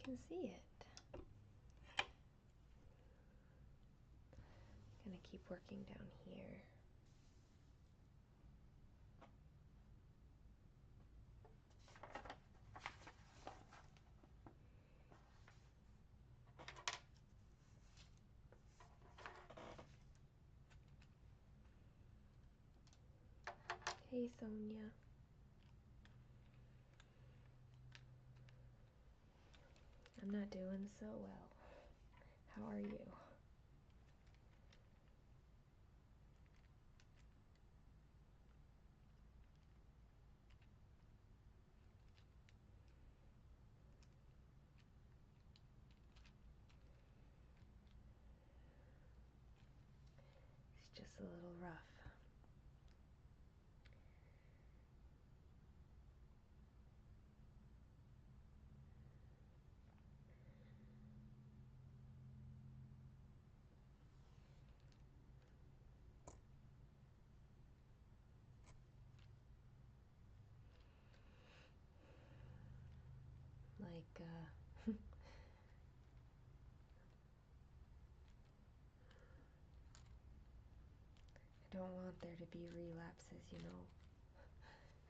can see it. Gonna keep working down here. Hey, Sonia. I'm not doing so well. How are you? It's just a little rough. Like, I don't want there to be relapses, you know.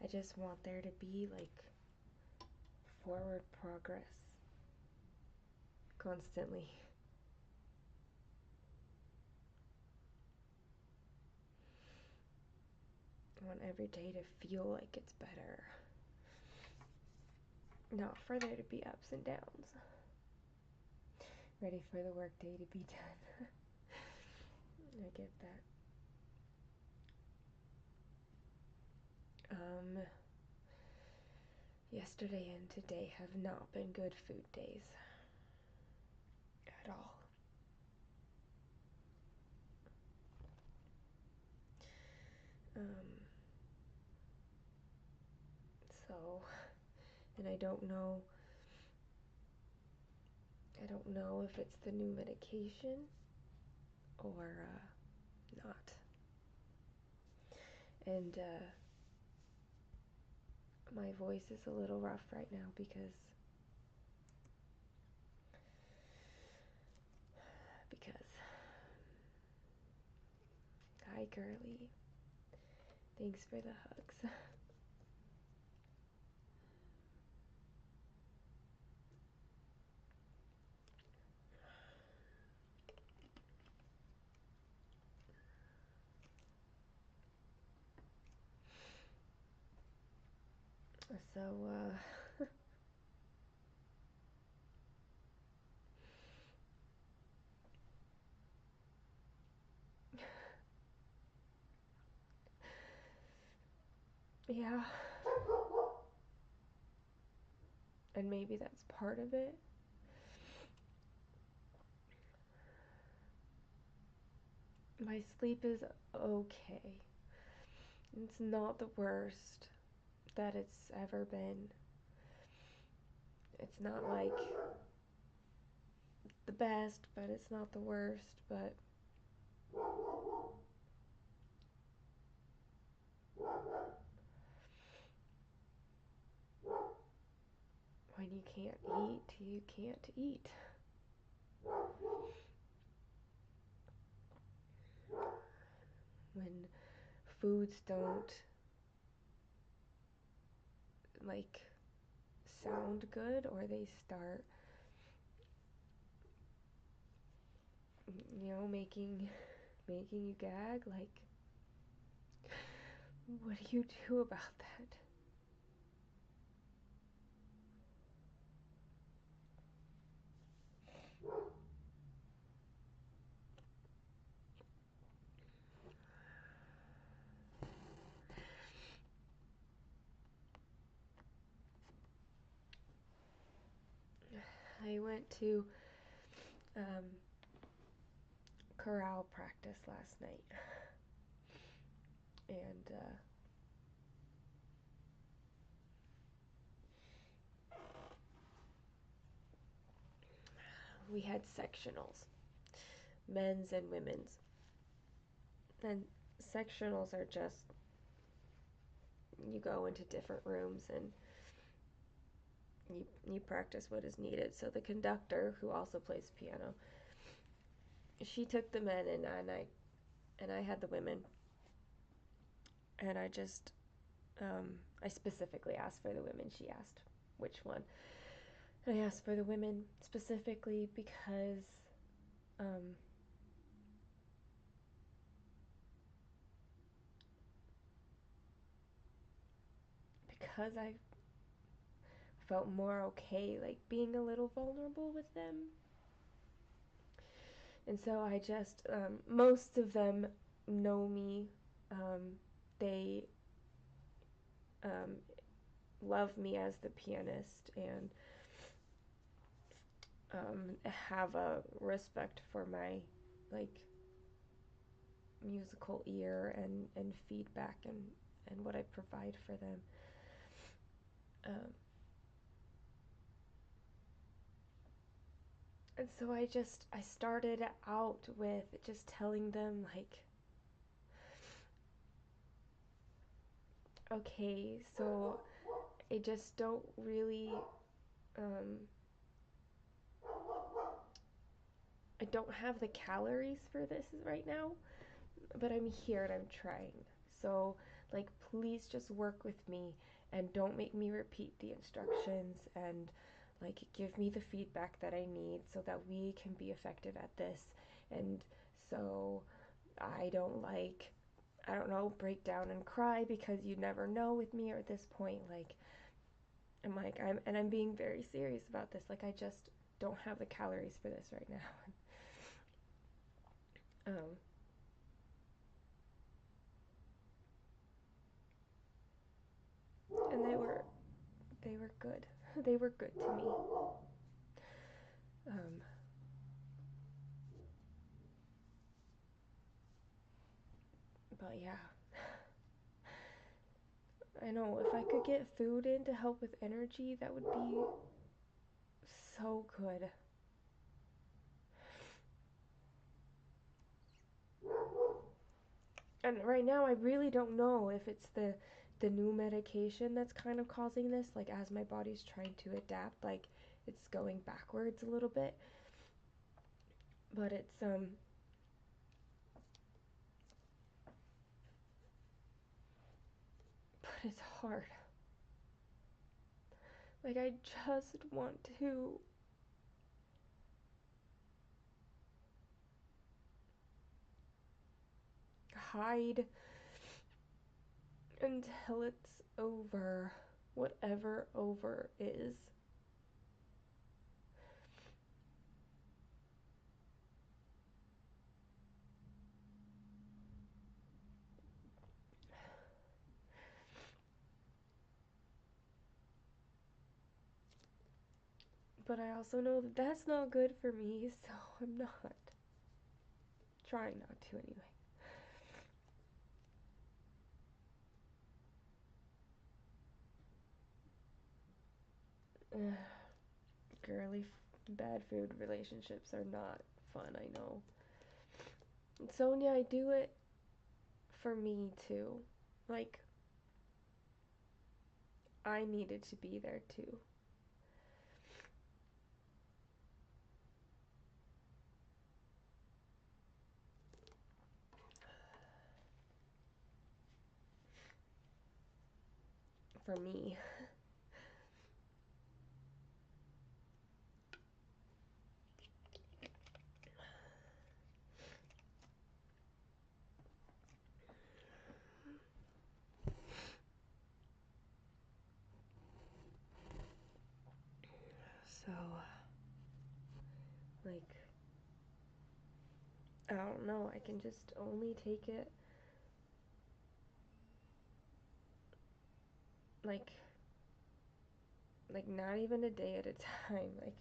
I just want there to be, like, forward progress. Constantly. I want every day to feel like it's better. Not for there to be ups and downs. Ready for the workday to be done. I get that. Yesterday and today have not been good food days. At all. So, and I don't know if it's the new medication or not. And my voice is a little rough right now because hi girly, thanks for the hugs. So yeah, and maybe that's part of it. My sleep is okay. It's not the worst that it's ever been. It's not like the best, but it's not the worst, but when you can't eat, you can't eat. When foods don't like sound good or they start making you gag, like what do you do about that? I went to chorale practice last night, and we had sectionals, men's and women's. And sectionals are just, you go into different rooms and you practice what is needed. So the conductor, who also plays piano, she took the men, and I had the women, and I specifically asked for the women. She asked which one. And I asked for the women specifically um, because I felt more okay, like being a little vulnerable with them. And so most of them know me. They um, love me as the pianist, and have a respect for my, like, musical ear and feedback and what I provide for them. Um, and so I started out with just telling them, like, okay, so I just don't really, um, I don't have the calories for this right now, but I'm here and I'm trying. So, like, please just work with me and don't make me repeat the instructions, and, like, give me the feedback that I need so that we can be effective at this. And so I don't, like, I don't know, break down and cry, because you never know with me, or at this point, like, I'm being very serious about this. Like, I just don't have the calories for this right now. um, and they were good. They were good to me. Um, but yeah, I know if I could get food in to help with energy, that would be so good. And right now, I really don't know if it's the new medication that's kind of causing this. Like, as my body's trying to adapt, like, it's going backwards a little bit. But it's hard. Like, I just want to hide until it's over, whatever over is. But I also know that that's not good for me, so I'm not trying not to anyway. Girly, bad food relationships are not fun, I know. And Sonia, I do it for me too. Like, I needed to be there too. For me. So, like, I don't know. I can just only take it, like, not even a day at a time. Like,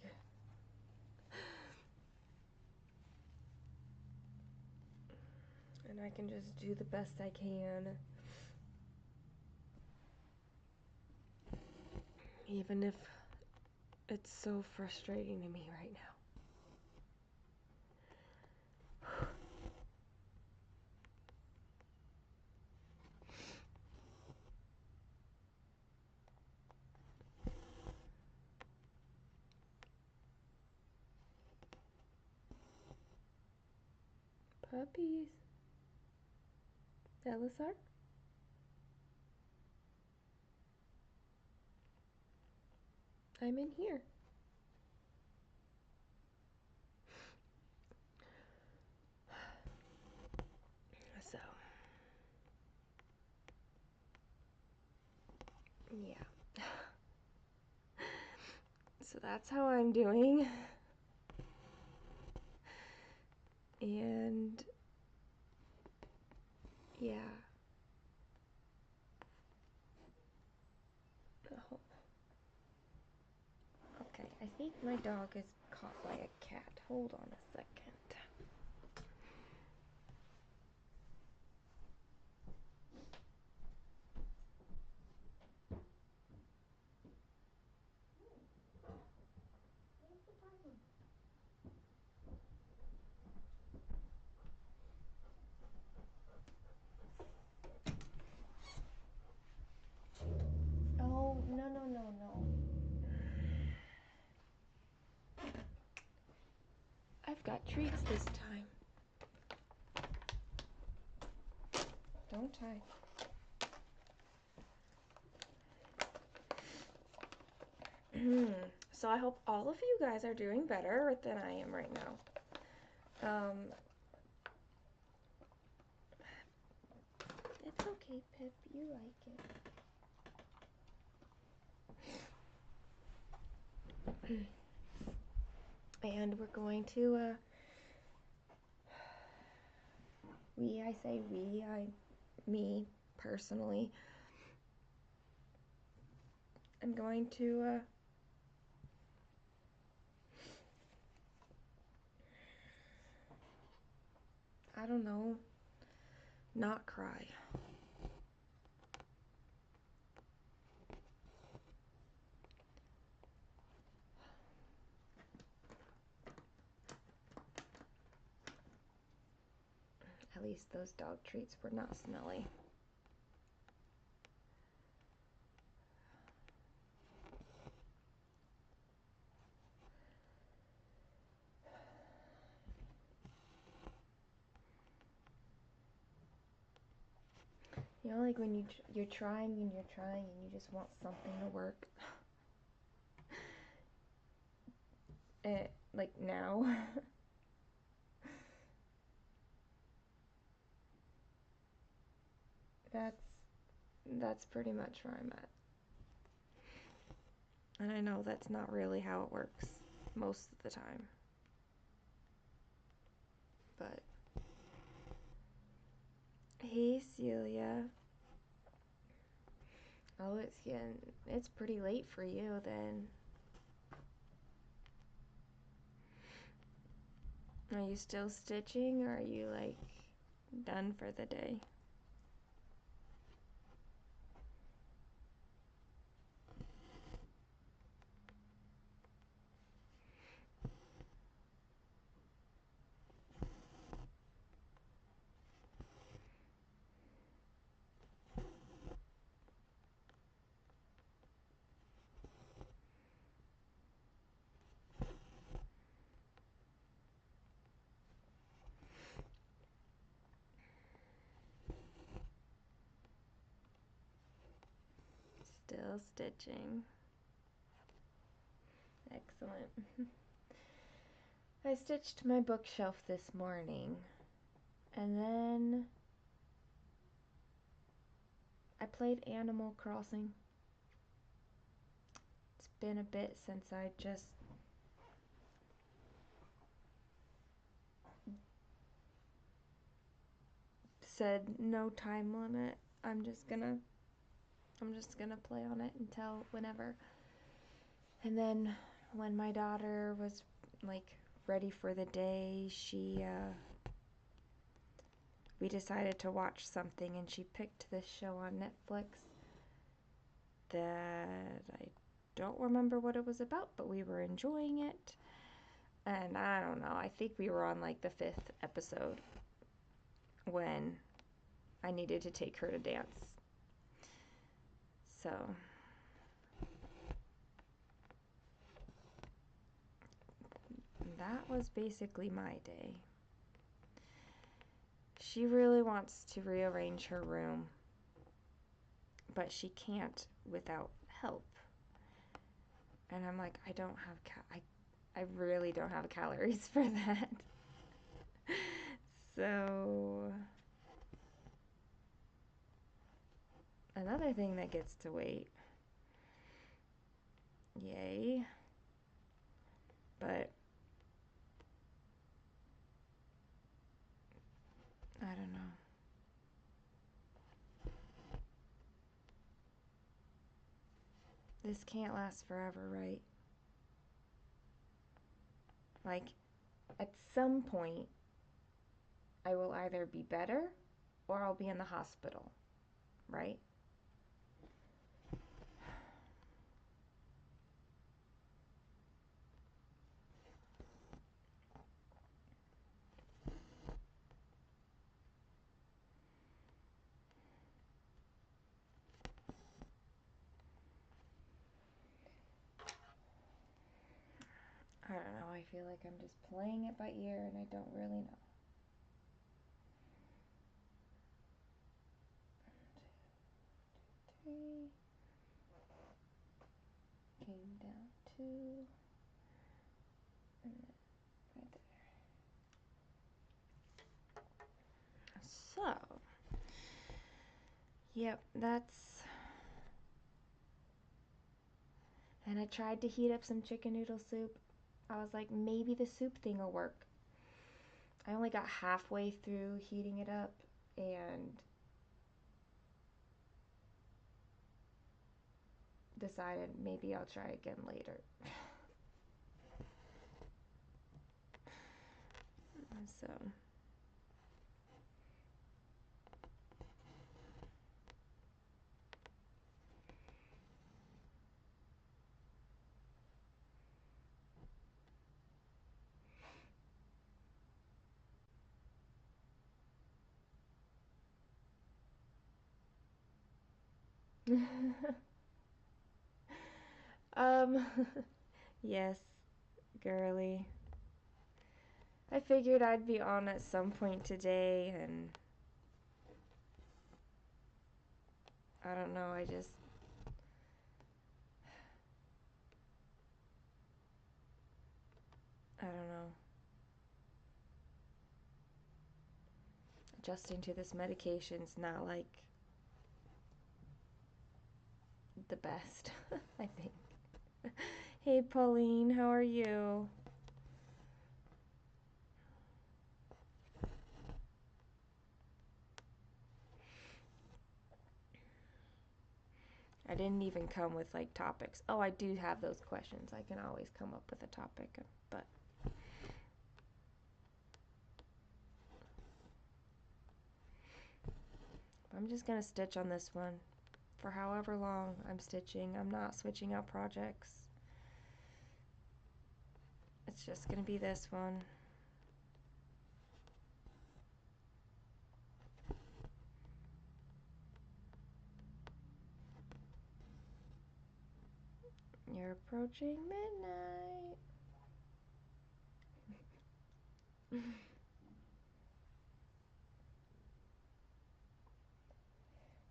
and I can just do the best I can, even if it's so frustrating to me right now. Puppies. Belisar? I'm in here. So, yeah. So that's how I'm doing. And yeah. Oh. Okay, I think my dog is caught by a cat. Hold on a second. Oh, no, no, no, no. I've got treats this time. Don't I? So I hope all of you guys are doing better than I am right now. It's okay, Pip. You like it. And we're going to, I say we, me, personally, I'm going to, I don't know, not cry. At least those dog treats were not smelly. You know, like when you're trying and you're trying and you just want something to work. Like now. that's pretty much where I'm at. And I know that's not really how it works most of the time. But hey, Celia. Oh, it's pretty late for you then. Are you still stitching, or are you like done for the day? Still stitching. Excellent. I stitched my bookshelf this morning, and then I played Animal Crossing. It's been a bit since I just said no time limit. I'm just gonna play on it until whenever. And then when my daughter was like ready for the day, we decided to watch something, and she picked this show on Netflix that I don't remember what it was about, but we were enjoying it. And I don't know, I think we were on like the 5th episode when I needed to take her to dance. So that was basically my day. She really wants to rearrange her room, but she can't without help. And I'm like, I don't have I really don't have calories for that. So another thing that gets to wait. Yay. But I don't know. This can't last forever, right? Like, at some point, I will either be better or I'll be in the hospital, right? I don't know. I feel like I'm just playing it by ear and I don't really know. Three. Came down two. And then right there. So, yep, that's. And I tried to heat up some chicken noodle soup. I was like, maybe the soup thing will work. I only got halfway through heating it up and decided maybe I'll try again later. So. um, yes, girly. I figured I'd be on at some point today, and I don't know, I don't know. Adjusting to this medication's not like the best, I think. Hey, Pauline, how are you? I didn't even come with like topics. Oh, I do have those questions. I can always come up with a topic, but I'm just gonna stitch on this one for however long I'm stitching. I'm not switching out projects. It's just gonna be this one. You're approaching midnight.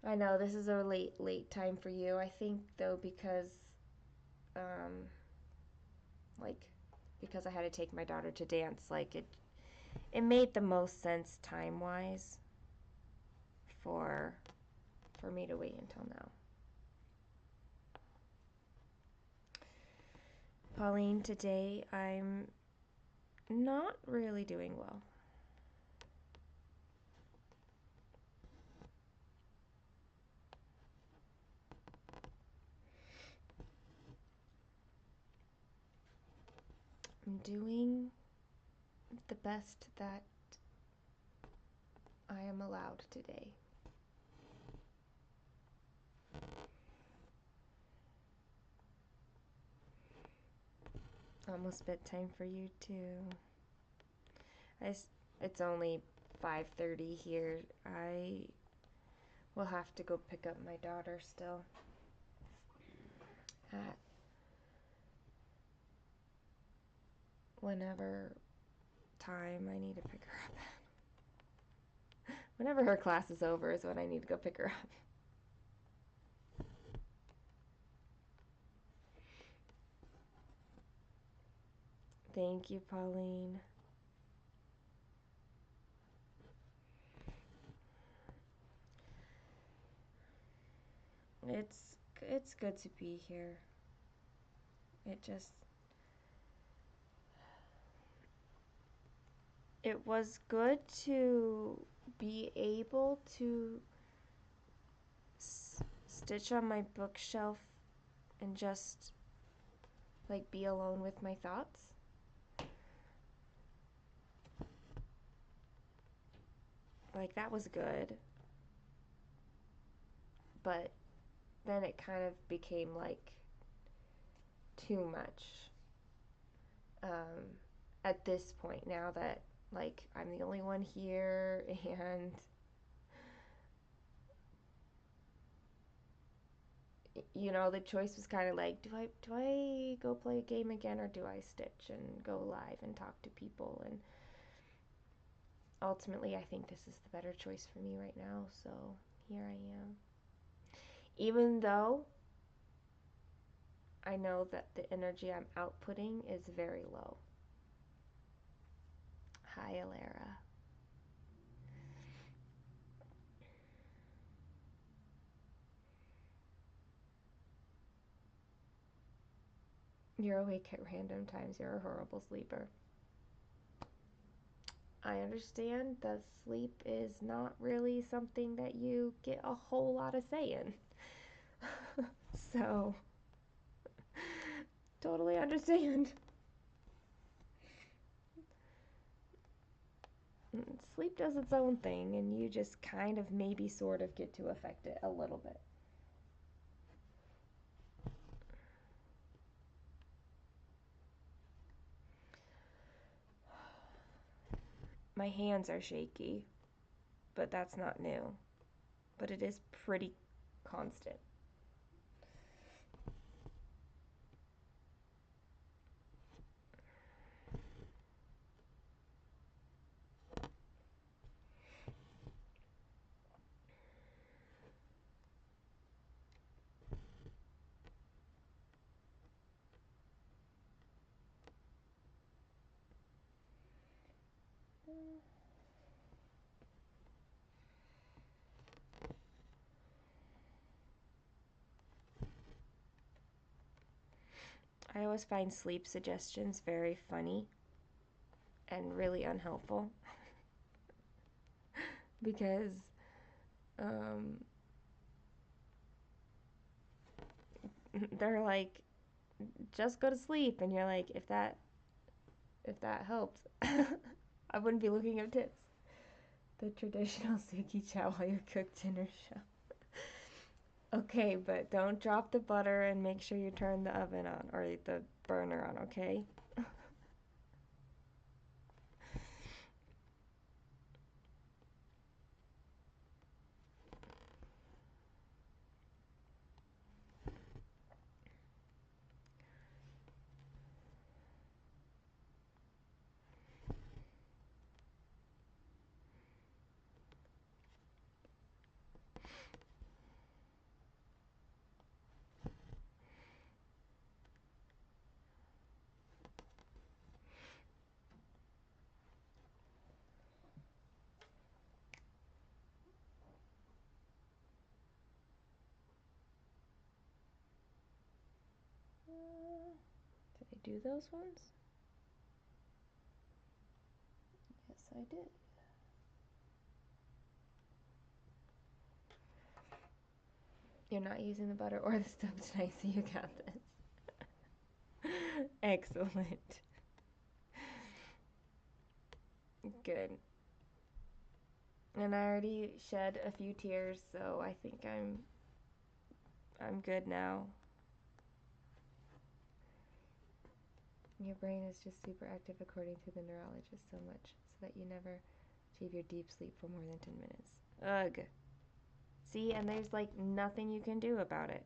I know this is a late time for you. I think though because um like because I had to take my daughter to dance, like it made the most sense time-wise for me to wait until now. Pauline, today I'm not really doing well. I'm doing the best that I am allowed today. Almost bedtime for you too. It's only 5:30 here. I will have to go pick up my daughter still at whenever time I need to pick her up. Whenever her class is over is when I need to go pick her up. Thank you, Pauline. It's good to be here. It was good to be able to stitch on my bookshelf and just like be alone with my thoughts. Like that was good. But then it kind of became like too much at this point now that like I'm the only one here and the choice was kind of like do I go play a game again or do I stitch and go live and talk to people, and ultimately I think this is the better choice for me right now, so here I am, even though I know that the energy I'm outputting is very low. Hi, Alara. You're awake at random times. You're a horrible sleeper. I understand that sleep is not really something that you get a whole lot of say in. So, totally understand. Sleep does its own thing, and you just kind of maybe sort of get to affect it a little bit. My hands are shaky, but that's not new. But it is pretty constant. I always find sleep suggestions very funny and really unhelpful because um, they're like, just go to sleep, and you're like, if that helps, I wouldn't be looking at tips. The traditional Suki chow while you cook dinner show. Okay, but don't drop the butter and make sure you turn the oven on or the burner on, okay? Did I do those ones? Yes, I did. You're not using the butter or the stove tonight, so you got this. Excellent. Good. And I already shed a few tears, so I think I'm good now. Your brain is just super active according to the neurologist so much so that you never achieve your deep sleep for more than 10 minutes. Ugh. See, and there's like nothing you can do about it.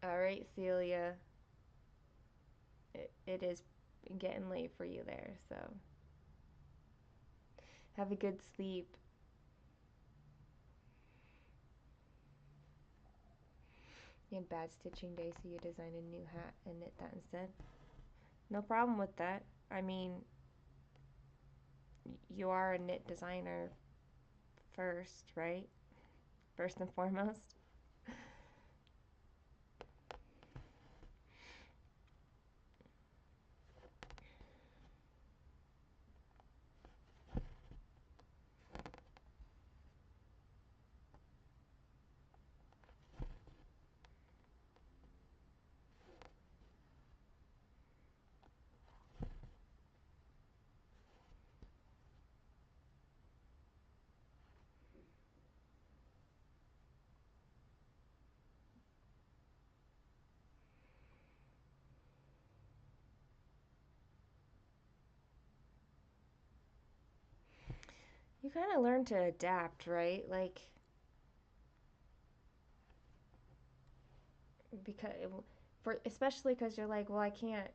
All right, Celia. It is getting late for you there, so have a good sleep. You had bad stitching day, so you designed a new hat and knit that instead. No problem with that. I mean, you are a knit designer first, right? First and foremost. You kind of learn to adapt, right? Like, because for especially because you're like, well, I can't.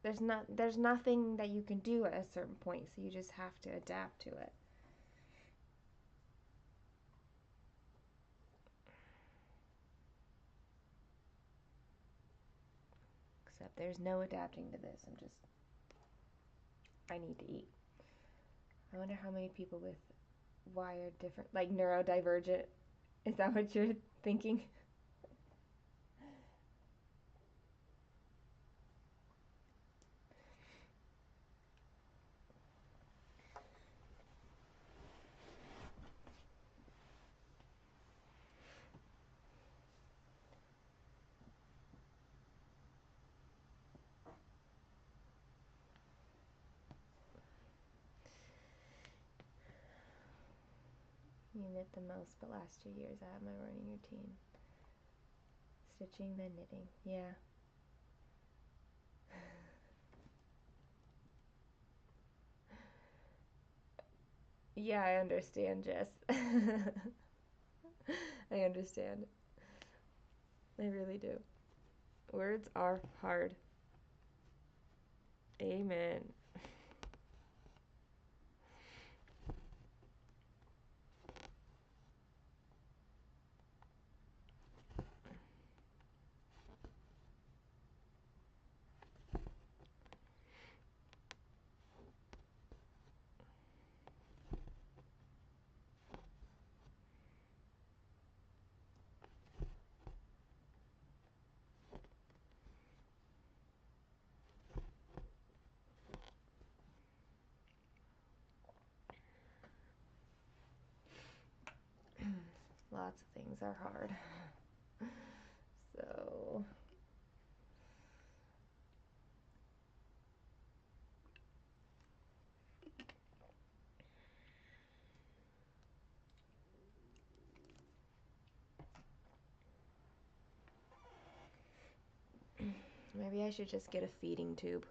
There's nothing that you can do at a certain point, so you just have to adapt to it. Except there's no adapting to this. I need to eat. I wonder how many people with wired different, like neurodivergent. Is that what you're thinking? You knit the most, but last 2 years I had my running routine. Stitching, then knitting. Yeah. Yeah, I understand, Jess. I understand. I really do. Words are hard. Amen. Lots of things are hard. So, maybe I should just get a feeding tube.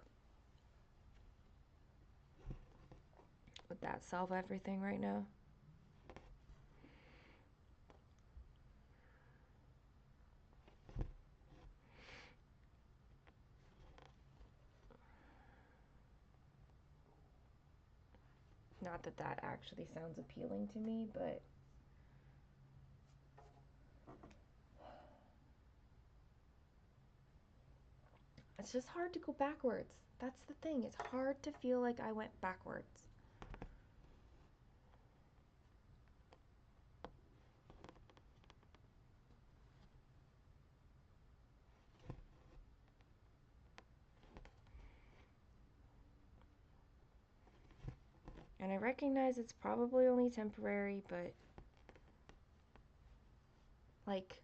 Would that solve everything right now? Not that that actually sounds appealing to me, but it's just hard to go backwards. That's the thing. It's hard to feel like I went backwards. And I recognize it's probably only temporary, but like,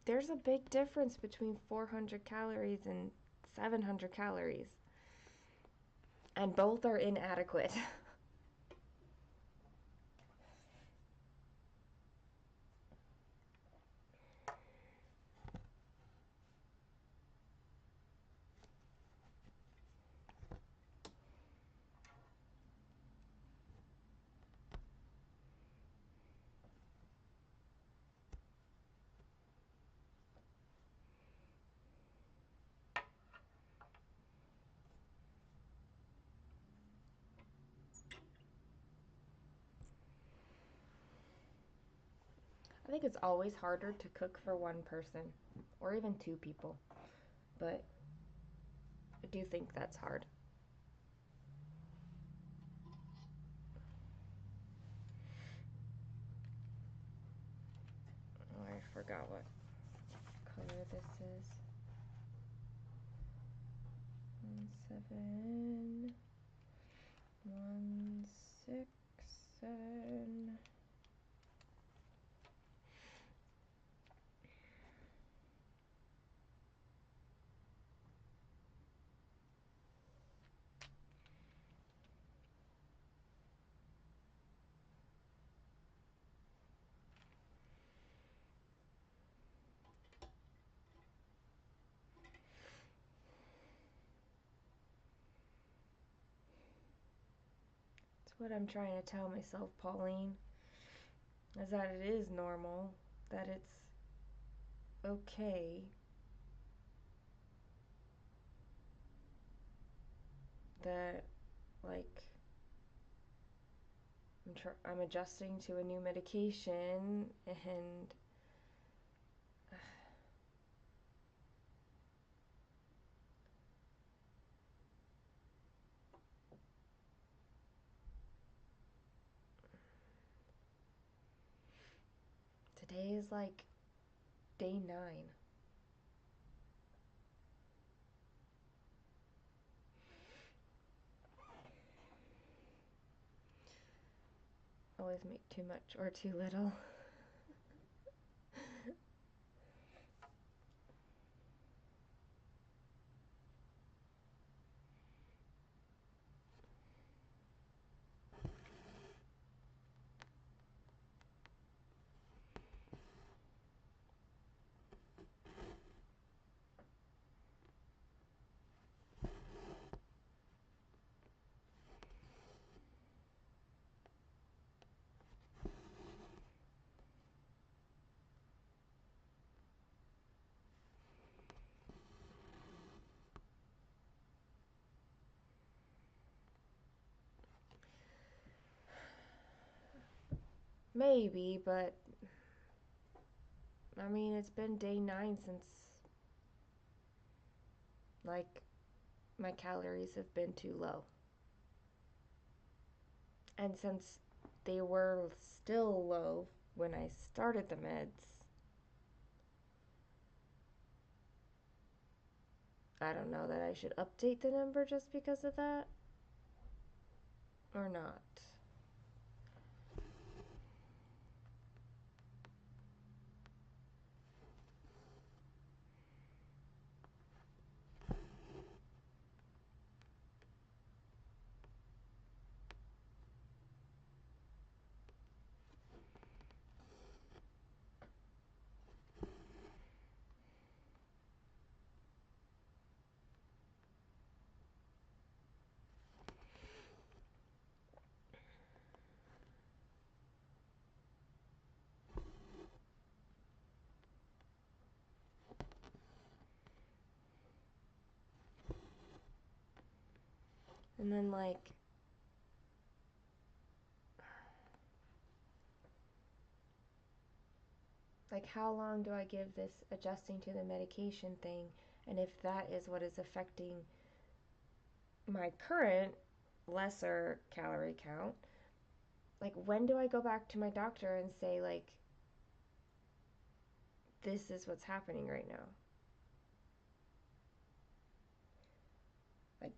there's a big difference between 400 calories and 700 calories. And both are inadequate. I think it's always harder to cook for one person or even two people, but I do think that's hard. Oh, I forgot what color this is. 1, 7, 1, 6, 7. That's what I'm trying to tell myself, Pauline, is that it is normal, that it's okay, that like I'm adjusting to a new medication and today is like day 9. Always make too much or too little. Maybe, but I mean, it's been day 9 since like my calories have been too low. And since they were still low when I started the meds, I don't know that I should update the number just because of that or not. And then like how long do I give this adjusting to the medication thing? And if that is what is affecting my current lesser calorie count, like when do I go back to my doctor and say like this is what's happening right now? Like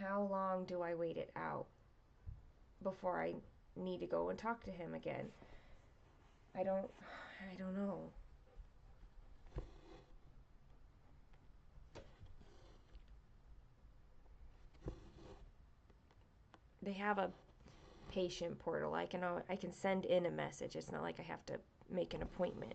how long do I wait it out before I need to go and talk to him again? I don't I don't know. They have a patient portal. I can send in a message. It's not like I have to make an appointment.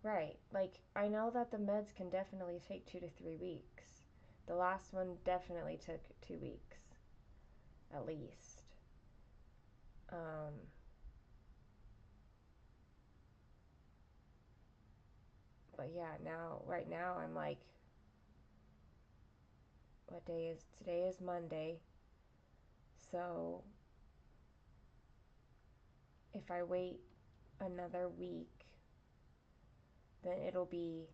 Right. Like, I know that the meds can definitely take 2 to 3 weeks. The last one definitely took 2 weeks, at least. Um, but yeah, right now, I'm like, what day is today? Is Monday. So if I wait another week, then it'll be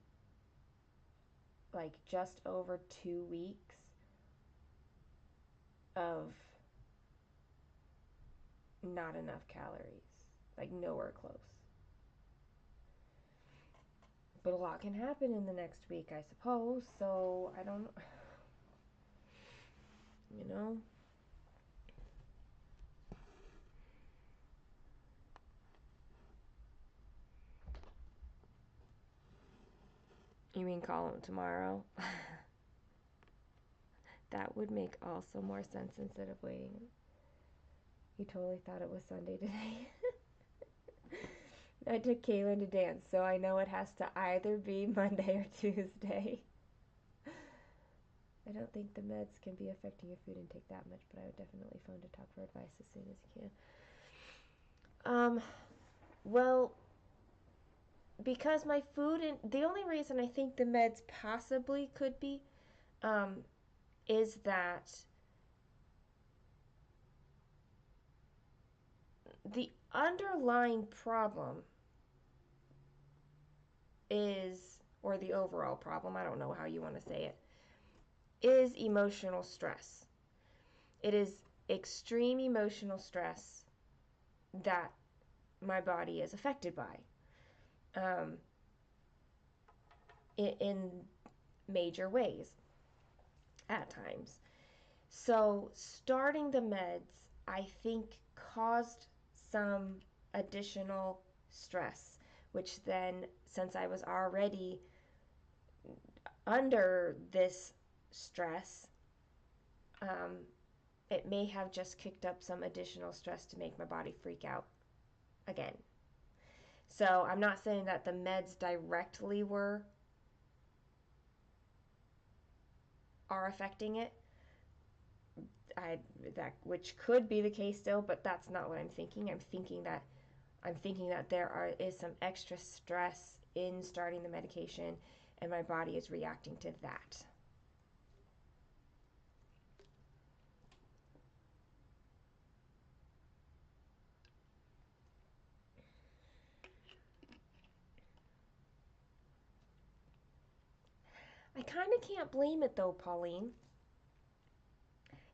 like just over 2 weeks of not enough calories. Like, nowhere close. But a lot can happen in the next week, I suppose. So I don't, you know. You mean call him tomorrow? That would make also more sense instead of waiting. You totally thought it was Sunday today. I took Kaylin to dance, so I know it has to either be Monday or Tuesday. I don't think the meds can be affecting your food intake that much, but I would definitely phone to talk for advice as soon as you can. Well, because my food and the only reason I think the meds possibly could be, um, is that the underlying problem is, or the overall problem, I don't know how you want to say it, is emotional stress. It is extreme emotional stress that my body is affected by, um, in major ways at times. So, starting the meds, I think, caused some additional stress, which then, since I was already under this stress, um, it may have just kicked up some additional stress to make my body freak out again. So I'm not saying that the meds directly are affecting it. I that which could be the case still, but that's not what I'm thinking. I'm thinking that is some extra stress in starting the medication, and my body is reacting to that. I kind of can't blame it though, Pauline.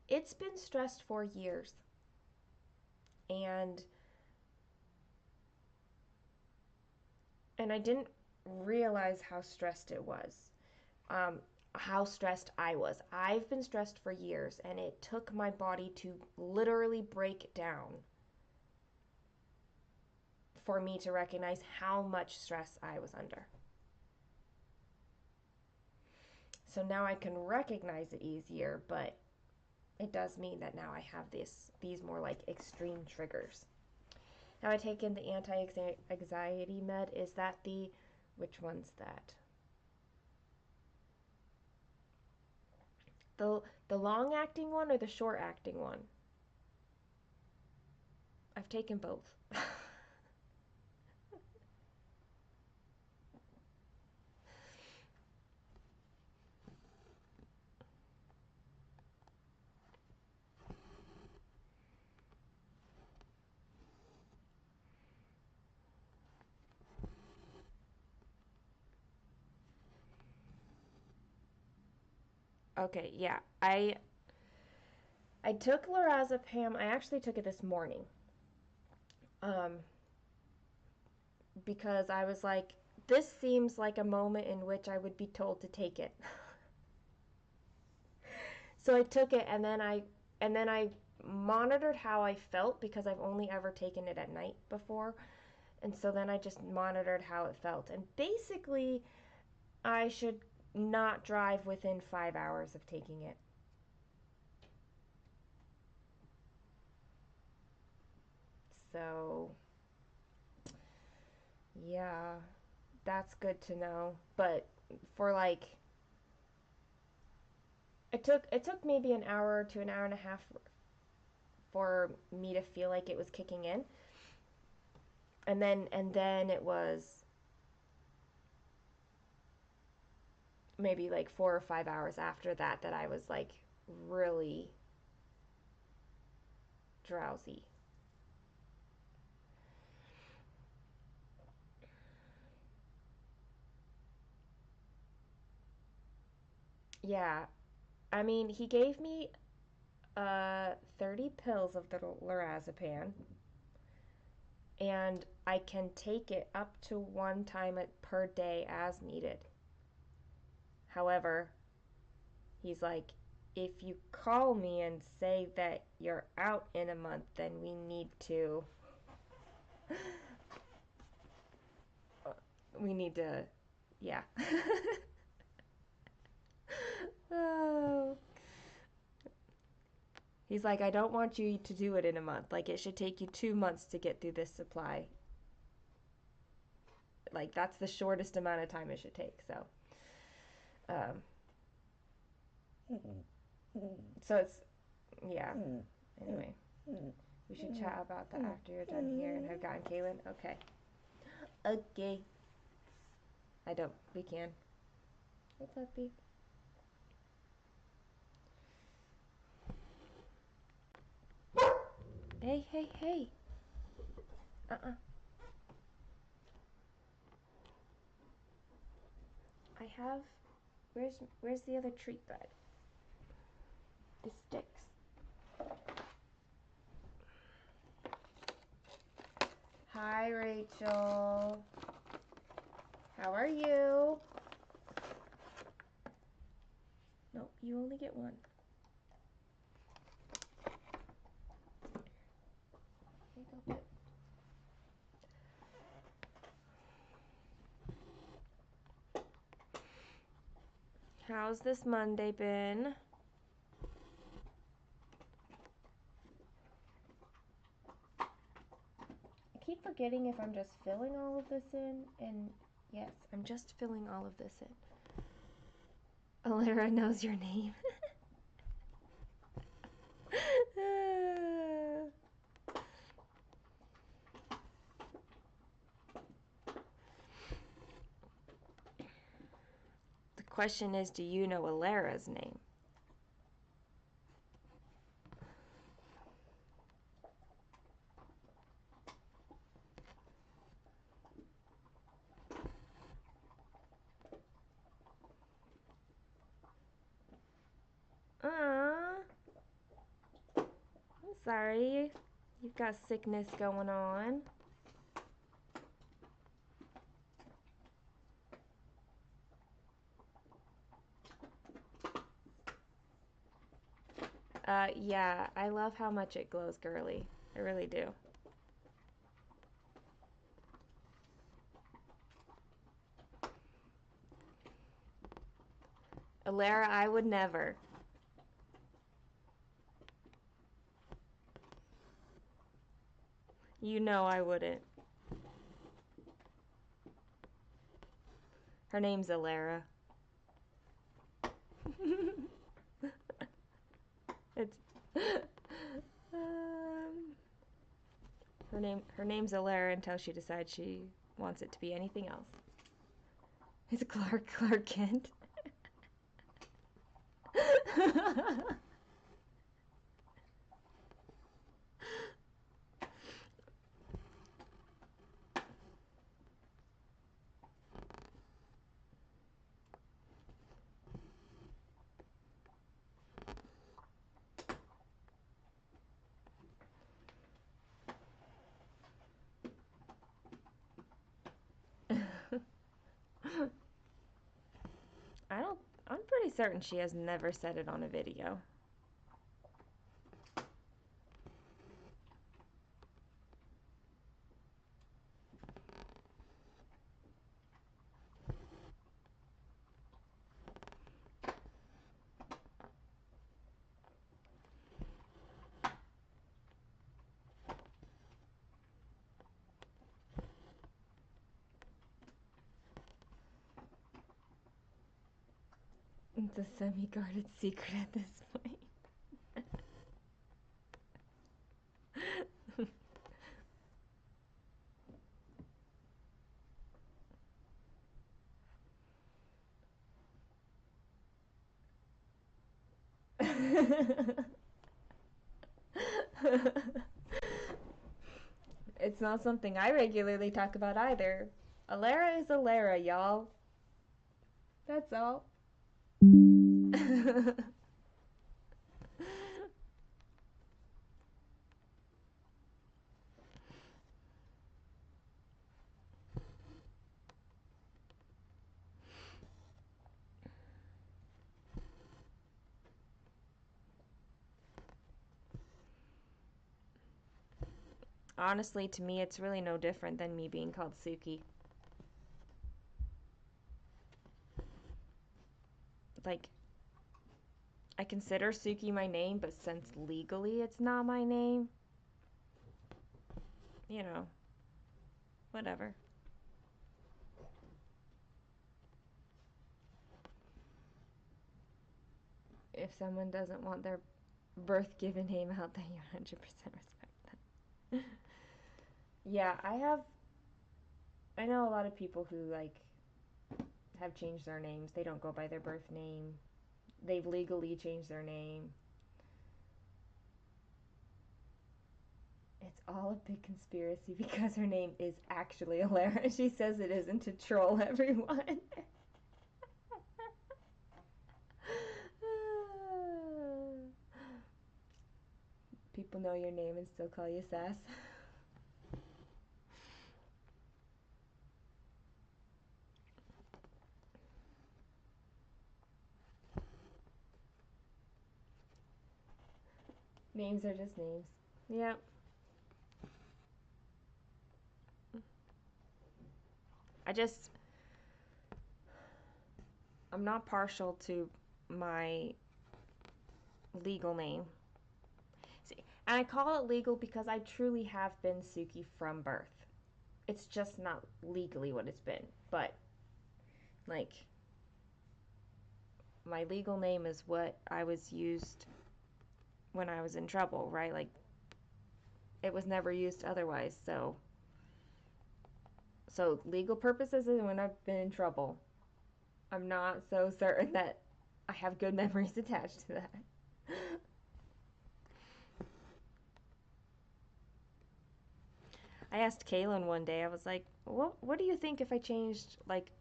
It's been stressed for years, and I didn't realize how stressed it was. Um, how stressed I was. I've been stressed for years, and it took my body to literally break down for me to recognize how much stress I was under. So now I can recognize it easier, but it does mean that now I have these more like extreme triggers. Now I take in the anti-anxiety med. Is that the which one's that? The the long acting one or the short acting one? I've taken both. Okay, yeah. I took lorazepam. I actually took it this morning. Um, because I was like, this seems like a moment in which I would be told to take it. So I took it, and then I monitored how I felt because I've only ever taken it at night before. And so then I just monitored how it felt. And basically, I should not drive within 5 hours of taking it. So, yeah. That's good to know. But for like it took maybe an hour to an hour and a half for me to feel like it was kicking in. And then it was maybe like 4 or 5 hours after that that I was like really drowsy. Yeah. I mean, he gave me 30 pills of the lorazepam, and I can take it up to one time per day as needed. However, he's like, if you call me and say that you're out in a month, then we need to. We need to. Yeah. Oh. He's like, I don't want you to do it in a month. Like, it should take you 2 months to get through this supply. Like, that's the shortest amount of time it should take. Um, so it's, yeah. Anyway, we should chat about that after you're done here and have gotten Kaylin. Okay. Okay. I don't. We can. Hey, puppy. Hey, hey, hey. Uh-uh. I have. Where's the other treat bed? The sticks. Hi, Rachel. How are you? Nope, you only get one. Here you go, how's this Monday been? I keep forgetting if I'm just filling all of this in, and yes, I'm just filling all of this in. Alara knows your name. The question is, do you know Alara's name? I'm sorry. You've got sickness going on. Yeah, I love how much it glows girly. I really do. Alara, I would never. You know I wouldn't. Her name's Alara. It's her name's Alara until she decides she wants it to be anything else. It's Clark Kent. I'm pretty certain she has never said it on a video. It's a semi-guarded secret at this point. It's not something I regularly talk about either. Alara is Alara, y'all. That's all. Honestly, to me, it's really no different than me being called Suki. Like, I consider Suki my name, but since legally it's not my name, you know, whatever. If someone doesn't want their birth given name out, then you 100% respect that. Yeah, I know a lot of people who, like, have changed their names. They don't go by their birth name. They've legally changed their name. It's all a big conspiracy because her name is actually Alara. She says it isn't to troll everyone. People know your name and still call you Sass. Names are just names. Yep. I just, I'm not partial to my legal name. See, and I call it legal because I truly have been Suki from birth. It's just not legally what it's been. But, like, my legal name is what I was used when I was in trouble, right? Like, it was never used otherwise. So legal purposes is when I've been in trouble. I'm not so certain that I have good memories attached to that. I asked Kaylin one day, I was like, what do you think if I changed, like,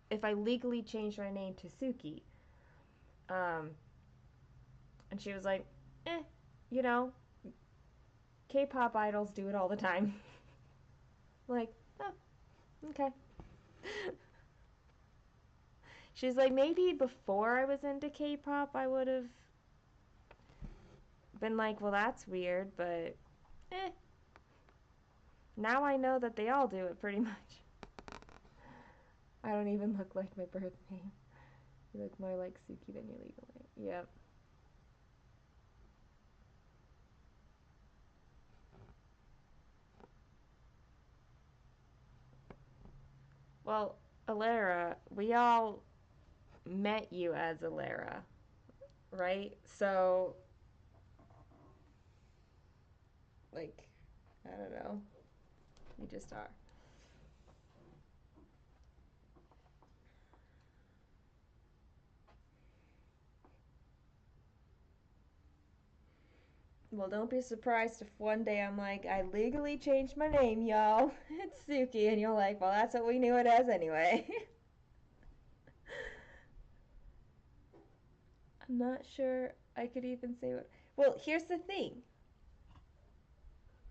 if I legally changed my name to Suki? Um, and she was like, you know, K-pop idols do it all the time. Like, oh, okay. She's like, maybe before I was into K-pop, I would have been like, well, that's weird, but now I know that they all do it pretty much. I don't even look like my birth name. You look more like Suki than your legal name. Yep. Well, Alara, we all met you as Alara, right? So, like, I don't know. You just are. Well, don't be surprised if one day I'm like, I legally changed my name, y'all. It's Suki. And you're like, well, that's what we knew it as anyway. I'm not sure I could even say what. Well, here's the thing.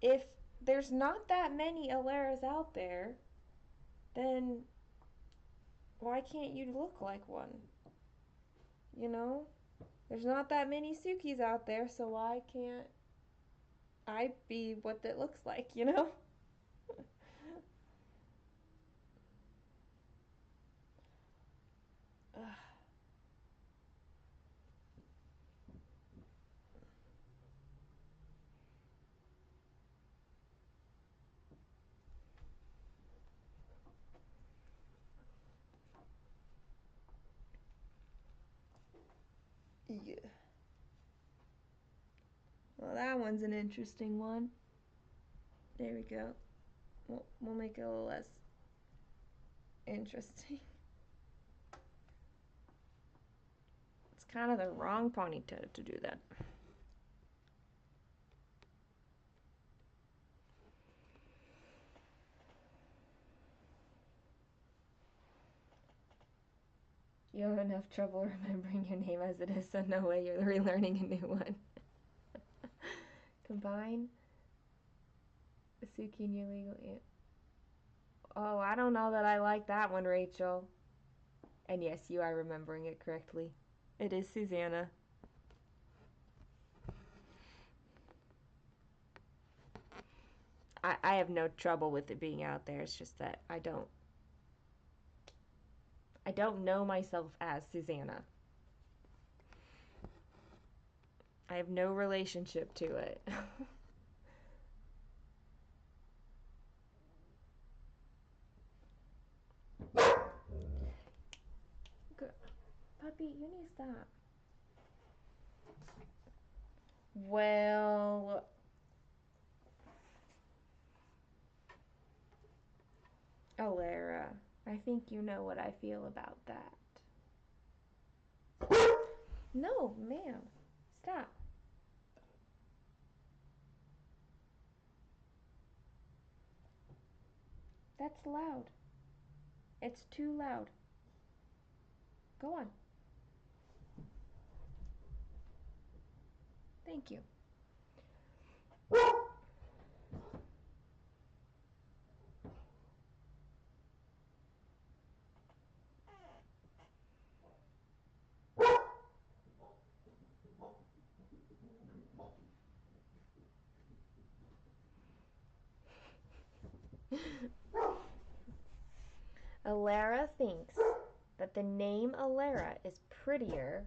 If there's not that many Alaras out there, then why can't you look like one? You know? There's not that many Sukis out there, so why can't I be what it looks like, you know? Yeah. Well, that one's an interesting one. There we go. We'll make it a little less interesting. It's kind of the wrong ponytail to do that. You have enough trouble remembering your name as it is, so no way you're relearning a new one. Combine Suki and your legal aunt. Oh, I don't know that I like that one, Rachel. And yes, you are remembering it correctly. It is Susanna. I have no trouble with it being out there. It's just that I don't know myself as Susanna. I have no relationship to it. Good. Puppy, you need to stop. Well, Alara, I think you know what I feel about that. No, ma'am. Stop. That's loud. It's too loud. Go on. Thank you. Alara thinks that the name Alara is prettier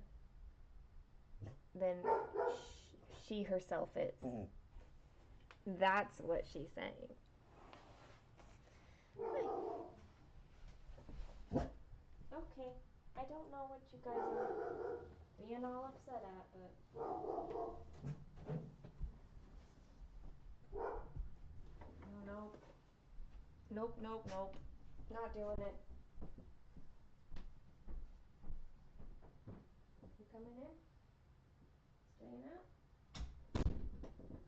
than she herself is. That's what she's saying. Okay, I don't know what you guys are being all upset at, but no, nope, nope, nope, not doing it. You coming in? Staying out?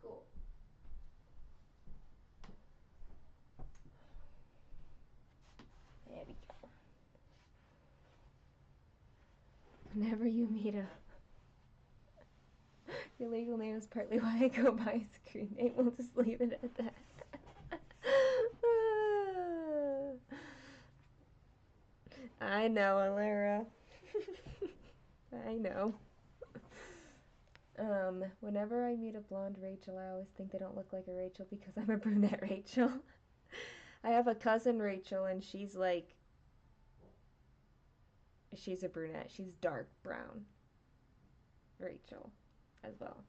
Cool. There we go. Whenever you meet your legal name is partly why I go by a screen name. We'll just leave it at that. I know, Alara. I know. Whenever I meet a blonde Rachel, I always think they don't look like a Rachel because I'm a brunette Rachel. I have a cousin Rachel, and she's a brunette. She's dark brown Rachel as well.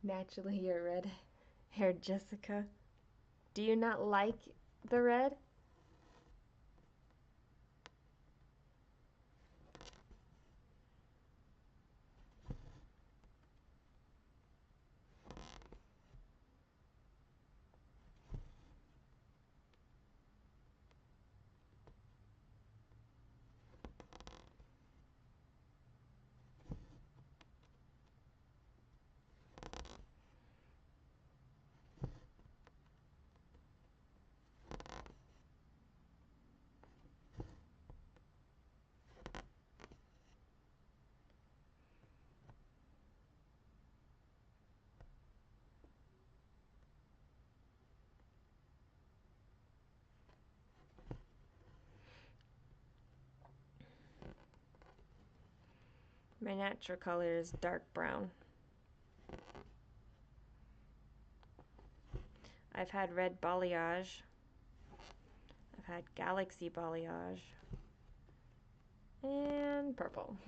Naturally, you're red-haired Jessica. Do you not like the red? My natural color is dark brown. I've had red balayage. I've had galaxy balayage. And purple.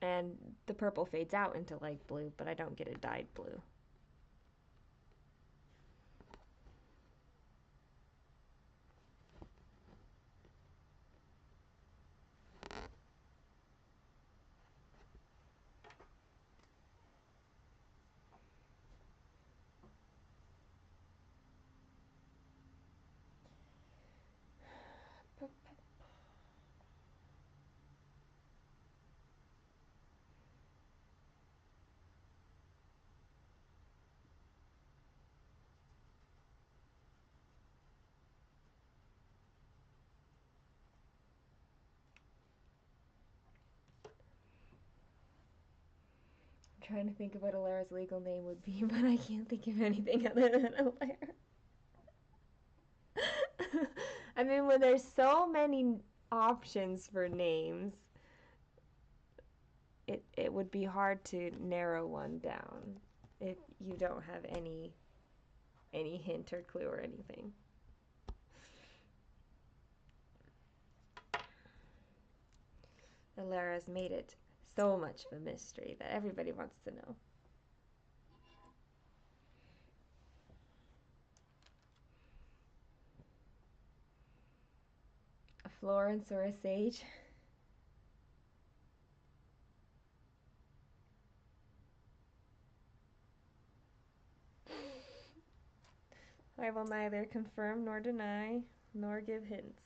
And the purple fades out into light blue, but I don't get a dyed blue. Trying to think of what Alara's legal name would be, but I can't think of anything other than Alara. I mean, when there's so many options for names, it would be hard to narrow one down if you don't have any hint or clue or anything. Alara's made it so much of a mystery that everybody wants to know. A Florence or a Sage? I will neither confirm nor deny, nor give hints.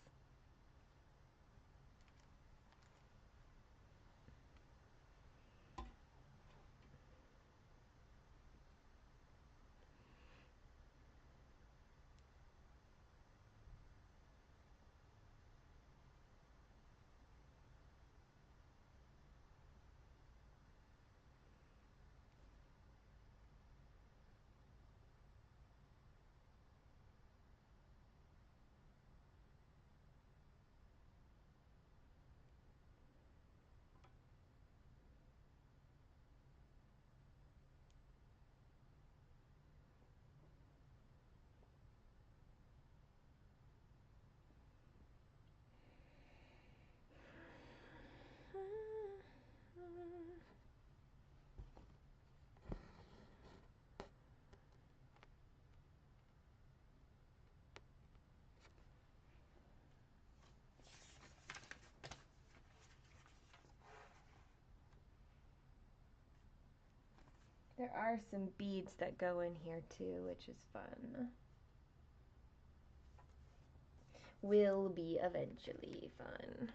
There are some beads that go in here too, which is fun. Will be eventually fun.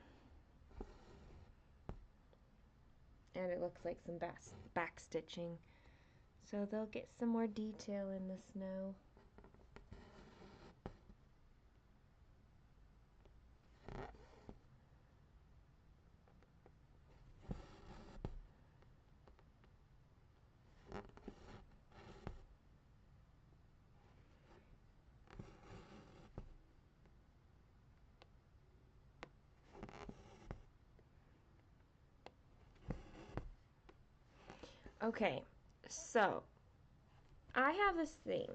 And it looks like some back stitching, so they'll get some more detail in the snow. Okay, so I have this thing.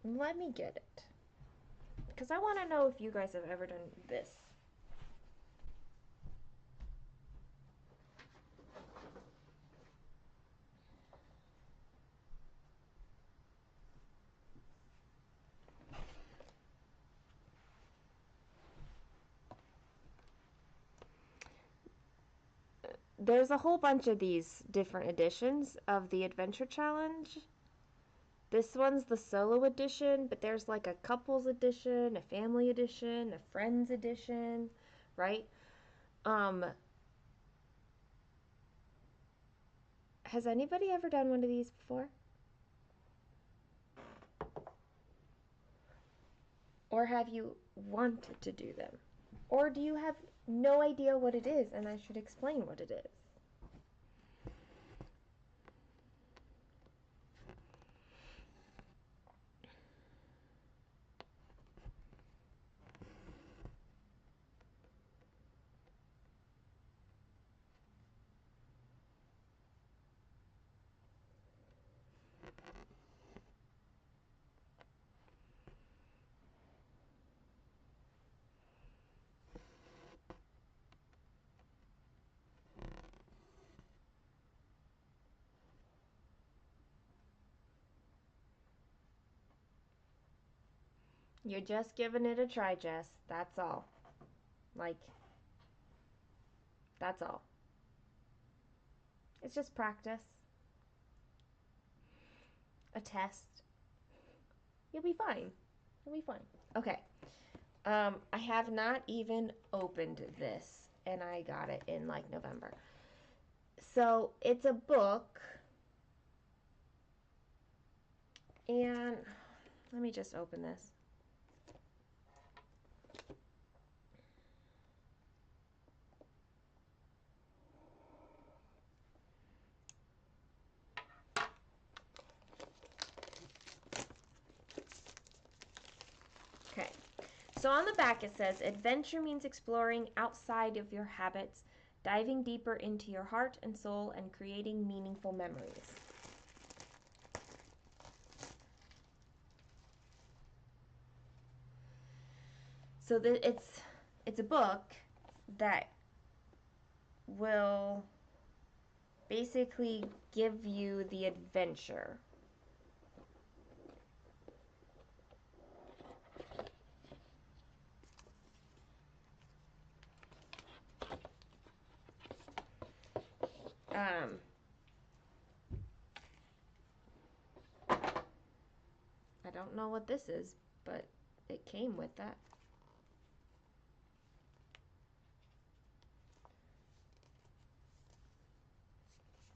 Let me get it, because I want to know if you guys have ever done this. There's a whole bunch of these different editions of the Adventure Challenge. This one's the solo edition, but there's like a couples edition, a family edition, a friends edition, right? Has anybody ever done one of these before? Or have you wanted to do them? Or do you have no idea what it is and I should explain what it is? You're just giving it a try, Jess. That's all. Like, that's all. It's just practice, a test. You'll be fine. You'll be fine. Okay. I have not even opened this, and I got it in like November. So it's a book, and let me just open this. Okay. So on the back it says, adventure means exploring outside of your habits, diving deeper into your heart and soul, and creating meaningful memories. So it's a book that will basically give you the adventure. Um, I don't know what this is, but it came with that.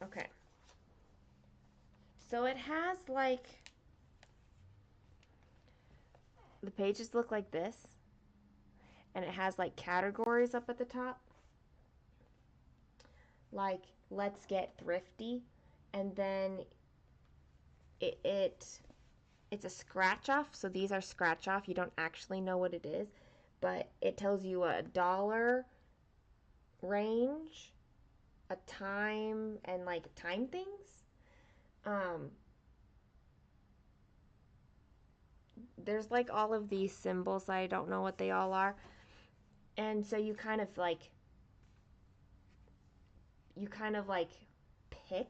Okay. So it has like, the pages look like this, and it has like categories up at the top, like let's get thrifty, and then it's a scratch off. So these are scratch off. You don't actually know what it is, but it tells you a dollar range, a time, and like time things. Um, there's like all of these symbols. I don't know what they all are, and so you kind of like pick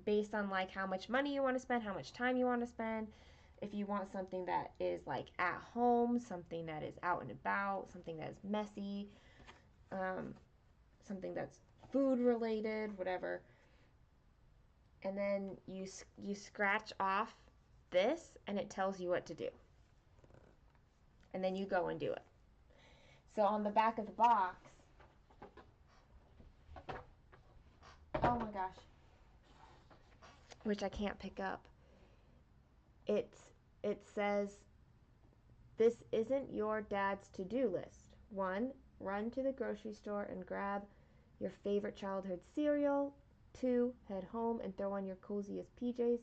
based on like how much money you want to spend, how much time you want to spend. If you want something that is like at home, something that is out and about, something that is messy, um, something that's food related, whatever. And then you scratch off this, and it tells you what to do. And then you go and do it. So on the back of the box, oh my gosh, which I can't pick up. It says, this isn't your dad's to-do list. 1. Run to the grocery store and grab your favorite childhood cereal. 2. Head home and throw on your coziest PJs.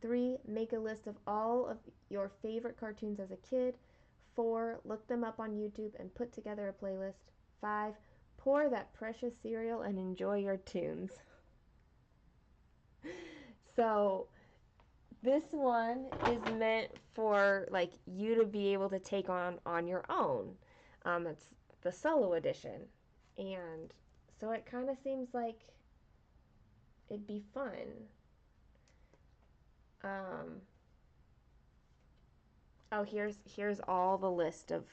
3. Make a list of all of your favorite cartoons as a kid. 4. Look them up on YouTube and put together a playlist. 5. Pour that precious cereal and enjoy your tunes. So this one is meant for like you to be able to take on your own. It's the solo edition, and so it kind of seems like it'd be fun. Um, oh, here's all the list of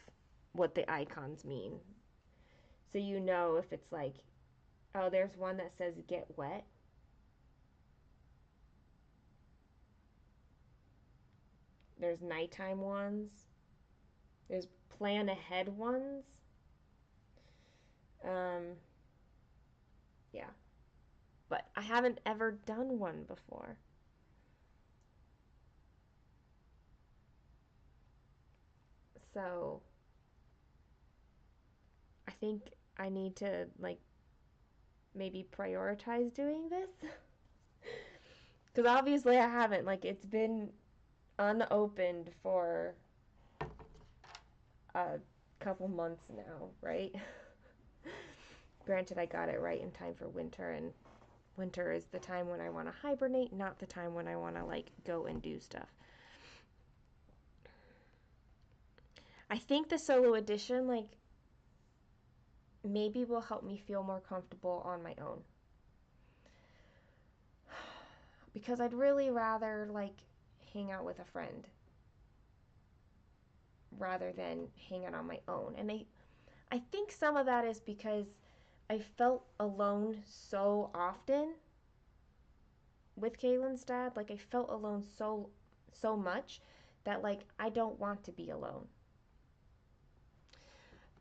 what the icons mean, so you know if it's like, oh, there's one that says get wet. There's nighttime ones. There's plan ahead ones. Um, yeah. But I haven't ever done one before. So I think I need to like maybe prioritize doing this. Because obviously I haven't. Like it's been unopened for a couple months now, right? Granted, I got it right in time for winter, and winter is the time when I want to hibernate, not the time when I want to like go and do stuff. I think the solo edition like maybe will help me feel more comfortable on my own. Because I'd really rather like hang out with a friend rather than hang out on my own. And I think some of that is because I felt alone so often with Kaylin's dad. Like I felt alone so much that like I don't want to be alone.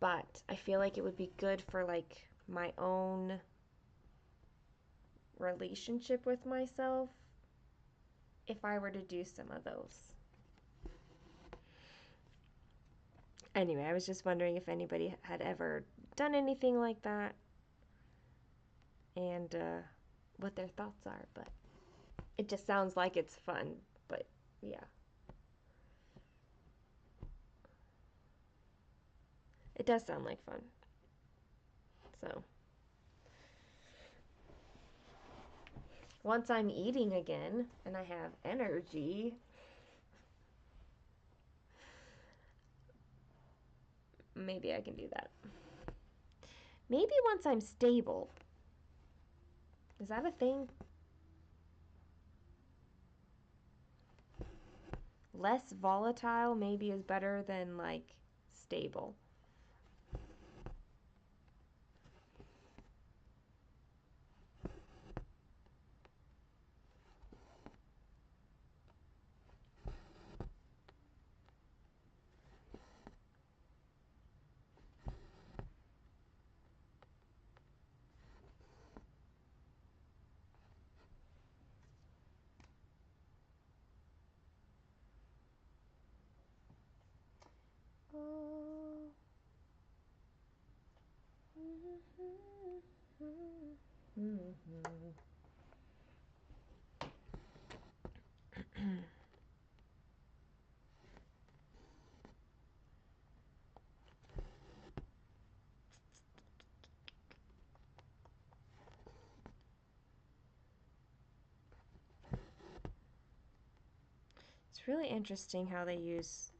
But I feel like it would be good for like my own relationship with myself if I were to do some of those. Anyway, I was just wondering if anybody had ever done anything like that and what their thoughts are, but it just sounds like it's fun, but yeah. It does sound like fun. So, once I'm eating again and I have energy, maybe I can do that. Maybe once I'm stable. Is that a thing? Less volatile maybe is better than like stable. Oh. It's really interesting how they use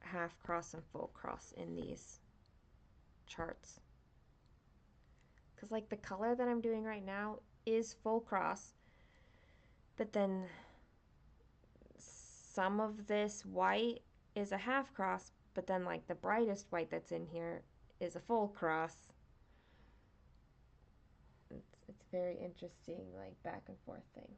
half cross and full cross in these charts. Because like the color that I'm doing right now is full cross, but then some of this white is a half cross, but then like the brightest white that's in here is a full cross. It's very interesting, like back and forth thing.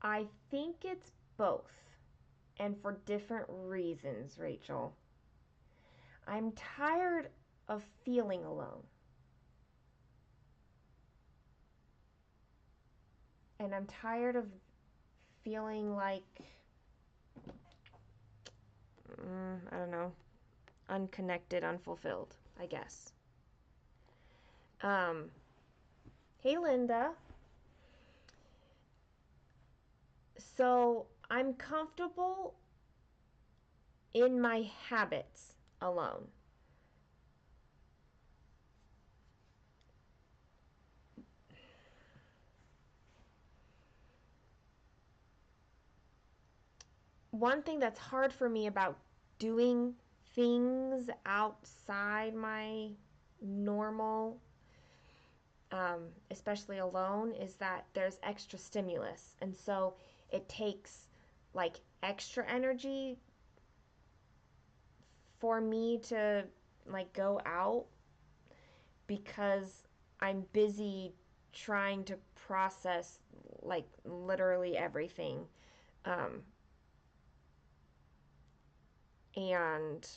I think it's both, and for different reasons, Rachel. I'm tired of feeling alone. And I'm tired of feeling like, I don't know, unconnected, unfulfilled, I guess. Um, hey, Linda. So I'm comfortable in my habits alone. One thing that's hard for me about doing things outside my normal, especially alone, is that there's extra stimulus. And so it takes like extra energy for me to like go out because I'm busy trying to process like literally everything. Um, and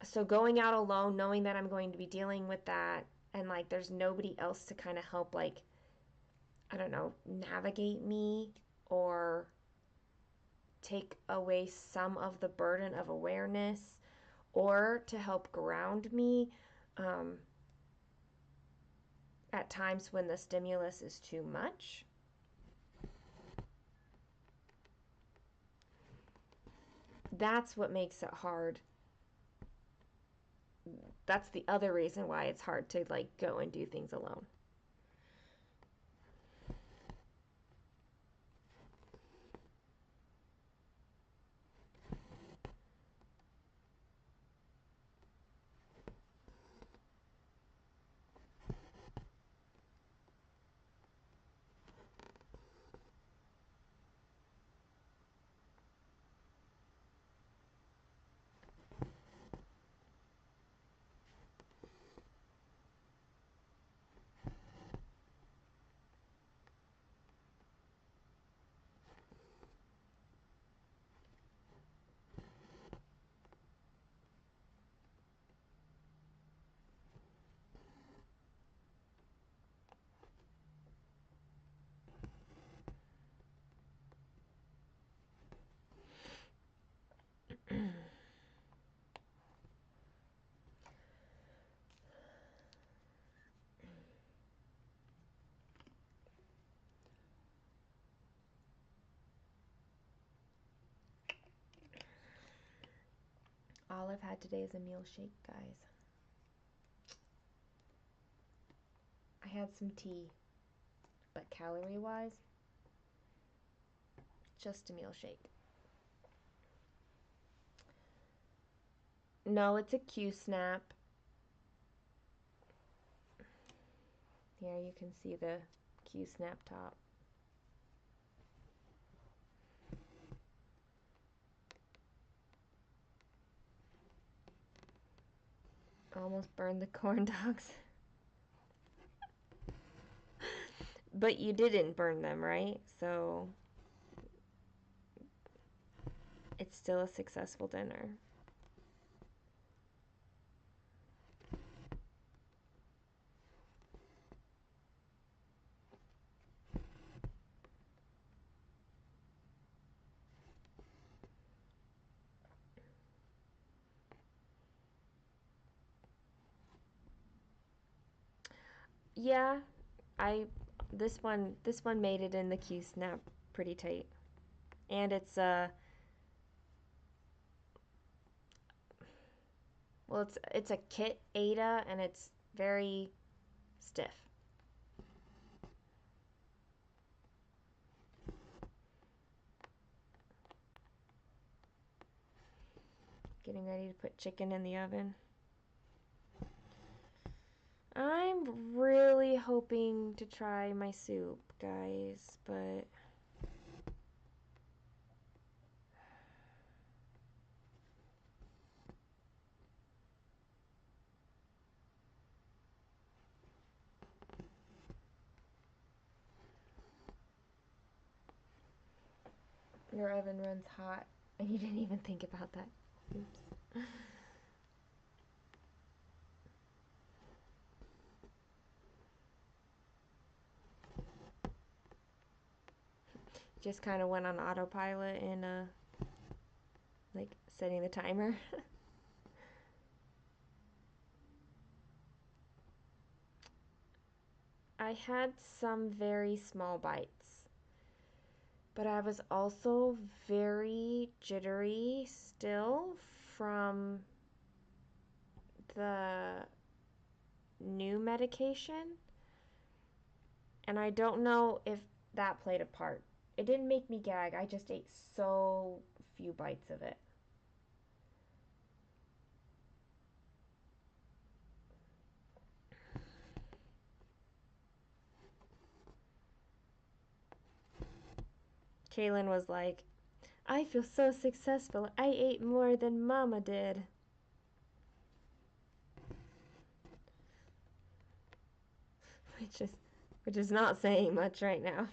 so going out alone, knowing that I'm going to be dealing with that, and like there's nobody else to kind of help, like, I don't know, navigate me or take away some of the burden of awareness or to help ground me um, at times when the stimulus is too much. That's what makes it hard. That's the other reason why it's hard to like go and do things alone. all I've had today is a meal shake, guys. I had some tea, but calorie-wise, just a meal shake. No, it's a Q-snap. Here you can see the Q-snap top. Almost burned the corn dogs. But you didn't burn them, right? So it's still a successful dinner. Yeah, this one made it in the Q-snap pretty tight. And it's well, it's a kit Ada, and it's very stiff. Getting ready to put chicken in the oven. I'm really hoping to try my soup, guys, but your oven runs hot and you didn't even think about that. Oops. Just kind of went on autopilot and like setting the timer. I had some very small bites, but I was also very jittery still from the new medication, and I don't know if that played a part. It didn't make me gag, I just ate so few bites of it. Kaylin was like, I feel so successful. I ate more than Mama did. Which is not saying much right now.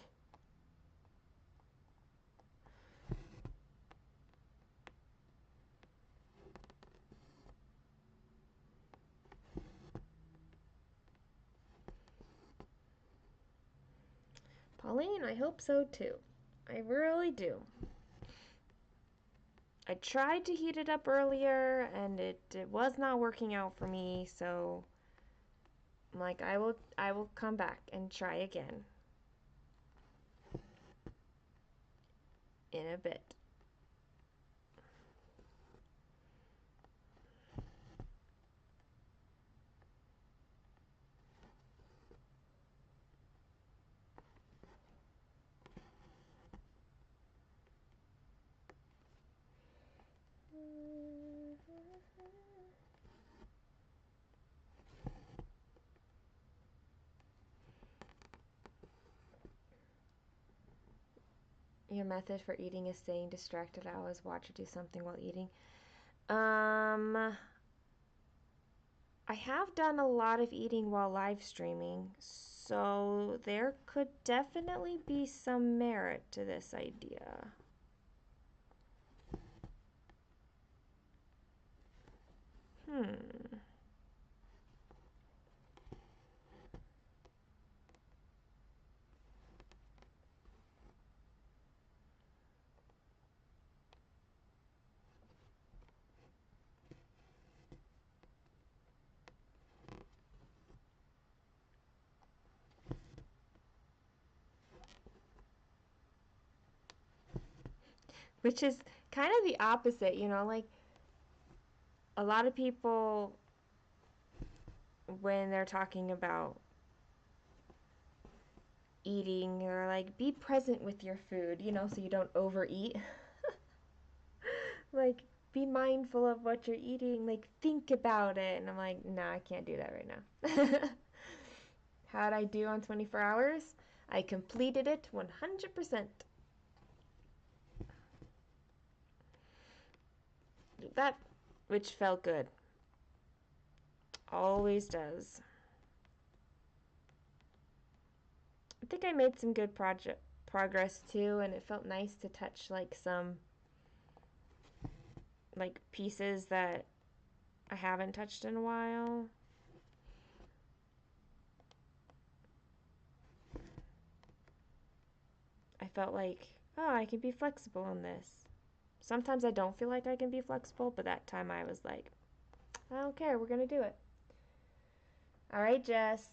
Pauline, I hope so too. I really do. I tried to heat it up earlier and it was not working out for me, so I'm like, I will come back and try again in a bit. Your method for eating is staying distracted. I always watch or do something while eating. I have done a lot of eating while live streaming, so there could definitely be some merit to this idea. Hmm. Which is kind of the opposite, like a lot of people, when they're talking about eating, they're like, be present with your food, you know, so you don't overeat. Like, be mindful of what you're eating, like, think about it. And I'm like, nah, I can't do that right now. How'd I do on 24 hours? I completed it 100%. That, which felt good. Always does. I think I made some good progress too, and it felt nice to touch like some like pieces that I haven't touched in a while. I felt like, oh, I can be flexible on this. Sometimes I don't feel like I can be flexible, but that time I was like, I don't care, we're gonna do it. All right, Jess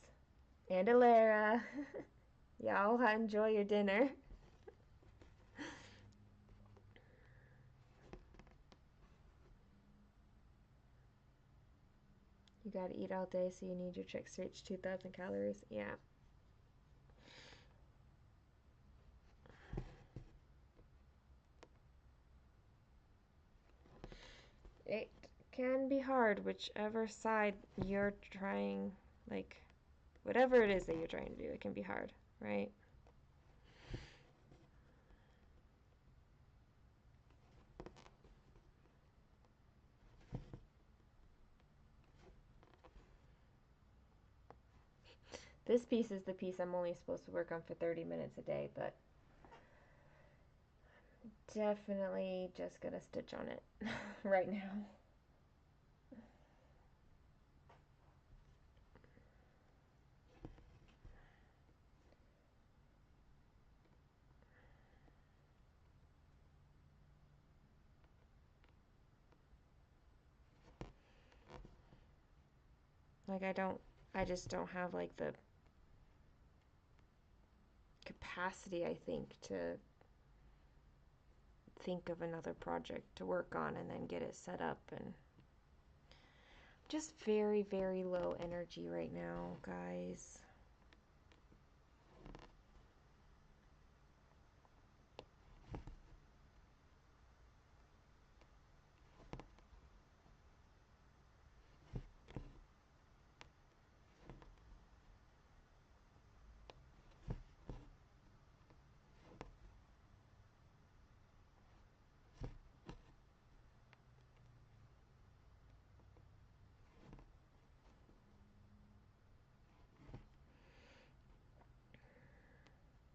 and Alara, y'all enjoy your dinner. You gotta eat all day, so you need your tricks to reach 2,000 calories. Yeah. It can be hard, whichever side you're trying, like, whatever it is that you're trying to do, it can be hard, right? This piece is the piece I'm only supposed to work on for 30 minutes a day, but definitely just gonna stitch on it right now. Like, I just don't have like the capacity, I think, to think of another project to work on and then get it set up, and just very, very low energy right now, guys.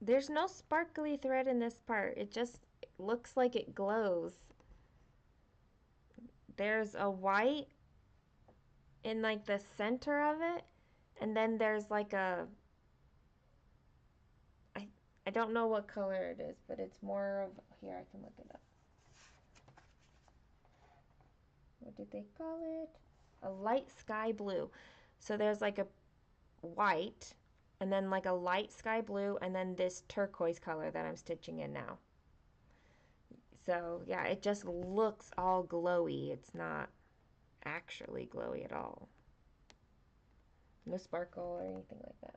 There's no sparkly thread in this part. It just looks like it glows. There's a white in like the center of it, and then there's like a I I don't know what color it is, but it's more of, here, I can look it up. What did they call it? A light sky blue. So there's like a white, and then like a light sky blue, and then this turquoise color that I'm stitching in now. So yeah, it just looks all glowy. It's not actually glowy at all. No sparkle or anything like that.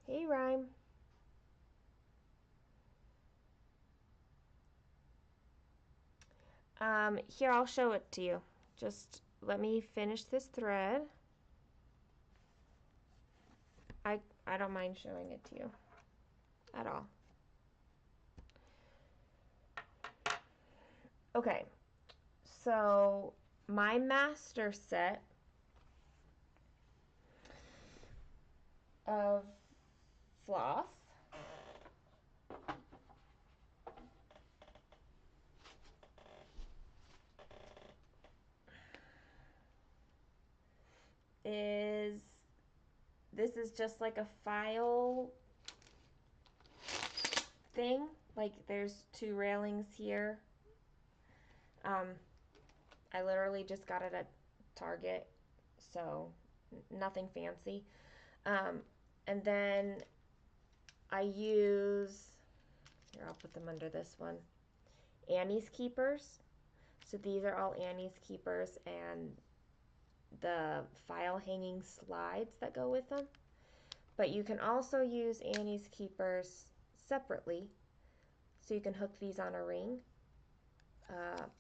Hey, Rhyme. Here, I'll show it to you. Just let me finish this thread. I don't mind showing it to you at all. Okay, so my master set of floss. Is this is just like a file thing. Like there's two railings here. Um, I literally just got it at Target, so nothing fancy. Um, and then I use, here I'll put them under this one, Annie's Keepers. So these are all Annie's Keepers and the file hanging slides that go with them. But you can also use Annie's Keepers separately. So you can hook these on a ring,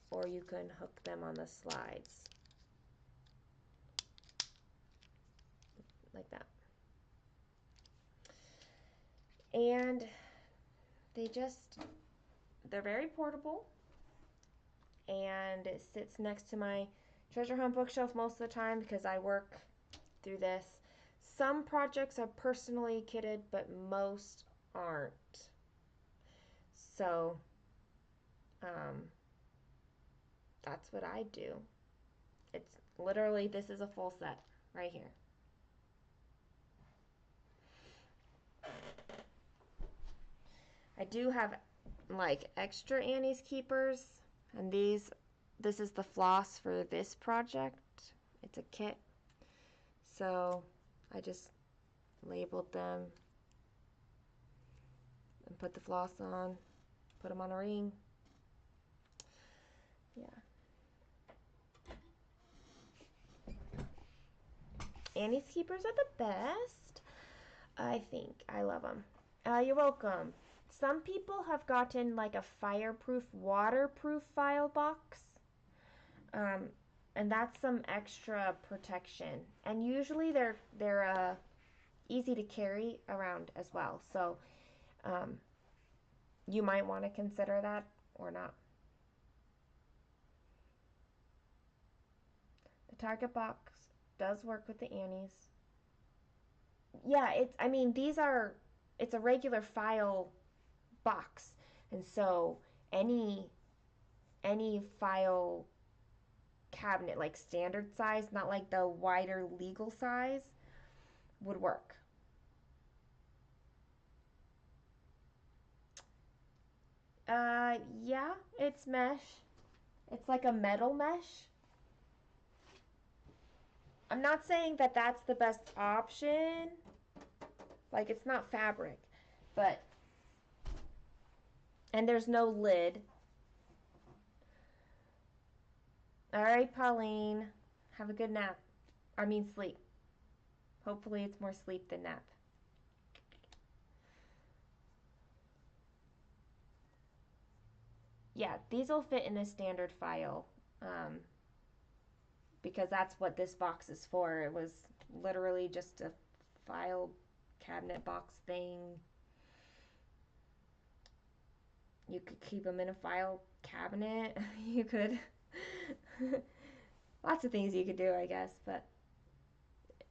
or you can hook them on the slides, like that. And they're very portable, and it sits next to my treasure hunt bookshelf most of the time because I work through this. Some projects are personally kitted, but most aren't. So, um, that's what I do. It's literally, this is a full set right here. I do have like extra Annie's Keepers, and this is the floss for this project. It's a kit. So I just labeled them and put the floss on, put them on a ring. Yeah. Annie's Keepers are the best. I think. I love them. You're welcome. Some people have gotten like a fireproof, waterproof file box. Um, and that's some extra protection. And usually they're easy to carry around as well. So um, you might want to consider that or not. The Target box does work with the Annies. Yeah, I mean, it's a regular file box. And so any file cabinet, like standard size, not like the wider legal size, would work. Yeah, it's mesh. It's like a metal mesh. I'm not saying that that's the best option. Like, it's not fabric, but, and there's no lid. All right, Pauline, have a good nap. I mean, sleep. Hopefully, it's more sleep than nap. Yeah, these will fit in a standard file, because that's what this box is for. It was literally just a file cabinet box thing. You could keep them in a file cabinet. You could. Lots of things you could do, I guess, but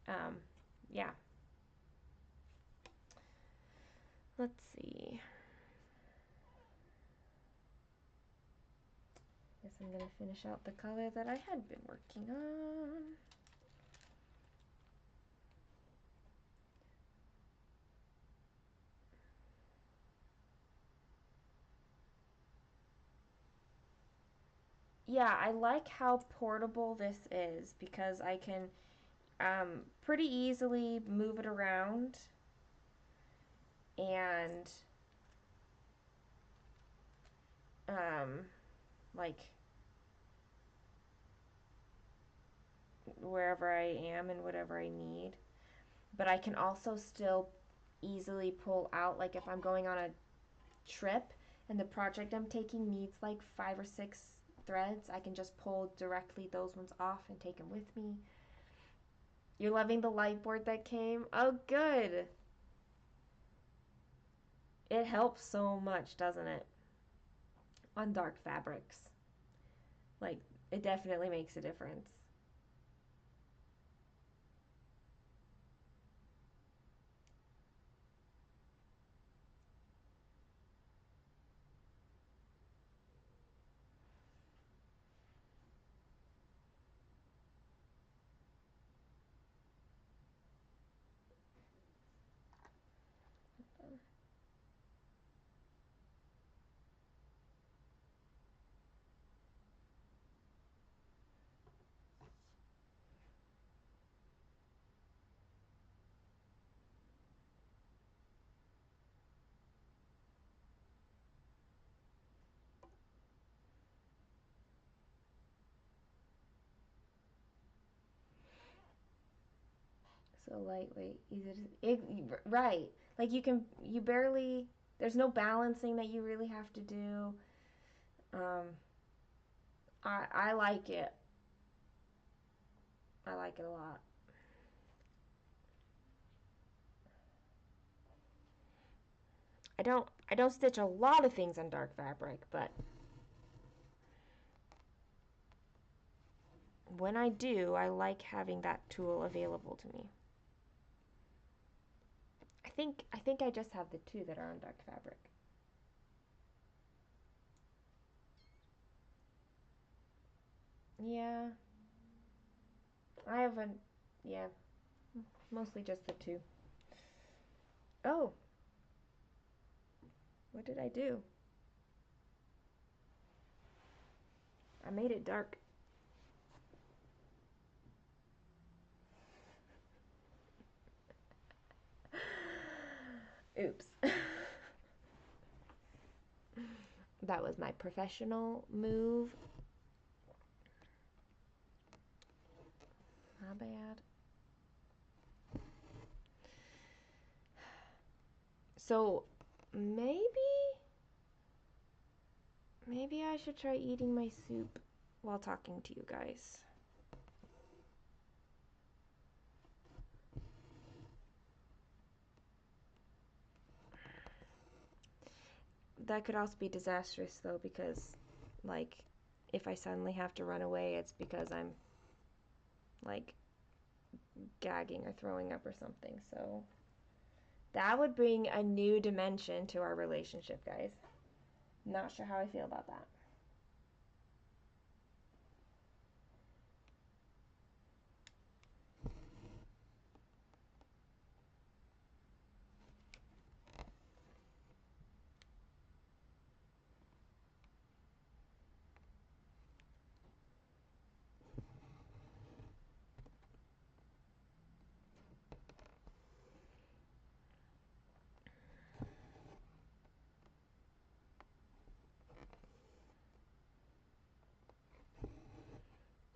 um, yeah. Let's see. Guess I'm gonna finish out the color that I had been working on. Yeah, I like how portable this is because I can pretty easily move it around and um, like wherever I am and whatever I need. But I can also still easily pull out, like if I'm going on a trip and the project I'm taking needs like 5 or 6 threads, I can just pull directly those ones off and take them with me. You're loving the light board that came? Oh, good. It helps so much, doesn't it? On dark fabrics. Like, it definitely makes a difference. So lightweight, easy to, right. Like you barely, there's no balancing that you really have to do. Um, I like it. I like it a lot. I don't stitch a lot of things on dark fabric, but when I do, I like having that tool available to me. I think I just have the two that are on dark fabric. Yeah, I haven't. Yeah, mostly just the two. Oh, what did I do? I made it dark. Oops. That was my professional move. Not bad. So maybe I should try eating my soup while talking to you guys. That could also be disastrous though, because like if I suddenly have to run away, it's because I'm like gagging or throwing up or something. So that would bring a new dimension to our relationship, guys. Not sure how I feel about that.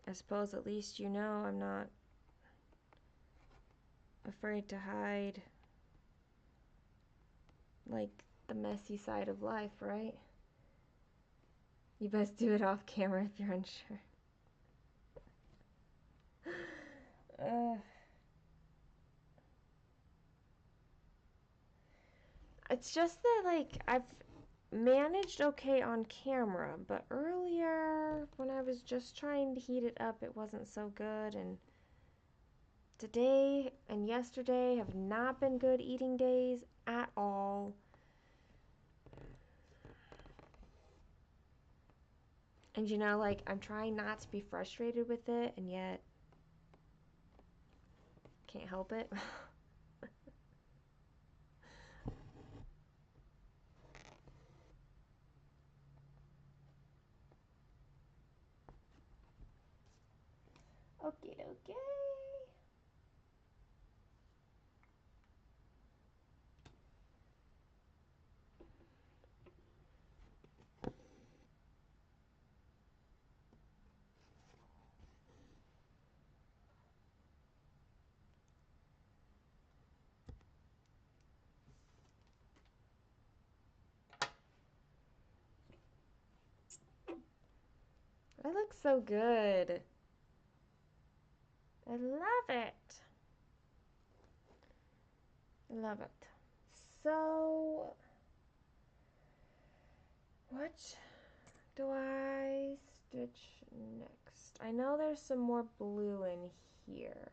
I suppose at least you know I'm not afraid to hide like the messy side of life, right? You best do it off camera if you're unsure. It's just that like I've managed okay on camera, but earlier when I was just trying to heat it up, it wasn't so good, and today and yesterday have not been good eating days at all. And like I'm trying not to be frustrated with it, and yet can't help it. Okay, okay. That looks so good. I love it. I love it. So, what do I stitch next? I know there's some more blue in here.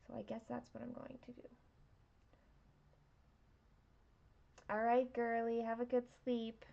So I guess that's what I'm going to do. All right, girly, have a good sleep.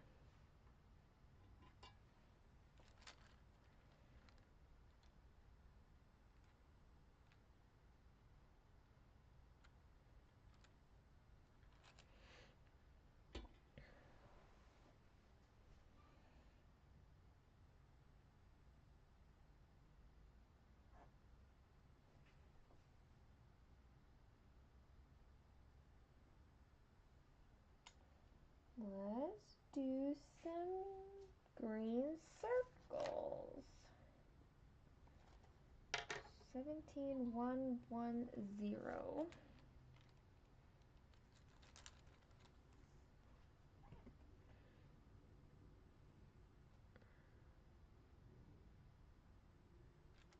Let's do some green circles. 17110.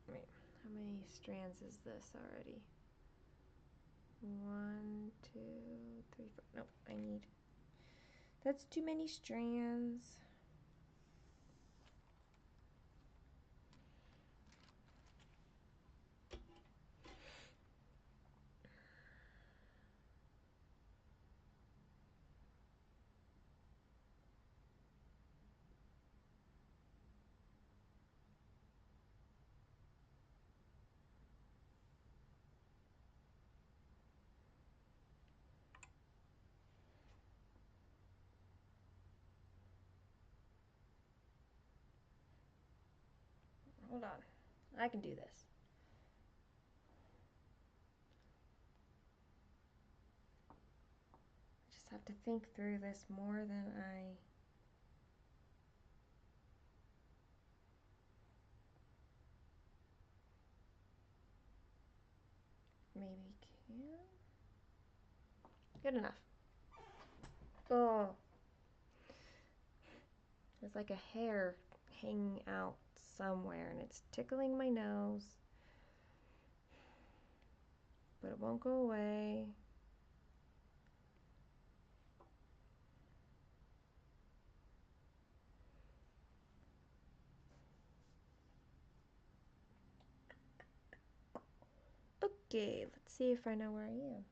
Wait, how many strands is this already? 1, 2, 3, 4. No, I need. That's too many strands. Hold on. I can do this. I just have to think through this more than I maybe can. Good enough. Oh, there's like a hair hanging out somewhere and it's tickling my nose, but it won't go away. Okay, let's see if I know where I am.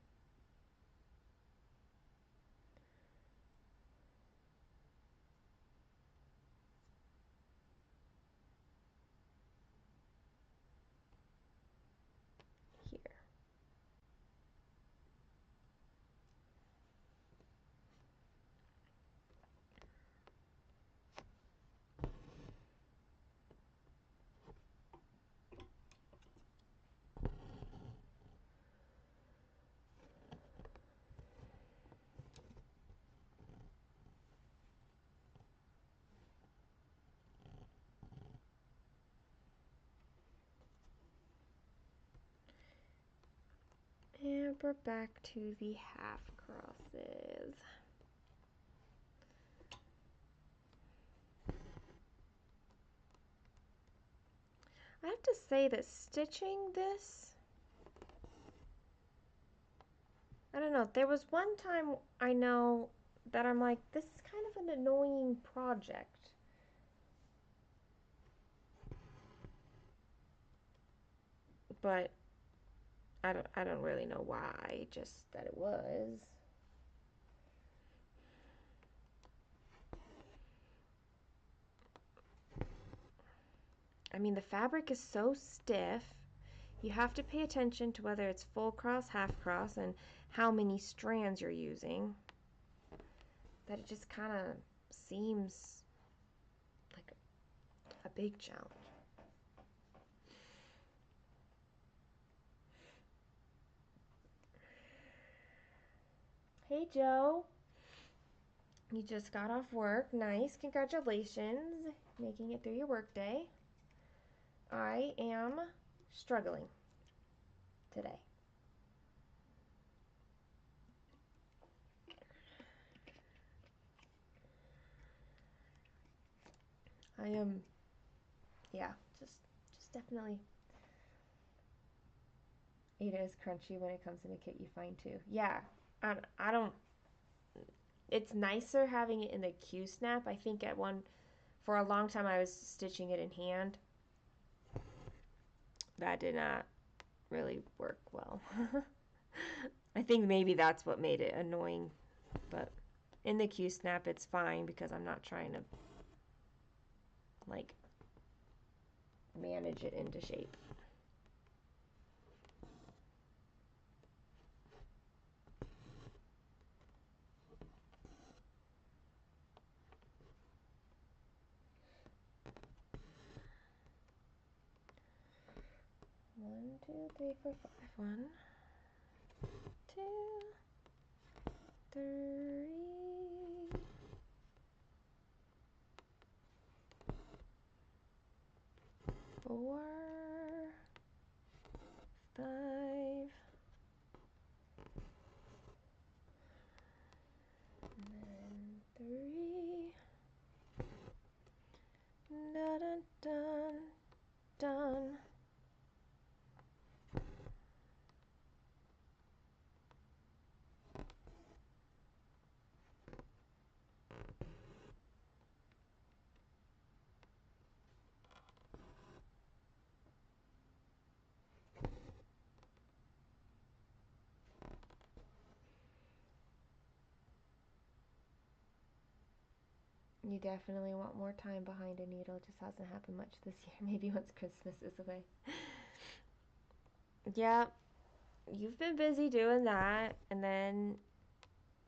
Here. And we're back to the half crosses. I have to say that stitching this, I don't know, there was one time I know that I'm like, this is kind of an annoying project. But I don't really know why, just that it was. I mean, the fabric is so stiff. You have to pay attention to whether it's full cross, half cross, and how many strands you're using. That it just kind of seems like a big challenge. Hey, Joe. You just got off work. Nice. Congratulations. Making it through your workday. I am struggling today. I am, yeah, just definitely. It is crunchy when it comes in a kit you find too. Yeah, I don't. It's nicer having it in the Q snap. I think for a long time I was stitching it in hand. That did not really work well. I think maybe that's what made it annoying, but in the Q snap it's fine because I'm not trying to like manage it into shape. One, two, three, four, five. 1, 2, 3, 4, You definitely want more time behind a needle. Just hasn't happened much this year. Maybe once Christmas is away. Yeah, you've been busy doing that, and then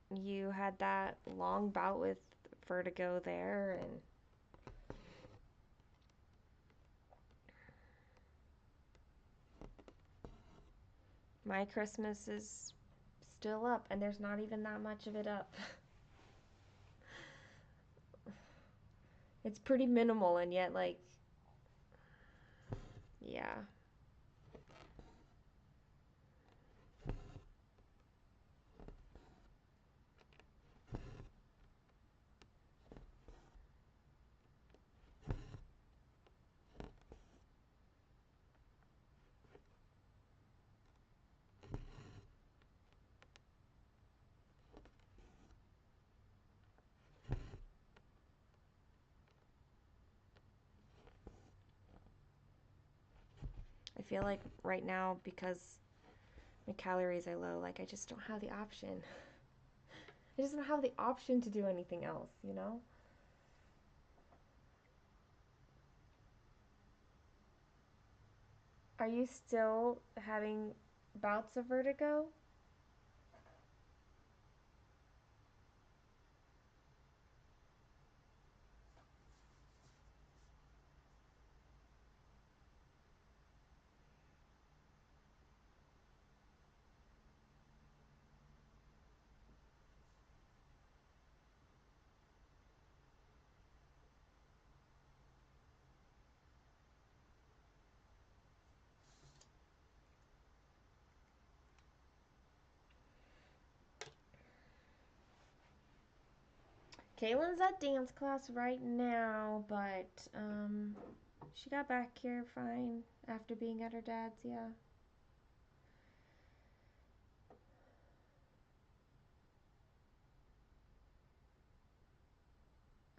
you had that long bout with vertigo there, and my Christmas is still up, and there's not even that much of it up. It's pretty minimal, and yet, like, yeah. I feel like right now, because my calories are low, like, I just don't have the option. I just don't have the option to do anything else, you know? Are you still having bouts of vertigo? Kaylin's at dance class right now, but she got back here fine after being at her dad's, yeah.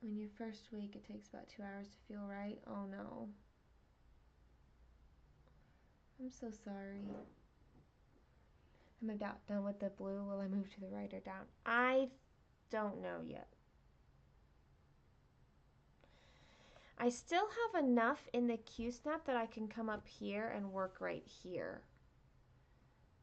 When your first week, it takes about 2 hours to feel right. Oh no. I'm so sorry. Am I about done with the blue? Will I move to the right or down? I don't know yet. I still have enough in the Q snap that I can come up here and work right here.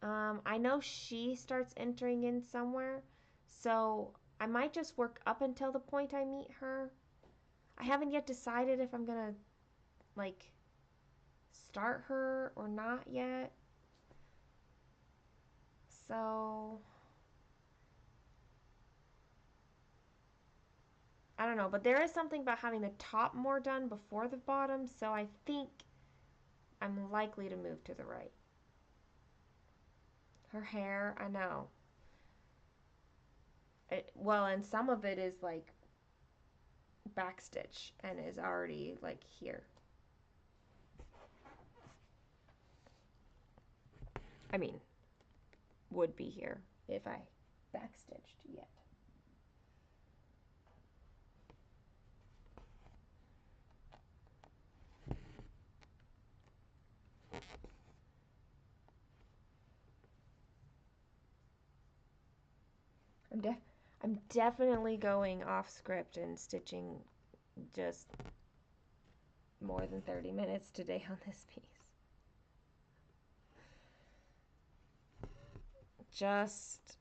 I know she starts entering in somewhere, so I might just work up until the point I meet her. I haven't yet decided if I'm gonna, like, start her or not yet. So, I don't know, but there is something about having the top more done before the bottom, so I think I'm likely to move to the right. Her hair, I know. Well, and some of it is like backstitch and is already like here. I mean, would be here if I backstitched yet. I'm def I'm definitely going off script and stitching just more than 30 minutes today on this piece. Just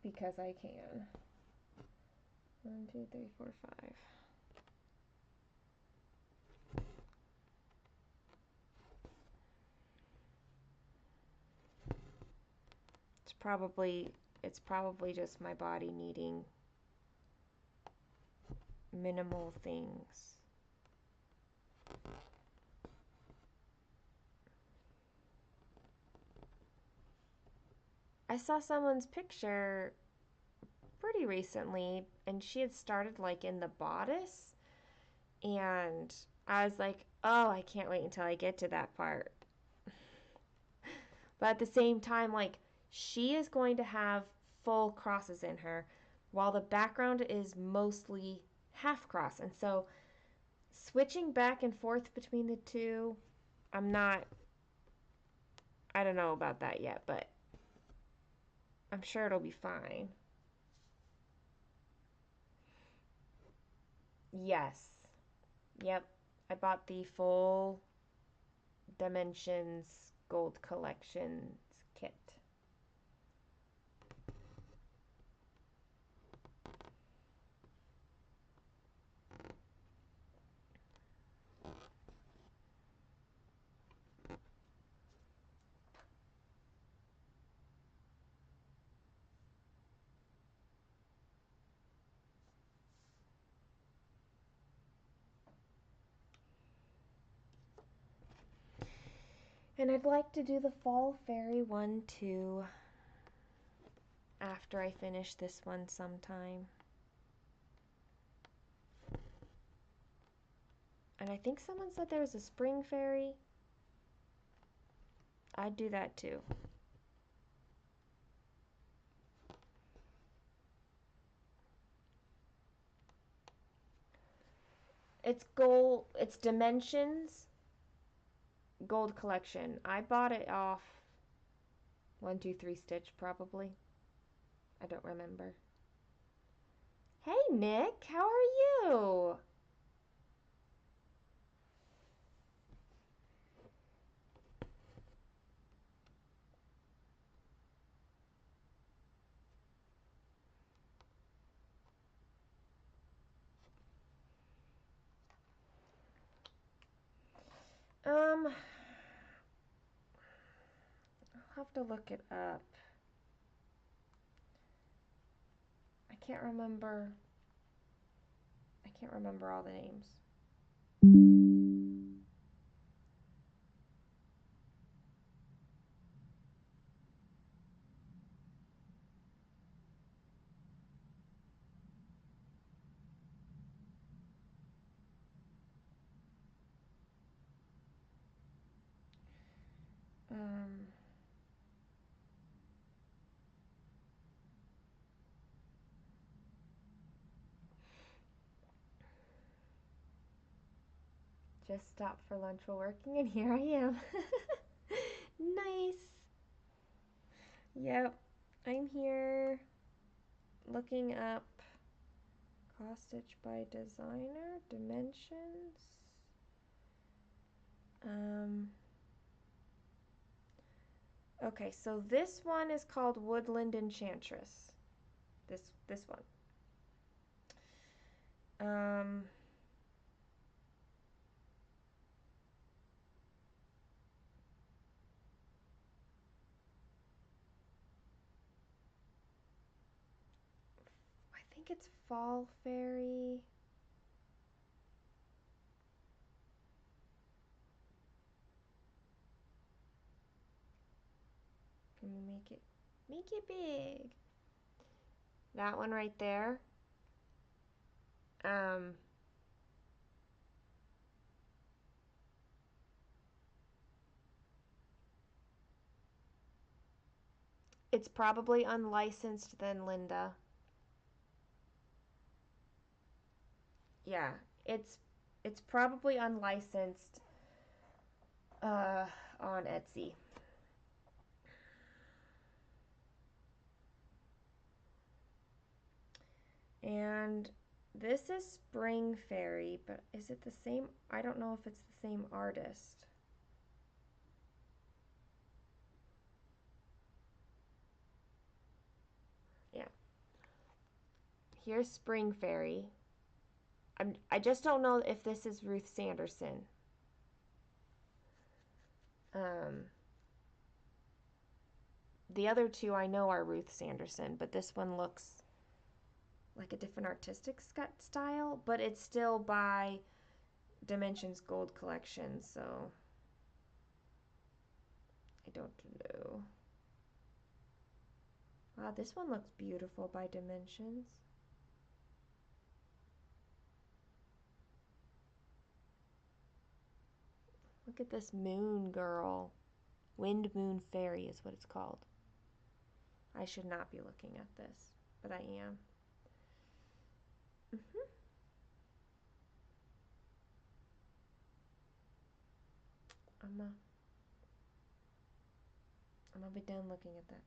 because I can. 1, 2, 3, 4, 5. It's probably just my body needing minimal things. I saw someone's picture pretty recently, and she had started like in the bodice, and I was like, oh, I can't wait until I get to that part. But at the same time, like, she is going to have full crosses in her, while the background is mostly half cross. And so switching back and forth between the two, I'm not, I don't know about that yet, but I'm sure it'll be fine. Yes. Yep. I bought the full Dimensions Gold Collections kit. And I'd like to do the Fall Fairy one too after I finish this one sometime. And I think someone said there was a Spring Fairy. I'd do that too. It's gold, it's Dimensions Gold Collection. I bought it off 123 Stitch probably. I don't remember. Hey Nick, how are you? I'll have to look it up. I can't remember all the names. Um, just stopped for lunch while working, and here I am. Nice. Yep, I'm here looking up cross stitch by designer dimensions. Okay, so this one is called Woodland Enchantress. This one. I think it's Fall Fairy. Can we make it big? That one right there. It's probably unlicensed then, Linda. Yeah, it's probably unlicensed on Etsy. And this is Spring Fairy, but is it the same? I don't know if it's the same artist. Yeah. Here's Spring Fairy. I just don't know if this is Ruth Sanderson. The other two I know are Ruth Sanderson, but this one looks like a different artistic style, but it's still by Dimensions Gold Collection, so I don't know. Wow, this one looks beautiful by Dimensions. Look at this moon girl. Wind Moon Fairy is what it's called. I should not be looking at this, but I am. I'm gonna be done looking at that.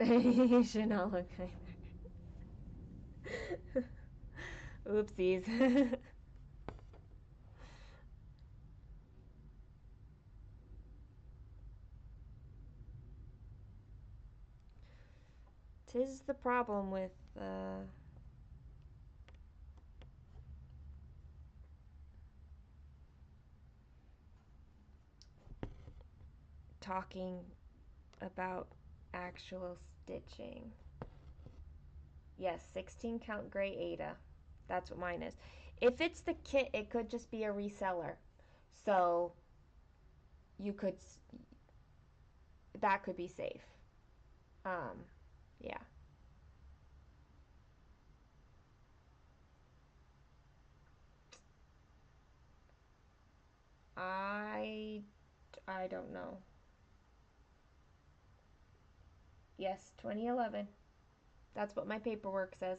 You should not look either. Oopsies. Tis the problem with talking about actual stitching. Yes, 16 count gray Ada. That's what mine is. If it's the kit, it could just be a reseller. So you could, that could be safe. Yeah. I I don't know. Yes, 2011. That's what my paperwork says.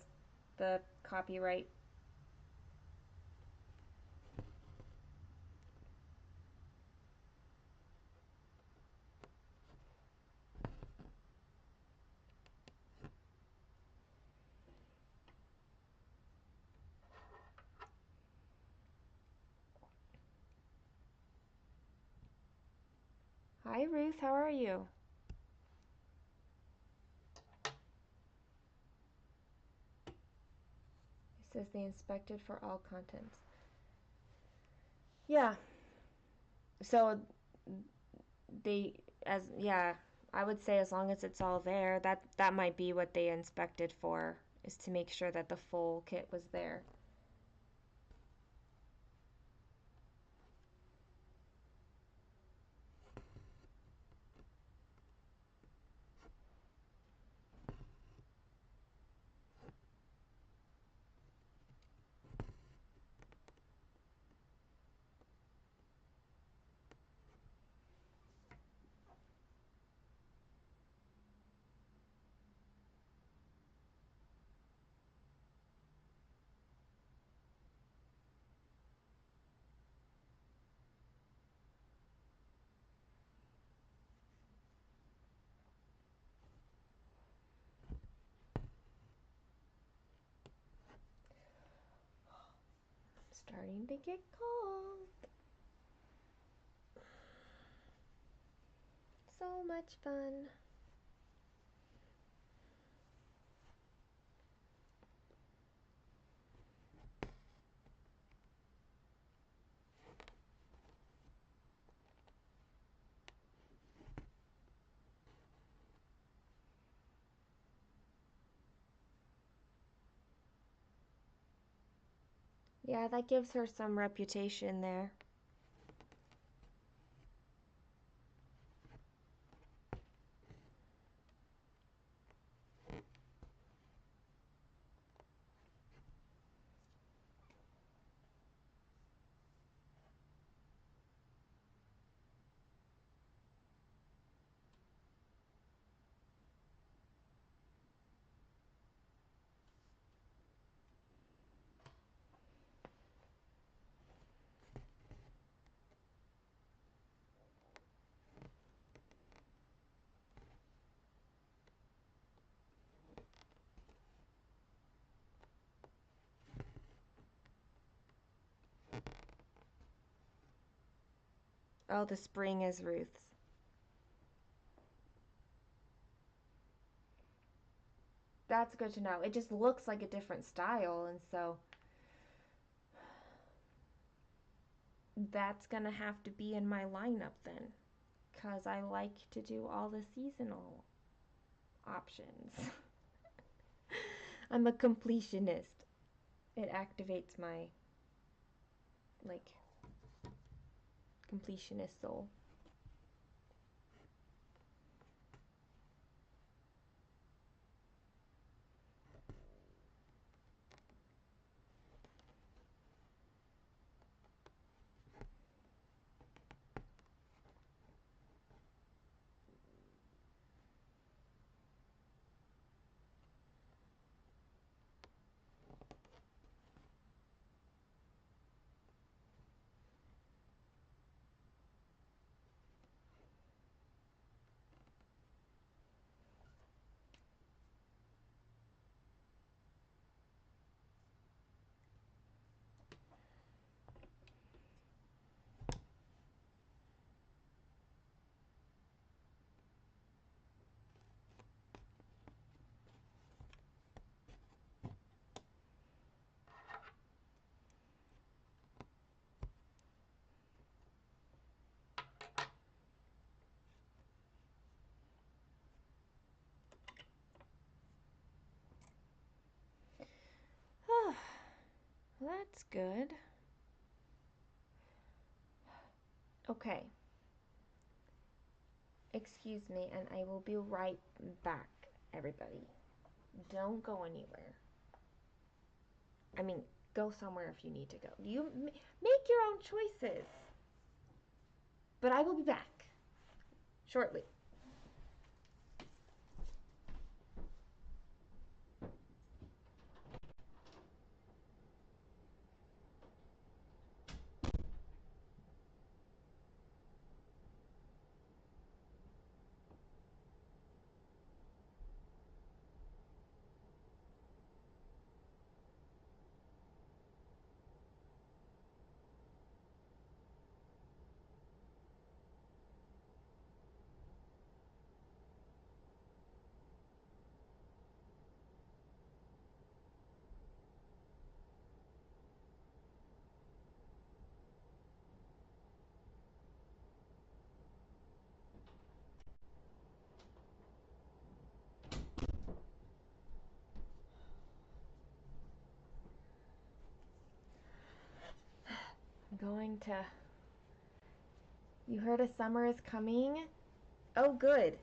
The copyright. Hi Ruth, how are you? It says they inspected for all contents. Yeah. So they as yeah, I would say as long as it's all there, that might be what they inspected for, is to make sure that the full kit was there. Starting to get cold. So much fun. Yeah, that gives her some reputation there. Oh, the spring is Ruth's. That's good to know. It just looks like a different style, and so that's gonna have to be in my lineup then, because I like to do all the seasonal options. I'm a completionist. It activates my, like, completionist soul. Well, that's good. Okay. Excuse me, and I will be right back, everybody. Don't go anywhere. I mean, go somewhere if you need to go. You make your own choices. But I will be back shortly. I'm going to. You heard a summer is coming? Oh, good.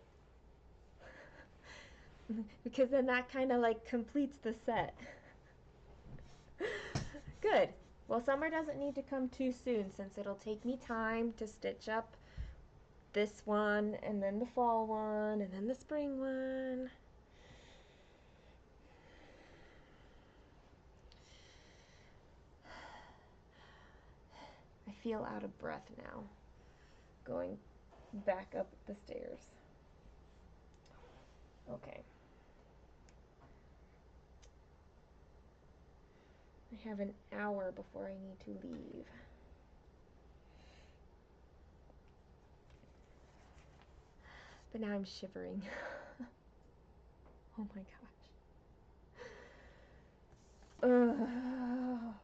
Because then that kind of like completes the set. Good. Well, summer doesn't need to come too soon since it'll take me time to stitch up this one and then the fall one and then the spring one. I feel out of breath now going back up the stairs. Okay. I have an hour before I need to leave. But now I'm shivering. Oh my gosh. Ugh.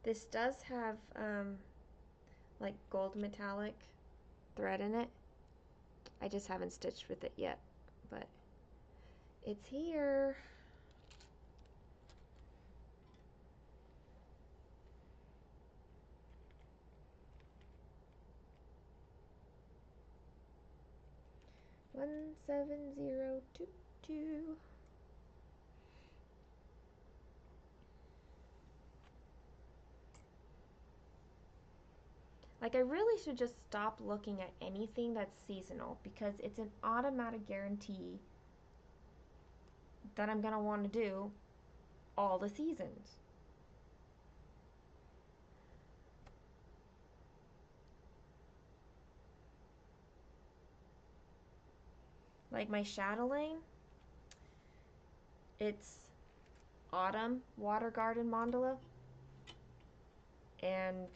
This does have like gold metallic thread in it. I just haven't stitched with it yet, but it's here. One 7022. Like, I really should just stop looking at anything that's seasonal because it's an automatic guarantee that I'm gonna want to do all the seasons. Like my chatelaine, it's autumn water garden mandala, and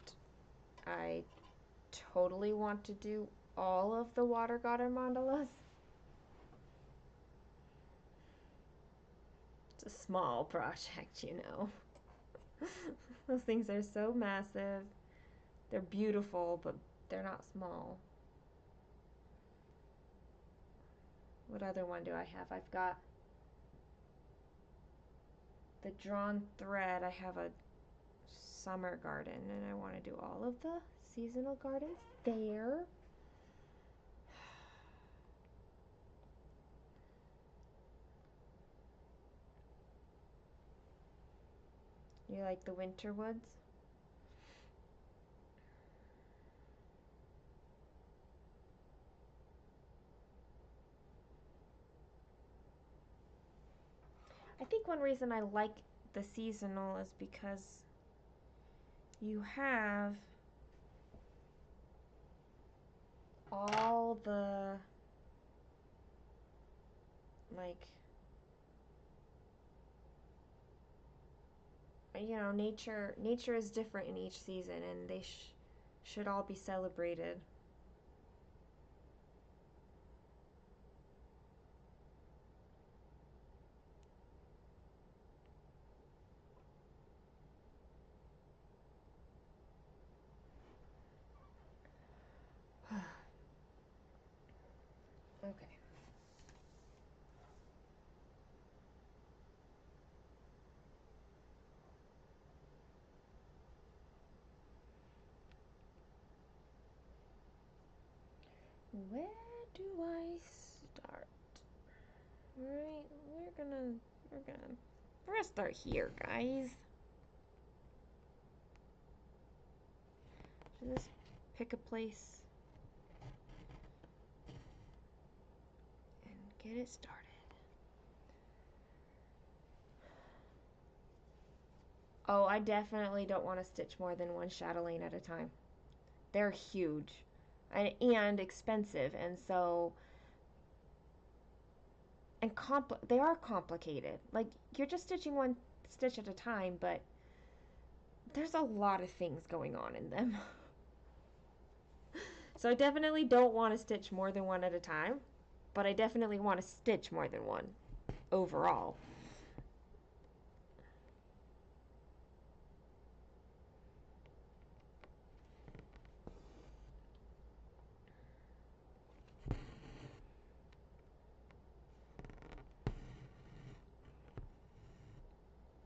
I totally want to do all of the water garden mandalas. It's a small project, you know. Those things are so massive. They're beautiful, but they're not small. What other one do I have? I've got the drawn thread. I have a summer garden, and I want to do all of the seasonal gardens there. You like the winter woods? I think one reason I like the seasonal is because you have all the like nature is different in each season, and they should all be celebrated. where do I start? Right, we're gonna start here, guys. Just pick a place and get it started. Oh, I definitely don't want to stitch more than one chatelaine at a time. They're huge and expensive, and so they are complicated. Like, you're just stitching one stitch at a time, but there's a lot of things going on in them. So I definitely don't want to stitch more than one at a time, but I definitely want to stitch more than one overall.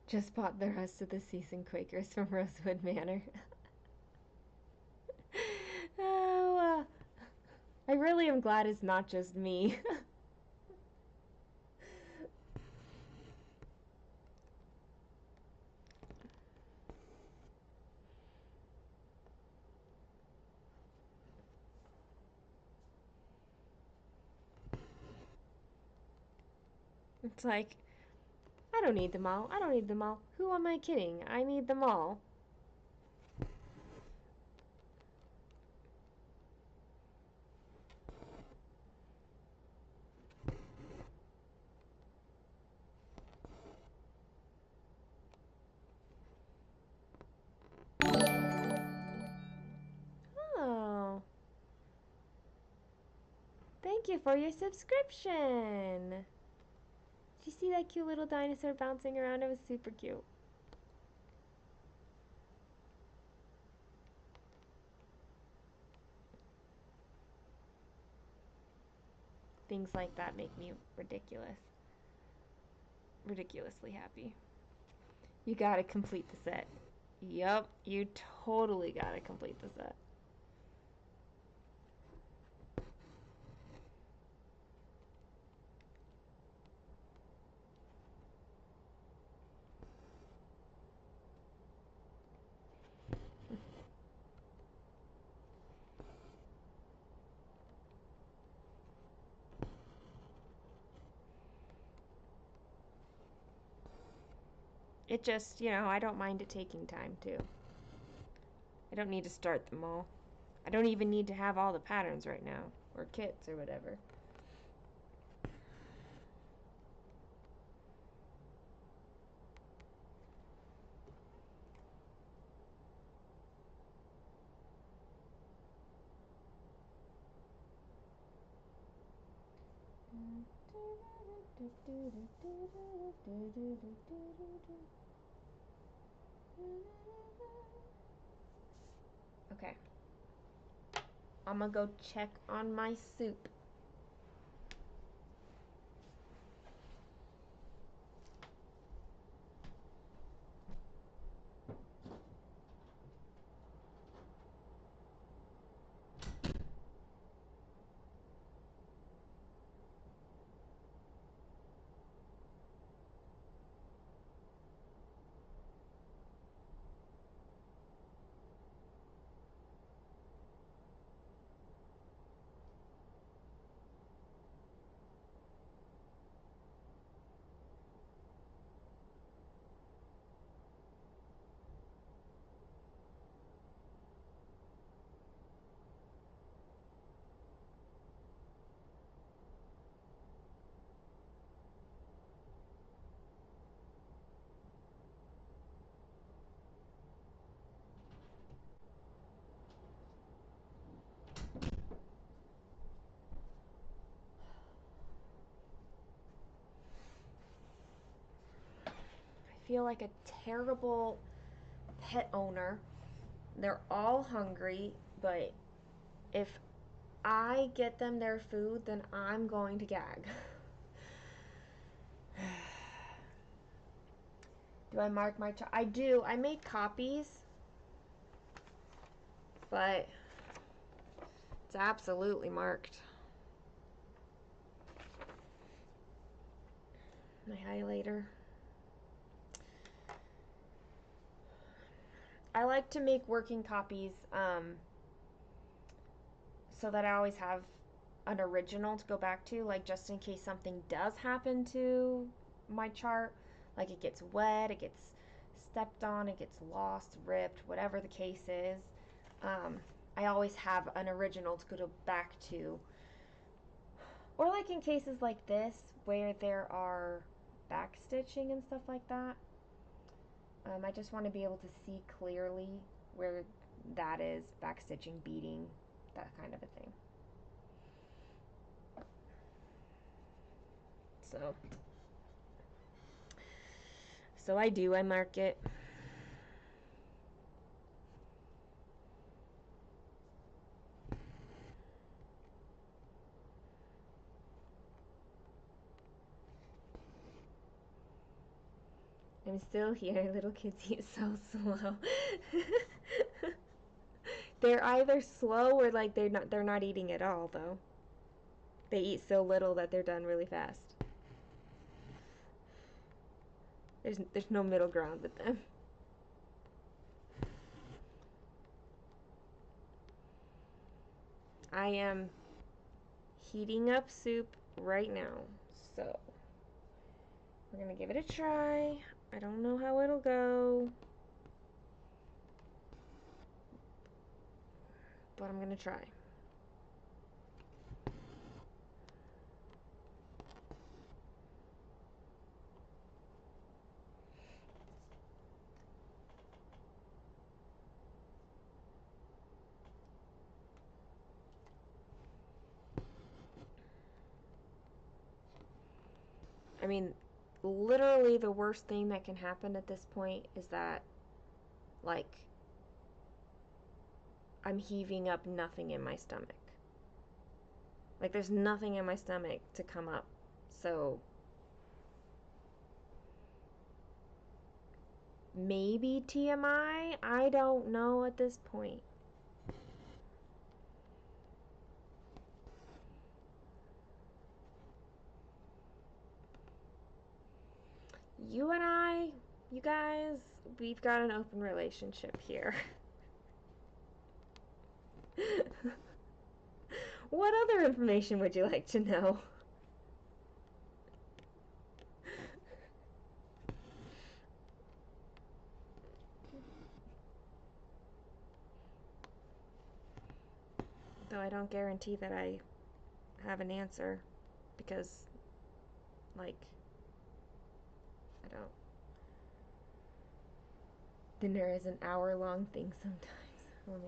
Just bought the rest of the Season Quakers from Rosewood Manor. Oh, I really am glad it's not just me. It's like, I don't need them all. I don't need them all. Who am I kidding? I need them all. Oh. Thank you for your subscription. Did you see that cute little dinosaur bouncing around? It was super cute. Things like that make me ridiculously happy. You gotta complete the set. Yup, you totally gotta complete the set. It just, I don't mind it taking time too. I don't need to start them all. I don't even need to have all the patterns right now, or kits or whatever. Okay. I'm gonna go check on my soup. I feel like a terrible pet owner. They're all hungry, but if I get them their food, then I'm going to gag. Do I mark my I do. I make copies, but it's absolutely marked. my highlighter. I like to make working copies so that I always have an original to go back to, like just in case something does happen to my chart, like it gets wet, it gets stepped on, it gets lost, ripped, whatever the case is. I always have an original to go back to. Or like in cases like this where there are back stitching and stuff like that. I just want to be able to see clearly where that is, back stitching, beading, that kind of a thing. So I mark it. I'm still here. Little kids eat so slow. They're either slow or like they're not eating at all though. They eat so little that they're done really fast. There's no middle ground with them. I am heating up soup right now. So we're gonna give it a try. I don't know how it'll go, but I'm gonna try. I mean, literally the worst thing that can happen at this point is that, like, I'm heaving up nothing in my stomach. Like, there's nothing in my stomach to come up. So, maybe TMI? I don't know at this point. You and I, you guys, we've got an open relationship here. What other information would you like to know? Though I don't guarantee that I have an answer because, like, I don't. Dinner is an hour-long thing sometimes.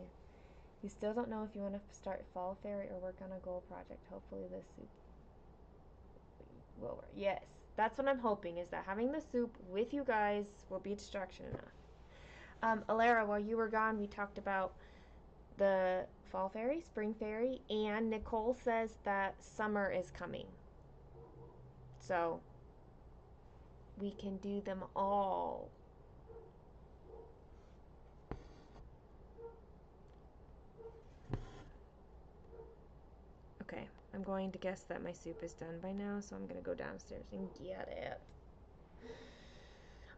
You still don't know if you want to start Fall Fairy or work on a goal project. Hopefully this soup will work. Yes, that's what I'm hoping, is that having the soup with you guys will be distraction enough. Alara, while you were gone, we talked about the Fall Fairy, Spring Fairy, and Nicole says that summer is coming. So we can do them all. Okay, I'm going to guess that my soup is done by now, so I'm going to go downstairs and get it.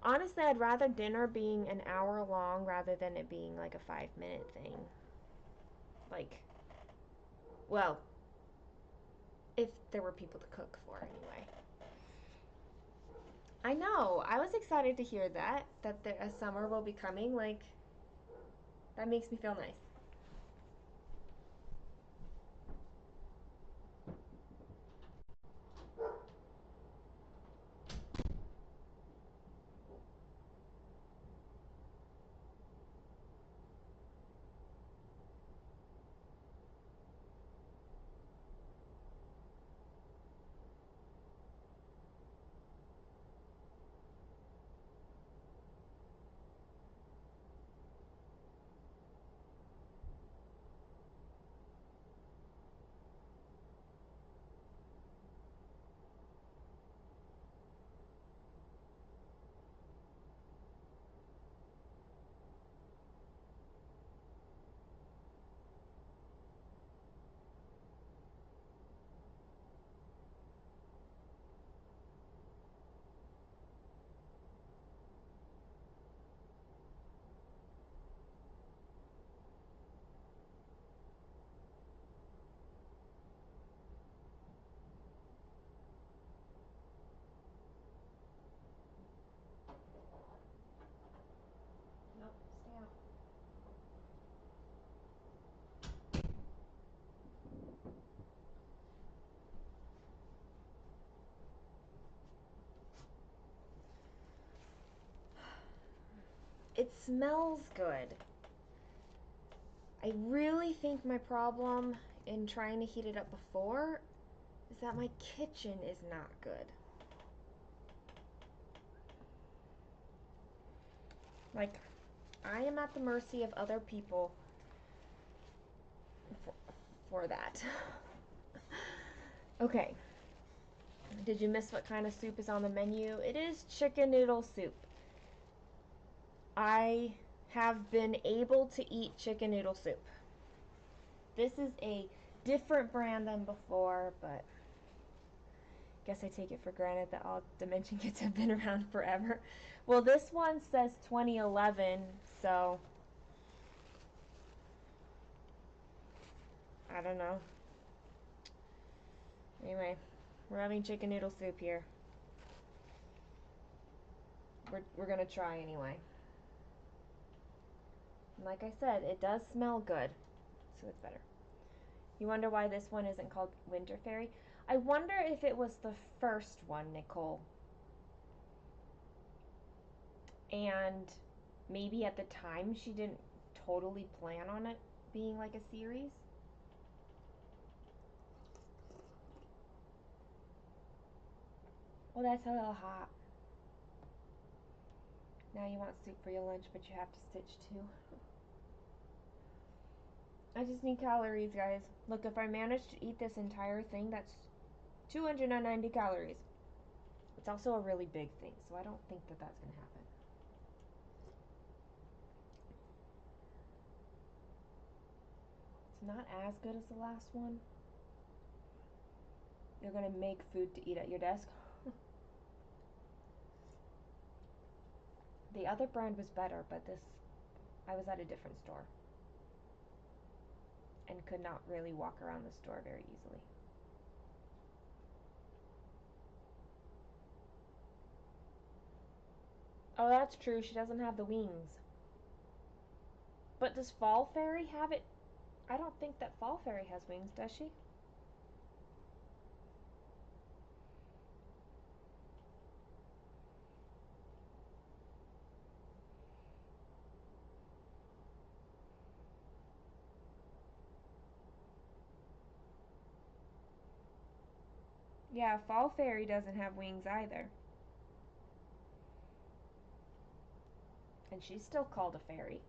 Honestly, I'd rather dinner being an hour long rather than it being like a 5-minute thing. Like, well, if there were people to cook for anyway. I know. I was excited to hear that a summer will be coming. Like, that makes me feel nice. smells good. I really think my problem in trying to heat it up before is that my kitchen is not good. Like, I am at the mercy of other people for that. Okay. Did you miss what kind of soup is on the menu? It is chicken noodle soup. I have been able to eat chicken noodle soup. This is a different brand than before, but I guess I take it for granted that all Dimension Kits have been around forever. Well, this one says 2011, so I don't know. Anyway, we're having chicken noodle soup here. We're gonna try anyway. And like I said, it does smell good, so it's better. You wonder why this one isn't called Winter Fairy? I wonder if it was the first one, Nicole. And maybe at the time she didn't totally plan on it being like a series. Well, that's a little hot. Now you want soup for your lunch, but you have to stitch too. I just need calories, guys. Look, if I manage to eat this entire thing, that's 290 calories. It's also a really big thing, so I don't think that that's going to happen. It's not as good as the last one. You're going to make food to eat at your desk. The other brand was better, but this, I was at a different store and could not really walk around the store very easily. Oh, that's true. She doesn't have the wings. But does Fall Fairy have it? I don't think that Fall Fairy has wings, does she? Yeah, Fall Fairy doesn't have wings either. And she's still called a fairy.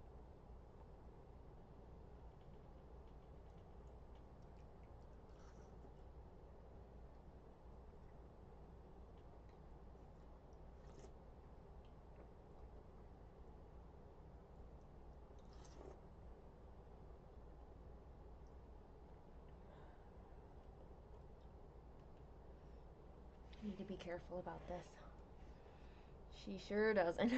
Need to be careful about this. She sure doesn't.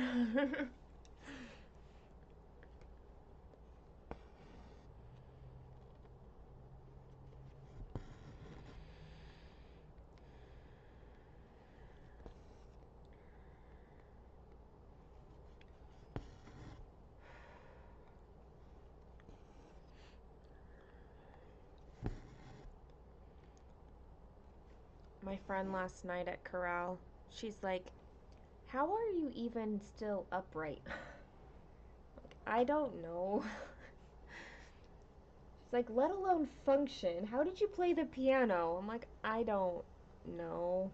My friend last night at Corral, she's like, how are you even still upright? Like, I don't know. She's like, let alone function. How did you play the piano? I'm like, I don't know.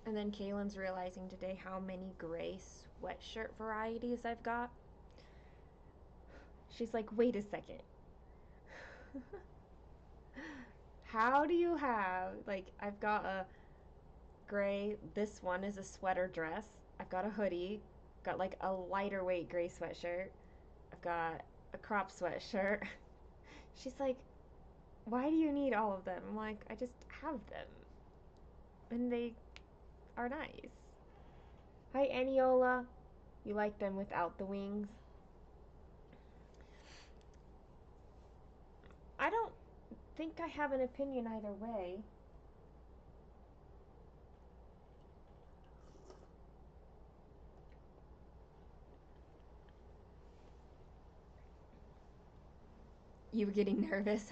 And then Kaylin's realizing today how many gray sweatshirt varieties I've got. She's like, wait a second. How do you have, like, I've got a gray, this one is a sweater dress. I've got a hoodie, got like a lighter weight gray sweatshirt. I've got a crop sweatshirt. She's like, why do you need all of them? I'm like, I just have them. And they are nice. Hi, Aniola. You like them without the wings? I don't think I have an opinion either way. You were getting nervous.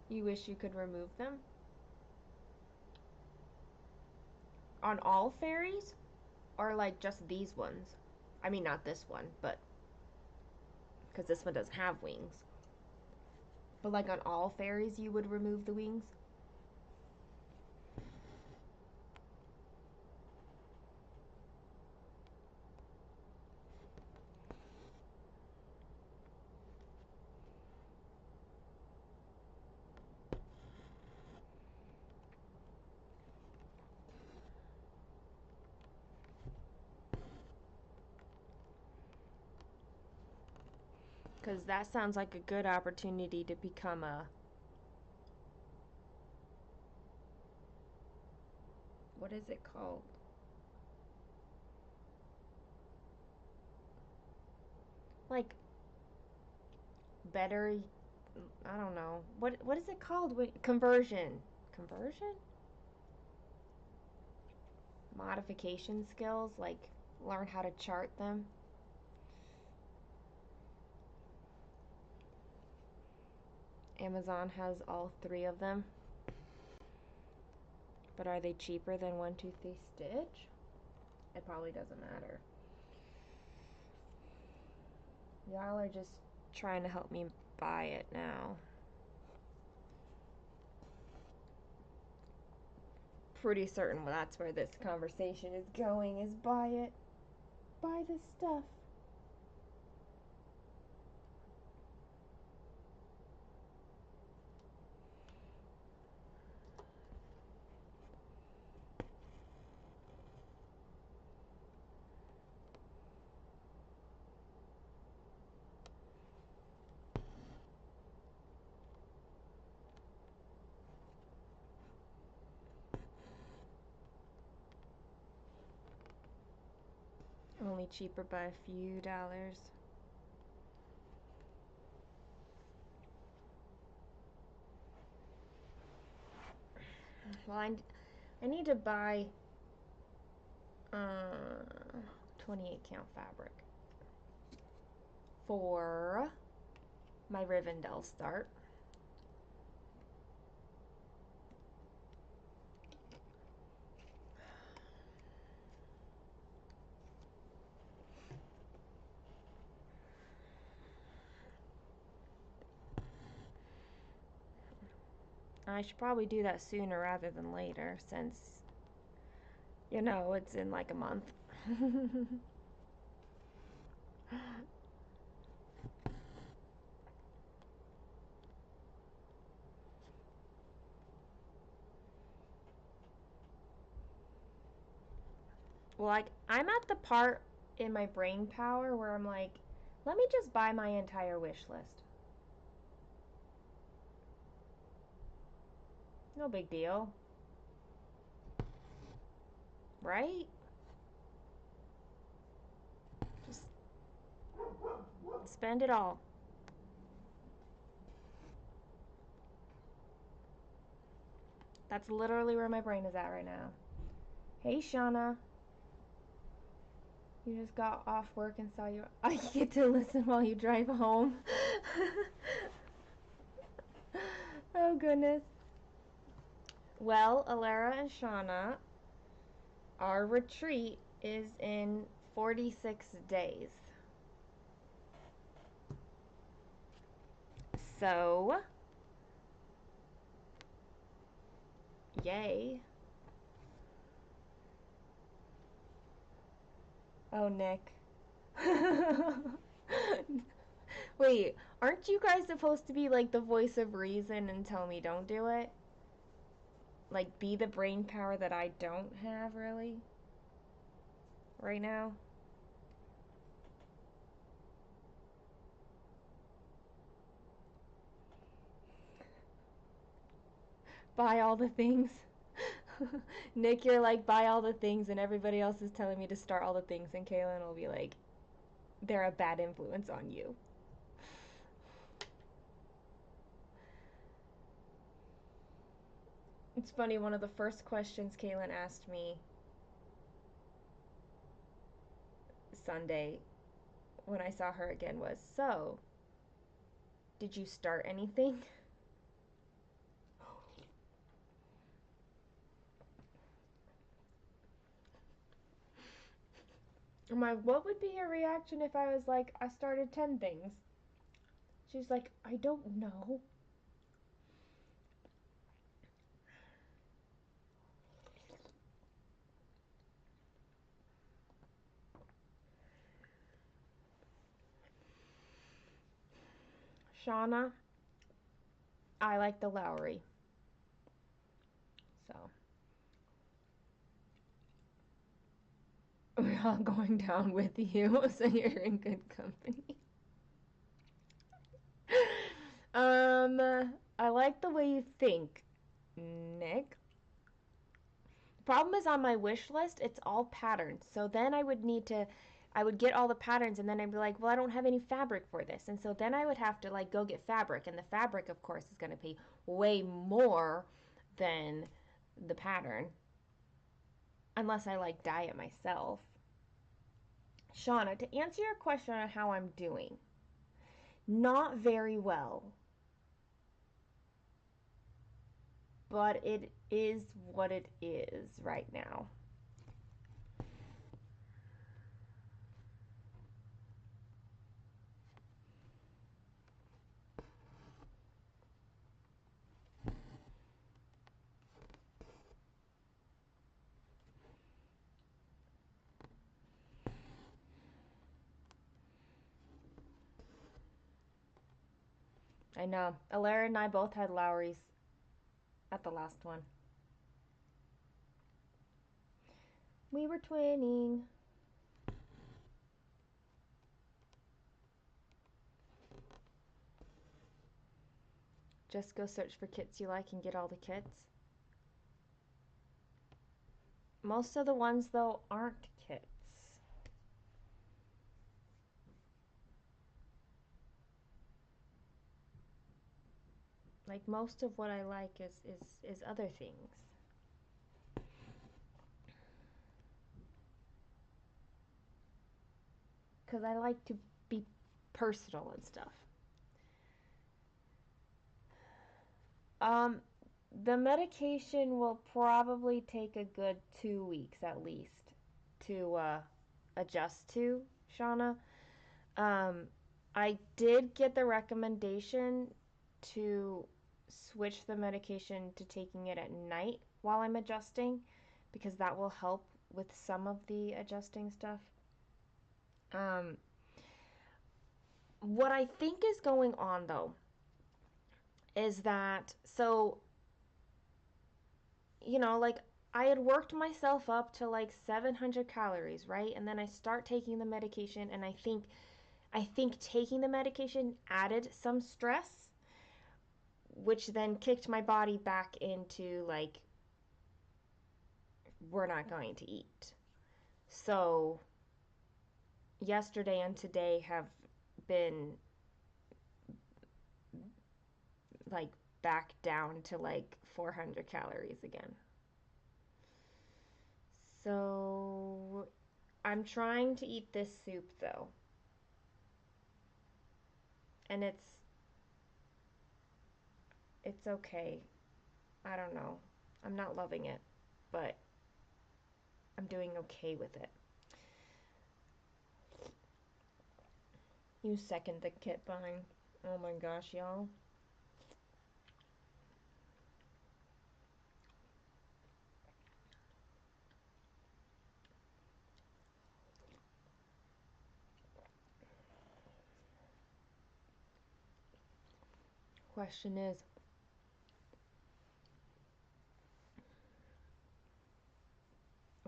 You wish you could remove them? On all fairies? Or like just these ones? I mean, not this one, but because this one doesn't have wings. But like on all fairies, you would remove the wings? Because that sounds like a good opportunity to become a... What is it called? Like, better... I don't know. What is it called? Conversion. Conversion? Modification skills? Like, learn how to chart them? Amazon has all 3 of them. But are they cheaper than 123 Stitch? It probably doesn't matter. Y'all are just trying to help me buy it now. Pretty certain that's where this conversation is going, is buy it. Buy this stuff. Only cheaper by a few dollars. Well, I need to buy 28 count fabric for my Rivendell start. I should probably do that sooner rather than later, since, you know, it's in like a month. Well, like, I'm at the part in my brain power where I'm like, let me just buy my entire wish list. No big deal. Right? Just spend it all. That's literally where my brain is at right now. Hey, Shauna. You just got off work and saw you. I get to listen while you drive home. Oh, goodness. Well, Alara and Shauna, our retreat is in 46 days. So, yay. Oh, Nick. Wait, aren't you guys supposed to be like the voice of reason and tell me don't do it? Like, be the brain power that I don't have, really? Right now? Buy all the things. Nick, you're like, buy all the things, and everybody else is telling me to start all the things, and Kaylin will be like, they're a bad influence on you. It's funny, one of the first questions Kaylin asked me Sunday when I saw her again was, so, did you start anything? I'm like, what would be your reaction if I was like, I started 10 things? She's like, I don't know. Shauna, I like the Lowry. So, we're all going down with you, so you're in good company. I like the way you think, Nick. Problem is on my wish list, it's all patterns. So then I would get all the patterns and then I'd be like, well, I don't have any fabric for this. And so then I would have to like go get fabric. And the fabric, of course, is going to pay way more than the pattern. Unless I like dye it myself. Shauna, to answer your question on how I'm doing, not very well. But it is what it is right now. I know. Alara and I both had Lowry's at the last one. We were twinning. Just go search for kits you like and get all the kits. Most of the ones, though, aren't kits. Like, most of what I like is other things. Because I like to be personal and stuff. Um, the medication will probably take a good 2 weeks at least to adjust to, Shauna. Um, I did get the recommendation to switch the medication to taking it at night while I'm adjusting because that will help with some of the adjusting stuff. Um, what I think is going on though is that, so, like I had worked myself up to like 700 calories, right? And then I start taking the medication and I think taking the medication added some stress, which then kicked my body back into like, we're not going to eat. So yesterday and today have been like back down to like 400 calories again. So I'm trying to eat this soup though. And it's okay. I don't know. I'm not loving it, but I'm doing okay with it. You second the kit buying. Oh my gosh, y'all. Question is,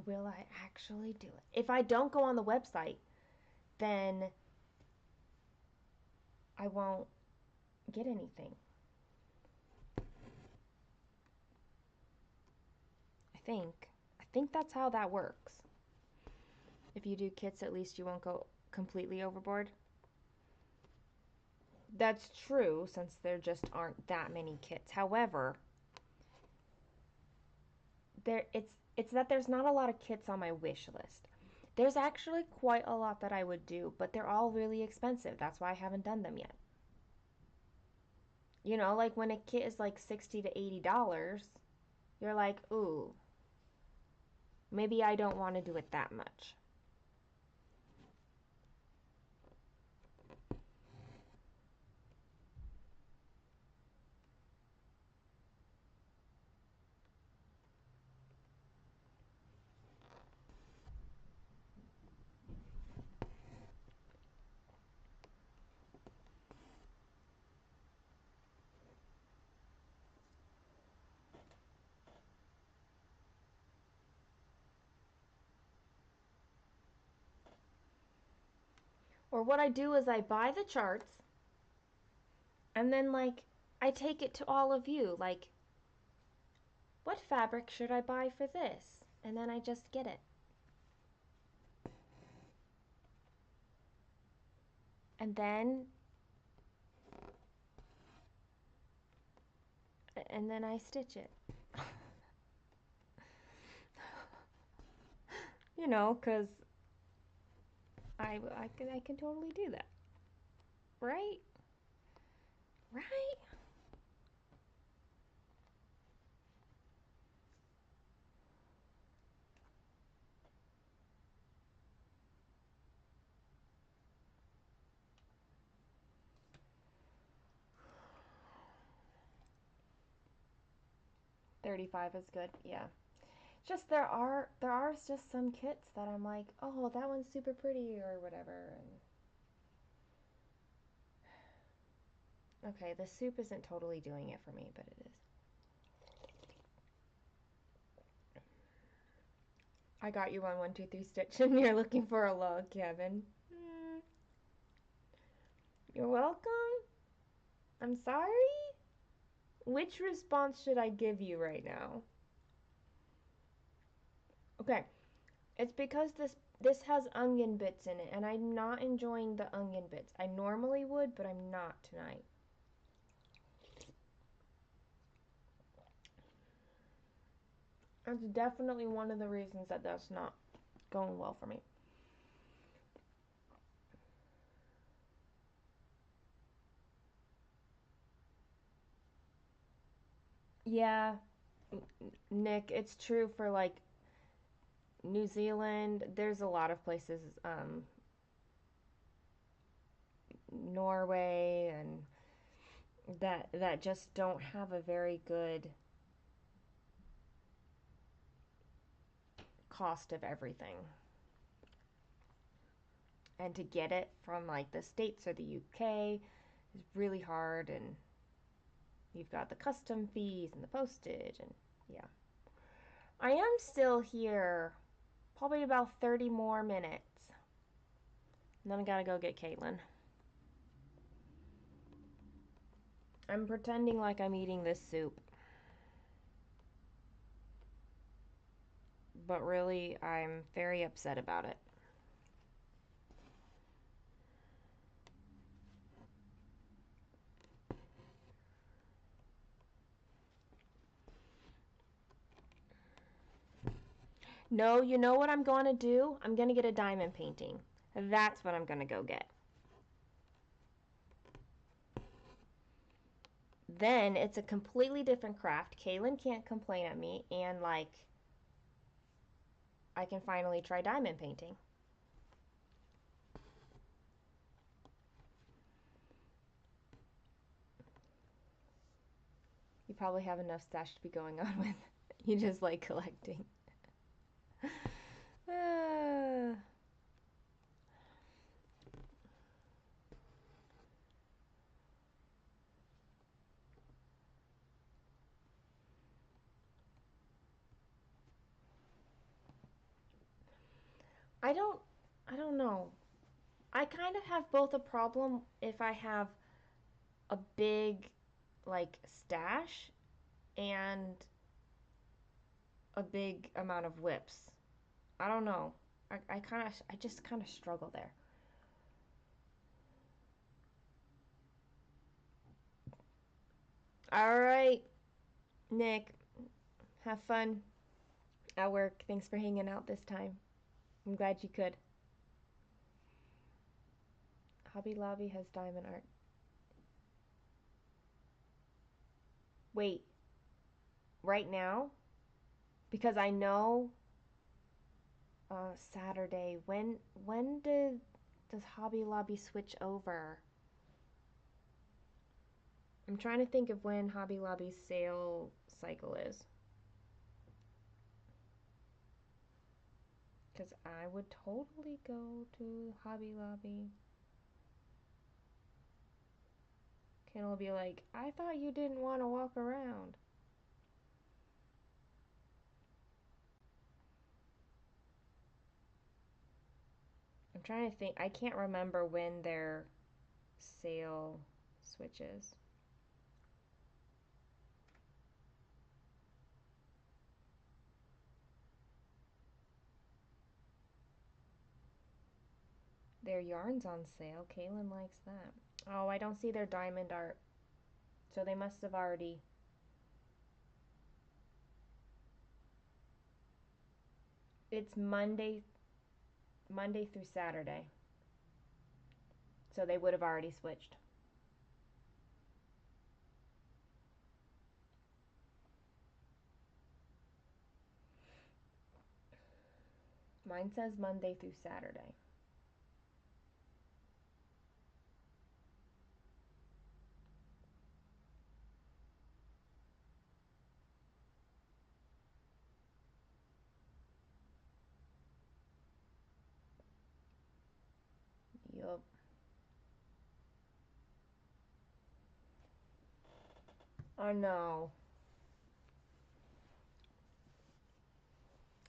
will I actually do it? If I don't go on the website, then I won't get anything. I think. I think that's how that works. If you do kits, at least you won't go completely overboard. That's true, since there just aren't that many kits. However, it's that there's not a lot of kits on my wish list. There's actually quite a lot that I would do, but they're all really expensive. That's why I haven't done them yet. You know, like when a kit is like $60 to $80, you're like, ooh, maybe I don't want to do it that much. Or what I do is I buy the charts and then like I take it to all of you like, what fabric should I buy for this? And then I just get it. And then I stitch it. You know, cuz I can totally do that. Right? Right? $35 is good. Yeah. Just there are just some kits that I'm like, "Oh, that one's super pretty" or whatever. And okay, the soup isn't totally doing it for me, but it is. I got you on 1, 2, 3 stitch and you're looking for a log, Kevin. You're welcome. I'm sorry. Which response should I give you right now? Okay, it's because this has onion bits in it, and I'm not enjoying the onion bits. I normally would, but I'm not tonight. That's definitely one of the reasons that that's not going well for me. Yeah, Nick, it's true for like New Zealand. There's a lot of places, Norway, and that just don't have a very good cost of everything. And to get it from like the States or the UK is really hard, and you've got the custom fees and the postage, and yeah. I am still here. Probably about 30 more minutes. And then I gotta go get Caitlin. I'm pretending like I'm eating this soup. But really, I'm very upset about it. No, you know what I'm going to do? I'm going to get a diamond painting. That's what I'm going to go get. Then it's a completely different craft. Kaylin can't complain at me, and like, I can finally try diamond painting. You probably have enough stash to be going on with. You just like collecting. I don't I don't know. I kind of have both a problem if I have a big like stash and a big amount of whips. I don't know. I just kind of struggle there. All right, Nick, have fun at work. Thanks for hanging out this time. I'm glad you could. Hobby Lobby has diamond art. Wait, right now? Because I know Saturday. Does Hobby Lobby switch over? I'm trying to think of when Hobby Lobby's sale cycle is. Because I would totally go to Hobby Lobby. Ken will be like, I thought you didn't want to walk around. I'm trying to think. I can't remember when their sale switches. Their yarn's on sale. Kaylin likes that. Oh, I don't see their diamond art. So they must have already. It's Monday through Saturday. So they would have already switched. Mine says Monday through Saturday. Yup. Oh no.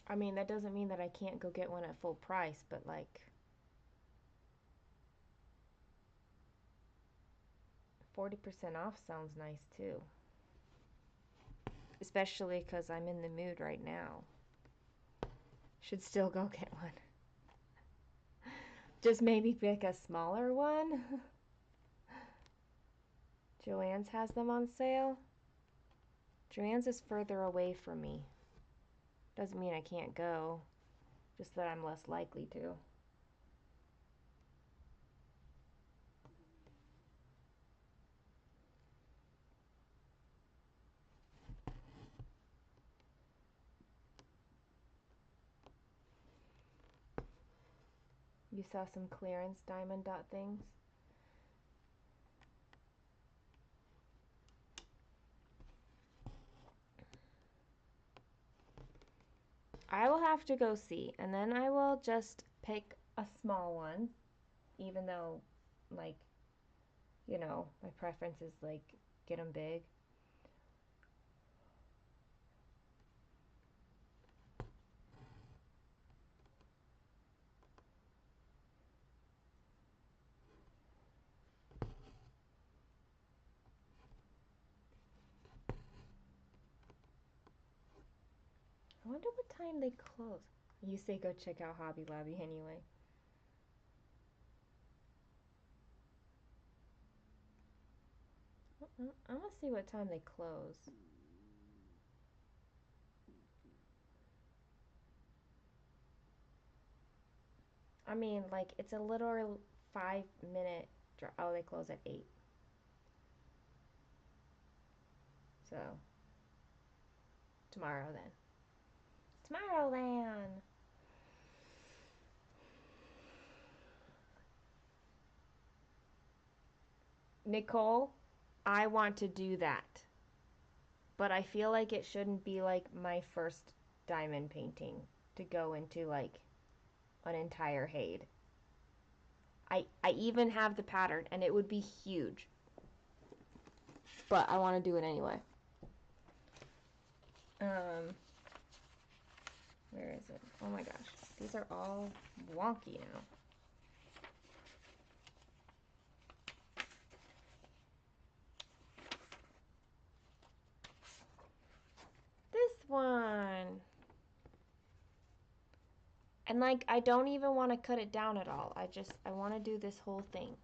I mean, that doesn't mean that I can't go get one at full price, but like 40% off sounds nice too. Especially because I'm in the mood right now. Should still go get one. Just maybe pick a smaller one. Joann's has them on sale. Joann's is further away from me. Doesn't mean I can't go, just that I'm less likely to. You saw some clearance diamond dot things? I will have to go see, and then I will just pick a small one, even though, like, my preference is like get them big. I wonder what time they close. You say go check out Hobby Lobby anyway. I'm gonna see what time they close. I mean, like, it's a literal 5 minute drive. Oh, they close at 8. So, tomorrow then. Tomorrowland! Nicole, I want to do that. But I feel like it shouldn't be like my first diamond painting to go into like an entire Hade. I even have the pattern and it would be huge. But I want to do it anyway. Where is it? Oh my gosh. These are all wonky now. This one. And like, I don't even want to cut it down at all. I want to do this whole thing.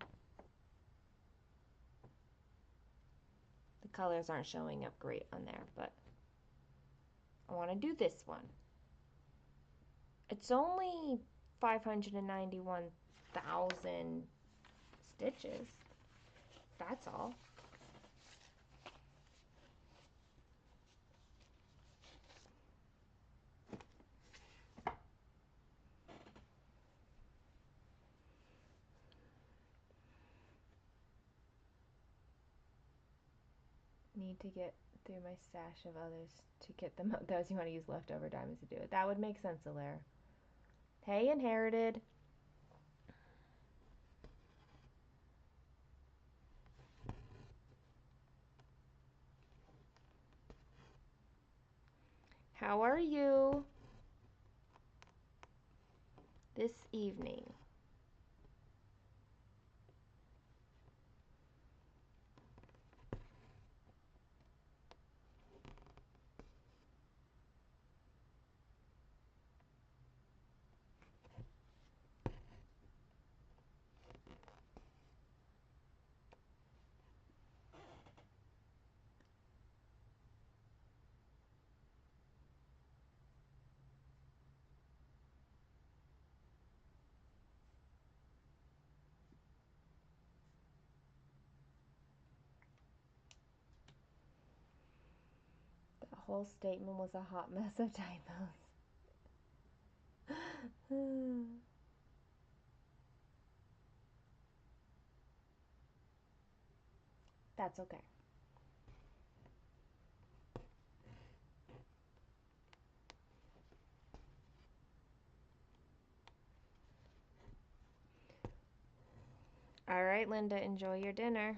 The colors aren't showing up great on there, but I want to do this one. It's only 591,000 stitches. That's all. Need to get through my stash of others to get them up. Those you want to use leftover diamonds to do it. That would make sense, Alaire. Hey, inherited. How are you this evening? The whole statement was a hot mess of typos. That's okay. All right, Linda, enjoy your dinner.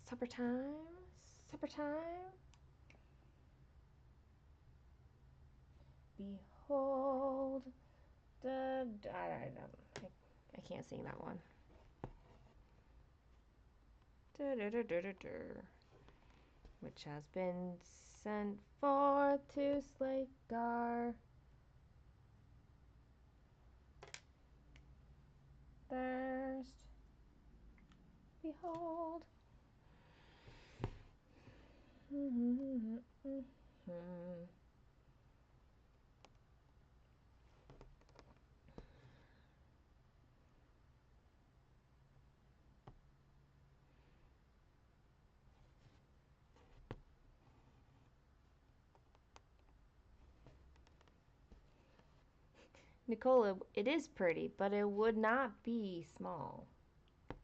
Supper time. Supper time. Behold the. I can't sing that one. Which has been sent forth to slay our thirst. Behold. Nicola, it is pretty, but it would not be small.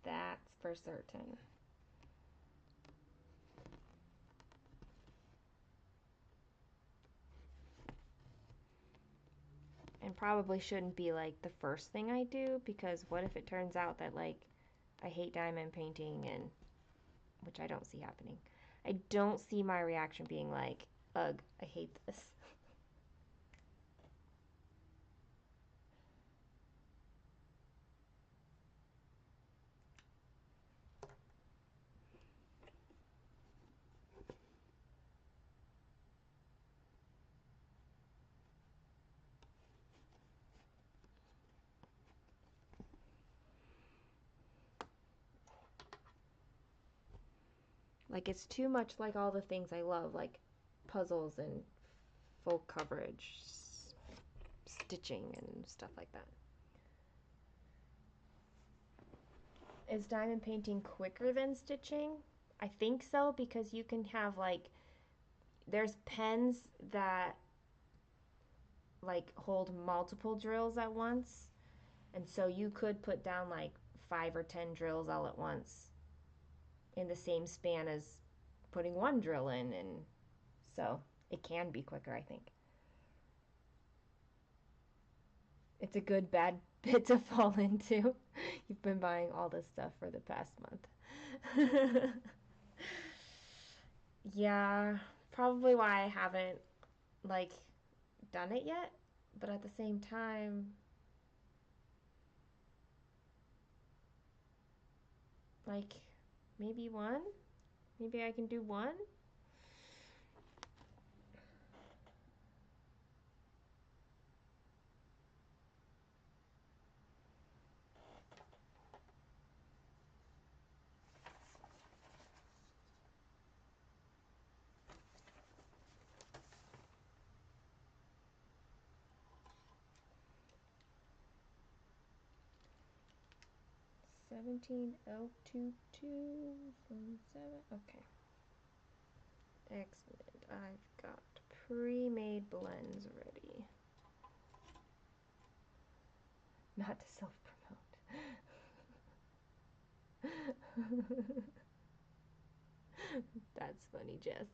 That's for certain. And probably shouldn't be like the first thing I do, because what if it turns out that like I hate diamond painting, and which I don't see happening. I don't see my reaction being like, ugh, I hate this. Like, it's too much like all the things I love, like puzzles and full coverage, stitching and stuff like that. Is diamond painting quicker than stitching? I think so, because you can have like, there's pens that like hold multiple drills at once, and so you could put down like 5 or 10 drills all at once in the same span as putting one drill in, and so it can be quicker, I think. It's a good bad pit to fall into. You've been buying all this stuff for the past month. Yeah, probably why I haven't like done it yet, but at the same time, like maybe one, maybe I can do one. 17L2217. Okay. Excellent. I've got pre-made blends ready. Not to self-promote. That's funny, Jess.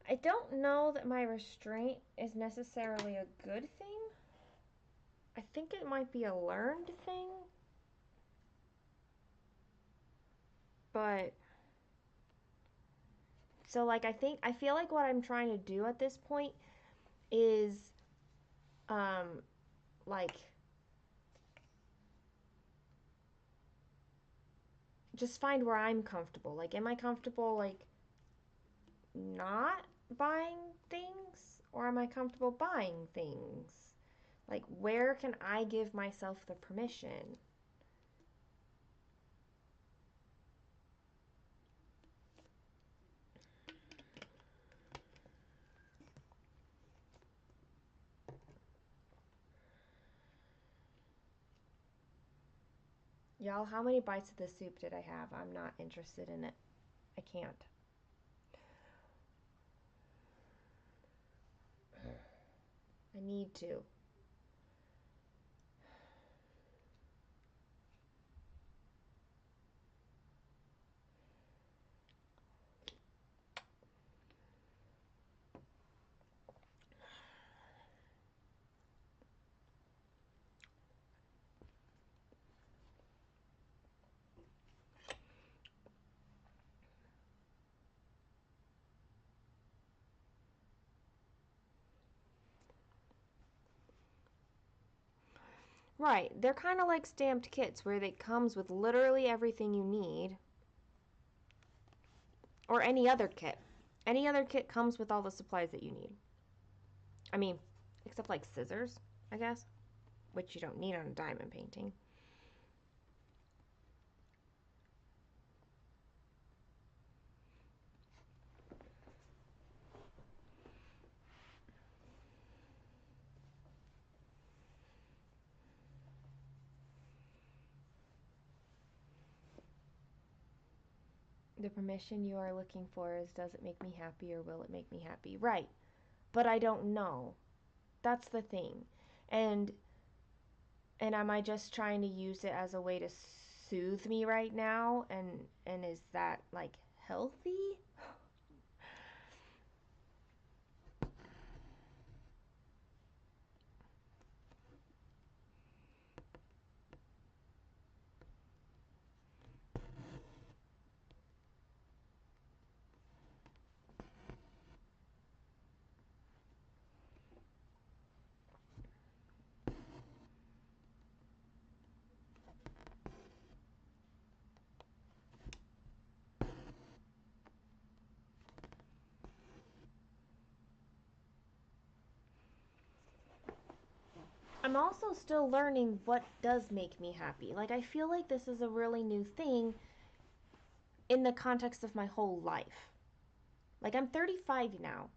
I don't know that my restraint is necessarily a good thing. I think it might be a learned thing. But so like I feel like what I'm trying to do at this point is um like just find where I'm comfortable. Like am I comfortable like not buying things or am I comfortable buying things? Like where can I give myself the permission? Y'all, how many bites of this soup did I have? I'm not interested in it. I can't. I need to. Right. They're kind of like stamped kits where it comes with literally everything you need. Or any other kit. Any other kit comes with all the supplies that you need. I mean, except like scissors, I guess, which you don't need on a diamond painting. The permission you are looking for is does it make me happy or will it make me happy? Right. But I don't know. That's the thing. And and am I just trying to use it as a way to soothe me right now and is that like healthy? I'm also still learning what does make me happy. Like I feel like this is a really new thing in the context of my whole life. Like I'm 35 now,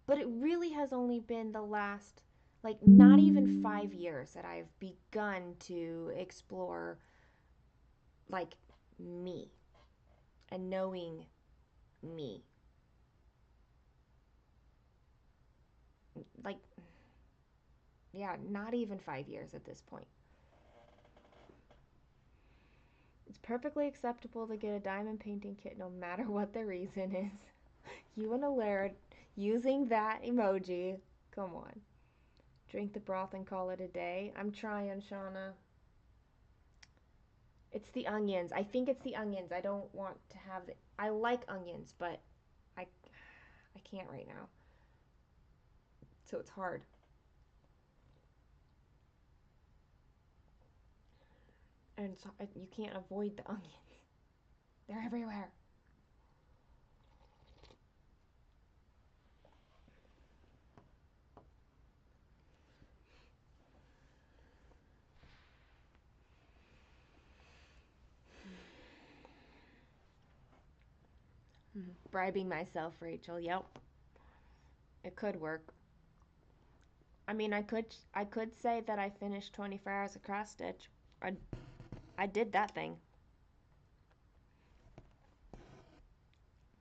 but it really has only been the last like not even 5 years that I've begun to explore like me and knowing me. Like yeah, not even 5 years at this point. It's perfectly acceptable to get a diamond painting kit no matter what the reason is. You and Alera using that emoji. Come on. Drink the broth and call it a day. I'm trying, Shauna. It's the onions. I think it's the onions. I don't want to have the. I like onions, but I can't right now. so it's hard. And so, you can't avoid the onions. They're everywhere. Bribing myself, Rachel. Yep. It could work. I mean, I could say that I finished 24 hours of cross stitch. I I did that thing.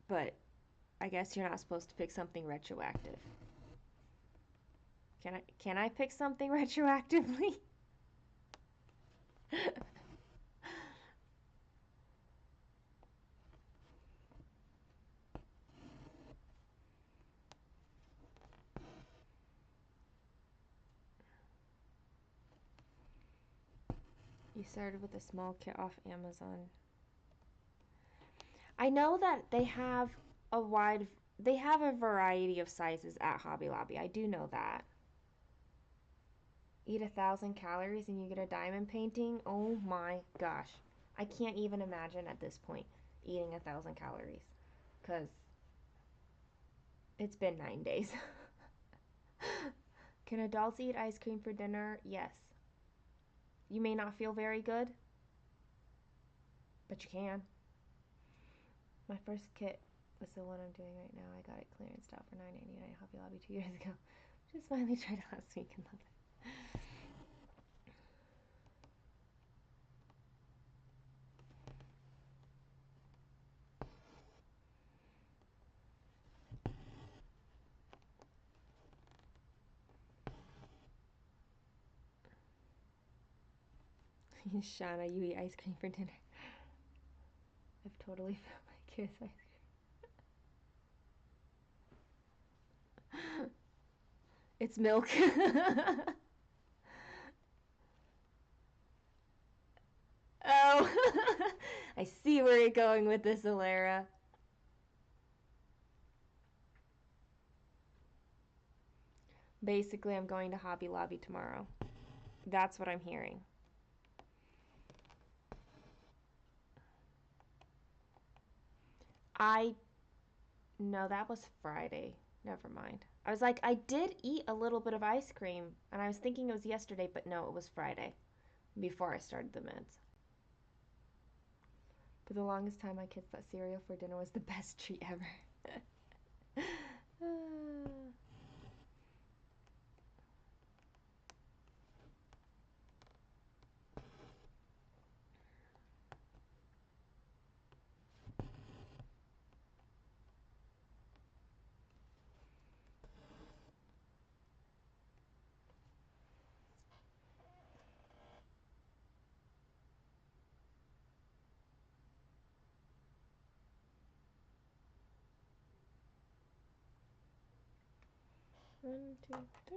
But I guess you're not supposed to pick something retroactive. Can I pick something retroactively? You started with a small kit off Amazon. I know that they have a variety of sizes at Hobby Lobby. I do know that. Eat 1,000 calories and you get a diamond painting. Oh my gosh. I can't even imagine at this point eating 1,000 calories. Because it's been 9 days. Can adults eat ice cream for dinner? Yes. You may not feel very good, but you can. My first kit was the one I'm doing right now. I got it clearance out for $9.99 at Hobby Lobby 2 years ago. Just finally tried it last week and loved it. Shauna, you eat ice cream for dinner. I've totally felt like kids ice cream. It's milk. Oh, I see where you're going with this, Alara. Basically, I'm going to Hobby Lobby tomorrow. That's what I'm hearing. I No, that was Friday. Never mind. I was like, I did eat a little bit of ice cream, and I was thinking it was yesterday, but no, it was Friday before I started the meds. For the longest time, my kids thought cereal for dinner was the best treat ever. 1, 2, 3.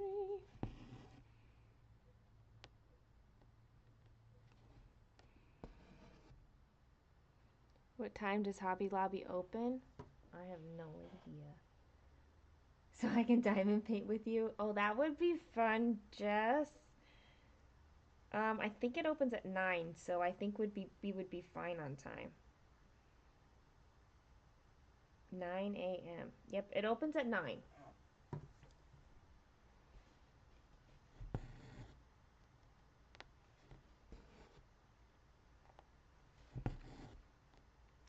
What time does Hobby Lobby open? I have no idea. So I can diamond paint with you? Oh, that would be fun, Jess. I think it opens at 9, so I think we would be fine on time. 9 a.m. Yep, it opens at 9.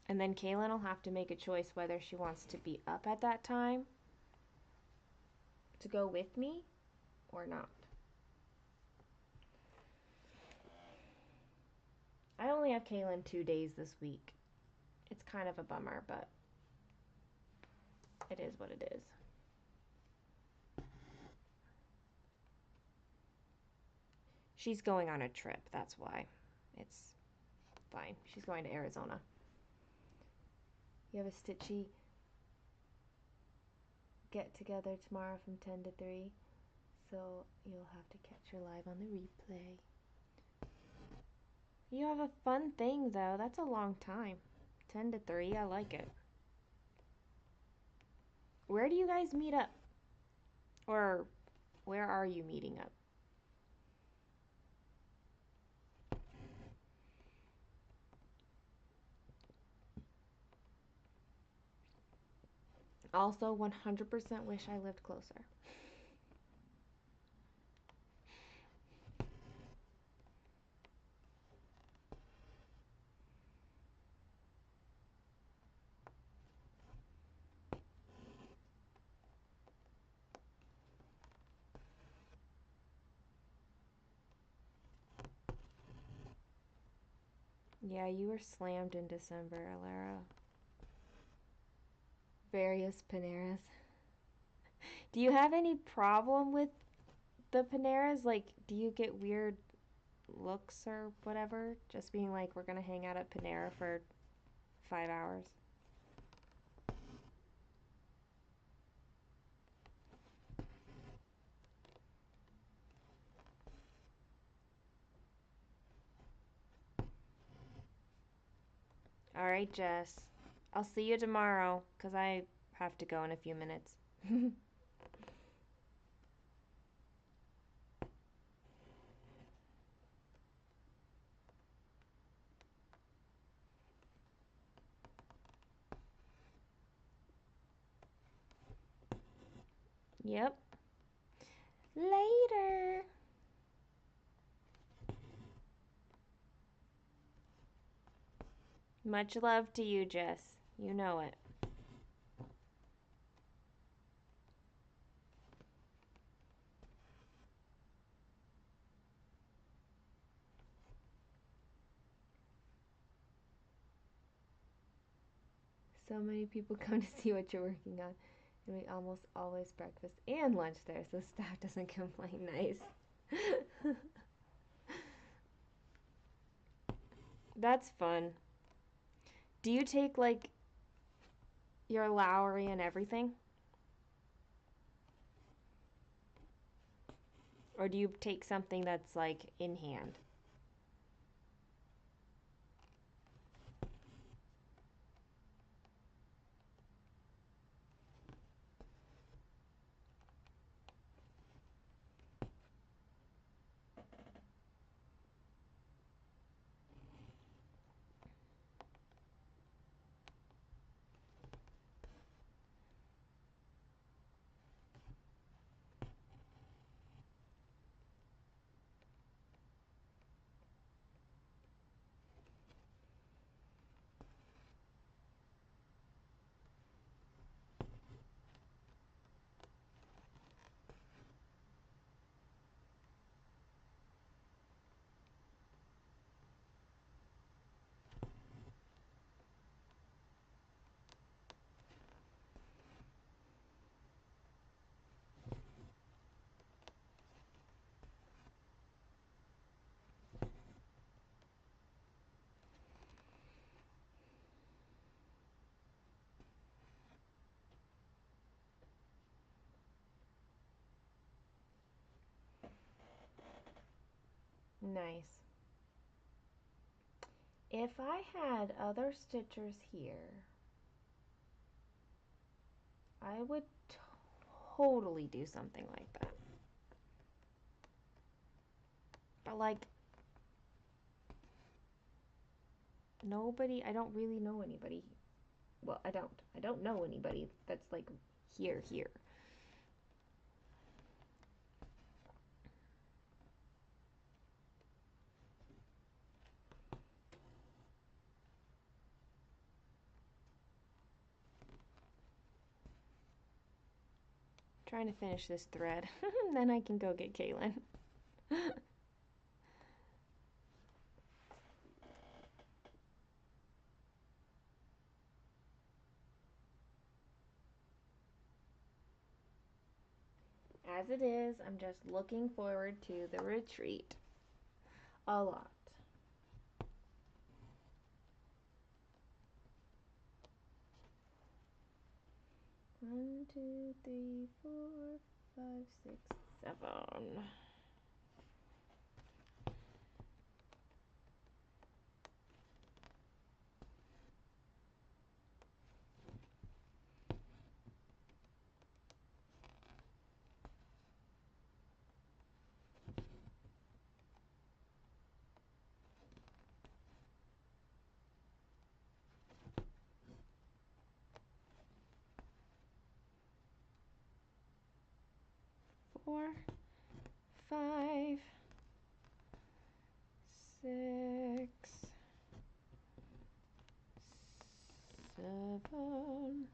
And then Kaylin will have to make a choice whether she wants to be up at that time to go with me or not. I only have Kaylin 2 days this week. It's kind of a bummer, but it is what it is. She's going on a trip, that's why. It's fine. She's going to Arizona. You have a stitchy get together tomorrow from 10 to 3, so you'll have to catch her live on the replay. You have a fun thing, though. That's a long time. 10 to 3, I like it. Where do you guys meet up? Or Where are you meeting up? Also, 100% wish I lived closer. Yeah, you were slammed in December, Alara. Various Paneras. Do you have any problem with the Paneras? Like, do you get weird looks or whatever? Just being like, we're gonna hang out at Panera for 5 hours. All right, Jess. I'll see you tomorrow, 'cause I have to go in a few minutes. Yep. Later. Much love to you, Jess. You know it. So many people come to see what you're working on. And we almost always breakfast and lunch there, so staff doesn't complain. Nice. That's fun. Do you take like your Lowry and everything? Or do you take something that's like in hand? Nice. If I had other stitchers here, I would totally do something like that. But like nobody, I don't really know anybody. Well, I don't. I don't know anybody that's like here. Trying to finish this thread. Then I can go get Kaylin. As it is, I'm just looking forward to the retreat. A lot. 1, 2, 3, 4, 5, 6, 7. 4, 5, 6, 7.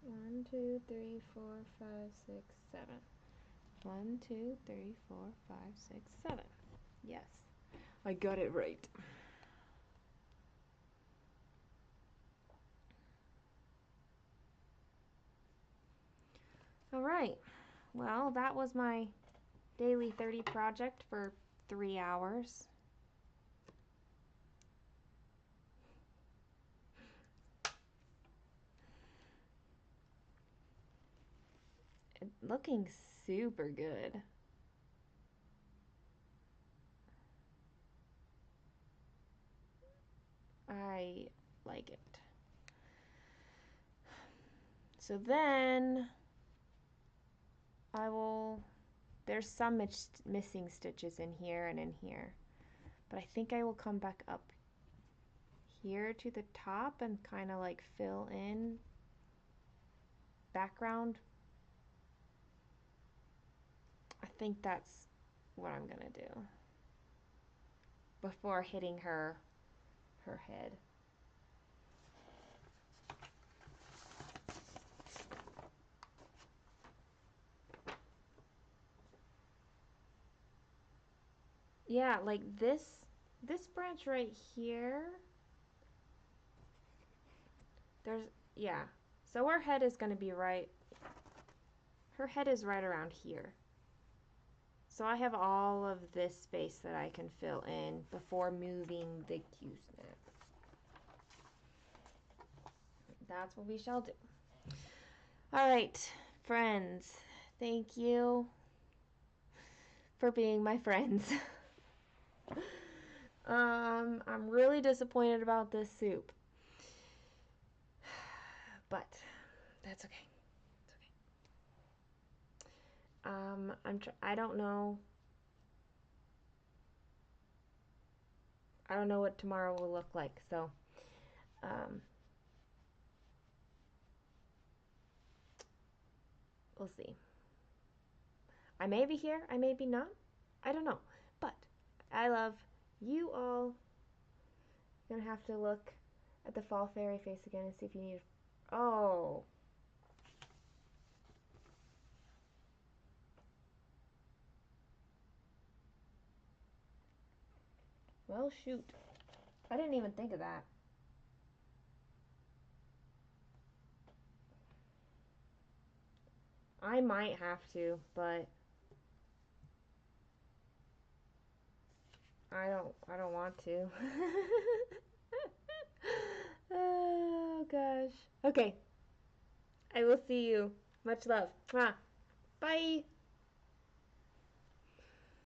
One, two, three, 4, 5, 6, 7. 1, 2, 3, 4, 5, 6, 7. Yes, I got it right. All right. Well, that was my daily 30 project for 3 hours. Looking super good. I like it. So then there's some missing stitches in here and in here, but I think I will come back up here to the top and kind of like fill in background. I think that's what I'm gonna do before hitting her head. Yeah, like this branch right here. Yeah. So her head is going to be her head is right around here. So I have all of this space that I can fill in before moving the Q-snap. That's what we shall do. All right, friends, thank you for being my friends. I'm really disappointed about this soup, but that's okay. It's okay. I don't know. I don't know what tomorrow will look like, so we'll see. I may be here, I may be not. I don't know. But I love you all. You're gonna have to look at the fall fairy face again and see if you need. Oh. Well, shoot. I didn't even think of that. I might have to, but I don't want to. Oh gosh. Okay. I will see you. Much love. Mwah. Bye.